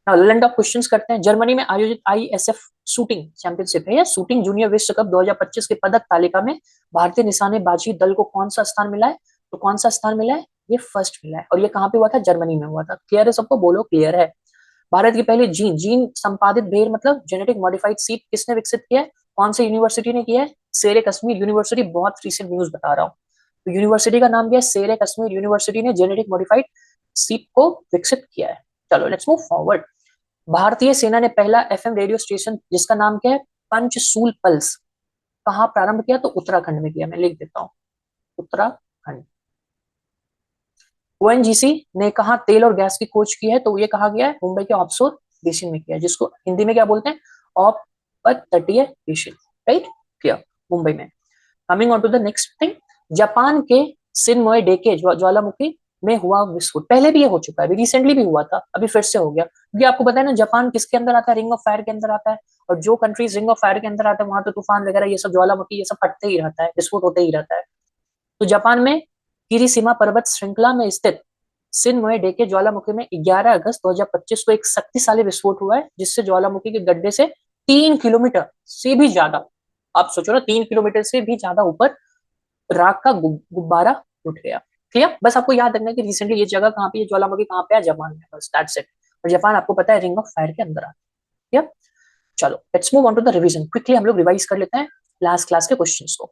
Now land of questions करते हैं। जर्मनी में आयोजित आईएसएफ शूटिंग चैंपियनशिप है, या शूटिंग जूनियर विश्व कप 2025 के पदक तालिका में भारतीय निशानेबाजी दल को कौन सा स्थान मिला है? तो कौन सा स्थान मिला है? ये फर्स्ट मिला है, और ये कहाँ पे हुआ था? जर्मनी में हुआ था। क्लियर है सबको? बोलो क्लियर है। भारत की पहली जीन संपादित भेड़ मतलब जेनेटिक मॉडिफाइड सीड किसने विकसित किया है? कौन से यूनिवर्सिटी ने किया है? शेरे कश्मीर यूनिवर्सिटी। बहुत रिसेंट न्यूज बता रहा हूँ। तो यूनिवर्सिटी का नाम क्या है? शेरे कश्मीर यूनिवर्सिटी ने जेनेटिक मॉडिफाइड सीड को विकसित किया है। चलो लेट्स मूव फॉरवर्ड। भारतीय सेना ने पहला एफएम रेडियो स्टेशन जिसका नाम क्या है? पंचसूल पल्स, कहाँ प्रारंभ किया? तो उत्तराखंड में किया। मैं लिख देता हूँ, उत्तराखंड। ओएनजीसी ने कहा तेल और गैस की खोज की है? तो ये कहा गया है मुंबई के ऑफशोर बेसिन में किया है, जिसको हिंदी में क्या बोलते हैं? अपतटीय बेसिन, राइट? किया मुंबई में। Coming on to the next thing, Japan के सिनमोए डेके ज्वालामुखी में हुआ विस्फोट। पहले भी ये हो चुका है, अभी रिसेंटली भी हुआ था, अभी फिर से हो गया। क्योंकि आपको पता है ना, जापान किसके अंदर आता है? रिंग ऑफ फायर के अंदर आता है। और जो कंट्रीज रिंग ऑफ फायर के अंदर आते हैं वहां तो तूफान वगैरह ये सब ज्वालामुखी ये सब फटते ही रहता है, विस्फोट होते ही रहता है। तो जापान में किरीसीमा पर्वत श्रृंखला में स्थित सिनमोए डेके ज्वालामुखी में 11 अगस्त 2025 को एक शक्तिशाली विस्फोट हुआ है, जिससे ज्वालामुखी के गड्ढे से 3 किलोमीटर से भी ज्यादा, आप सोचो ना, 3 किलोमीटर से भी ज्यादा ऊपर राख का गुब्बारा उठ गया। ठीक है, बस आपको याद रखना है कि रिसेंटली ये जगह कहाँ पे है, ज्वालामुखी कहाँ पे है? जापान में। बस दैट्स इट। और जापान आपको पता है रिंग ऑफ फायर के अंदर आता है। चलो let's move on to the revision. Quickly हम लोग रिवाइज कर लेते हैं लास्ट क्लास के क्वेश्चंस को।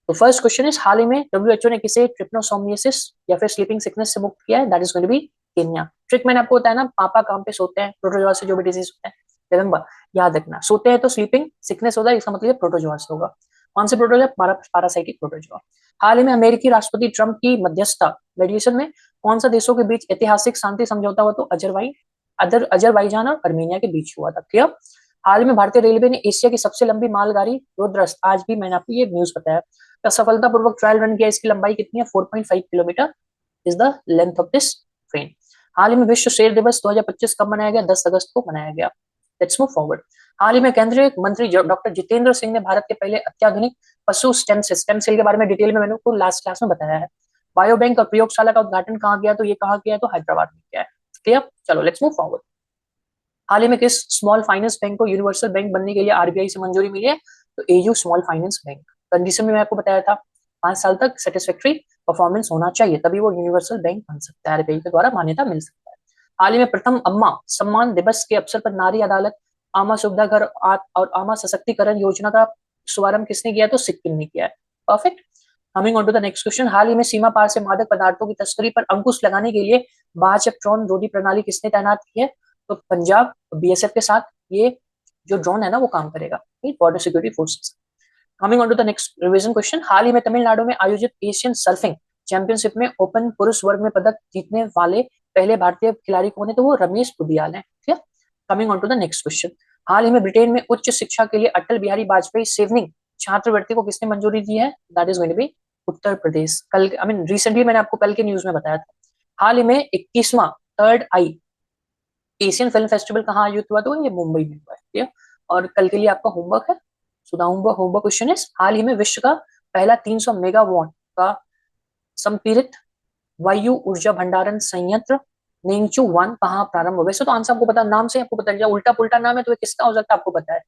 तो फर्स्ट क्वेश्चन इज, हाल ही में डब्ल्यूएचओ ने किसे ट्रिपनोसोमियासिस या फिर स्लीपिंग सिकनेस से मुक्त किया है? That is going to be Kenya. Trick मैंने आपको बताया ना, पापा काम पे सोते हैं, प्रोटोजोआ से जो भी डिजीज होते हैं, रिमेंबर याद रखना, सोते हैं तो स्लीपिंग सिकनेस होता है, इसका मतलब प्रोटोजोआ से होगा। कौन से प्रोटोजोआ? Parasitic protozoa. हाल ही में अमेरिकी राष्ट्रपति ट्रंप की मध्यस्थता मेडिएशन में कौन सा देशों के बीच ऐतिहासिक शांति समझौता हुआ? तो अजरबैजान और अर्मेनिया के बीच हुआ था। क्लियर? हाल में भारतीय रेलवे ने एशिया की सबसे लंबी मालगाड़ी रुद्रस्त, आज भी मैंने आपको ये न्यूज बताया, का सफलतापूर्वक ट्रायल रन किया। इसकी लंबाई कितनी है? 4.5 kilometre is the length of this train. हाल ही में विश्व शेर दिवस 2025 कब मनाया गया? 10 अगस्त को मनाया गया। Let's move forward. हाल ही में केंद्रीय मंत्री डॉक्टर जितेंद्र सिंह ने भारत के पहले अत्याधुनिक पशु स्टेम सेल के बारे में डिटेल में मैंने आपको लास्ट क्लास में बताया है। बायो बैंक और प्रयोगशाला का उद्घाटन कहाँ गया? तो ये कहाँ गया? तो हैदराबाद में किया है। क्लियर? चलो लेट्स मूव फॉरवर्ड। हाल ही में किस स्मॉल फाइनेंस बैंक को यूनिवर्सल बैंक बनने के लिए आरबीआई से मंजूरी मिली है? तो AU small finance bank. Condition में मैं आपको बताया था 5 साल तक सेटिस्फैक्टरी परफॉर्मेंस होना चाहिए, तभी वो यूनिवर्सल बैंक बन सकता है, आरबीआई के द्वारा मान्यता मिल सकता है। हाल ही में प्रथम अम्मा सम्मान दिवस के अवसर पर नारी अदालत, आमा सुविधा घर और आमा सशक्तिकरण योजना का शुभारंभ किसने किया? तो सिक्किम ने किया है। Perfect. Coming on to the next question, हाल ही में सीमा पार से मादक पदार्थों की तस्करी पर अंकुश लगाने के लिए भाजप ड्रोन रोधी प्रणाली किसने तैनात की है? तो पंजाब बीएसएफ के साथ ये जो ड्रोन है ना वो काम करेगा, border security forces. Coming on to the next revision question, हाल ही में तमिलनाडु में आयोजित एशियन सर्फिंग चैंपियनशिप में ओपन पुरुष वर्ग में पदक जीतने वाले पहले भारतीय खिलाड़ी कौन है? तो वो रमेश पुडियाल है। ठीक है। Coming on to the next question, हाल ही में ब्रिटेन में उच्च शिक्षा के लिए अटल बिहारी वाजपेयी सेवनिंग छात्रवृत्ति को किसने मंजूरी दी है? That is going to be Uttar Pradesh. कल रिसेंटली मैंने आपको कल के न्यूज में बताया था। हाल ही में 21वां थर्ड आई एशियन फिल्म फेस्टिवल कहाँ आयोजित हुआ? तो ये मुंबई में हुआ है। ठीक है। और कल के लिए आपका होमवर्क है, सुना होमवर्क क्वेश्चन इज, हाल ही में विश्व का पहला 300 मेगावाट का संपीड़ित वायु ऊर्जा भंडारण संयंत्र नेंगचू 1 कहाँ प्रारंभ हो? वैसे तो आंसर आपको पता, नाम से आपको पता है, उल्टा पुल्टा नाम है तो किसका हो सकता है आपको पता है।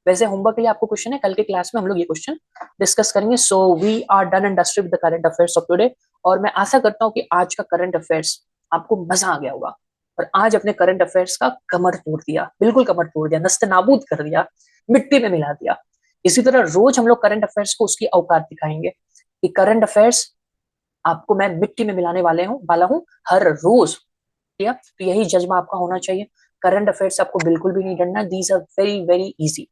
वैसे होमवर्क के लिए आपको क्वेश्चन है, कल के क्लास में हम लोग ये क्वेश्चन डिस्कस करेंगे। So we are done and dusted with the current affairs of today. और मैं आशा करता हूँ कि आज का करंट अफेयर्स आपको मजा आ गया होगा, और आज अपने करंट अफेयर्स का कमर तोड़ दिया, बिल्कुल कमर तोड़ दिया, नस्ते नाबूद कर दिया, मिट्टी में मिला दिया। इसी तरह रोज हम लोग करंट अफेयर्स को उसकी औकात दिखाएंगे कि करंट अफेयर्स आपको मैं मिट्टी में मिलाने वाला हूँ हर रोज। ठीक है, तो यही जज्बा आपका होना चाहिए। करंट अफेयर्स आपको बिल्कुल भी नहीं डरना, these are very very easy.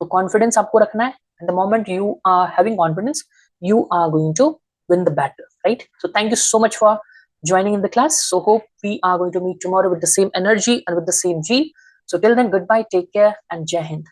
तो कॉन्फिडेंस आपको रखना है, and the moment you are having confidence you are going to win the battle, right? So thank you so much for joining in the class. So hope we are going to meet tomorrow with the same energy and with the same G. So till then, goodbye, take care, and Jai Hind.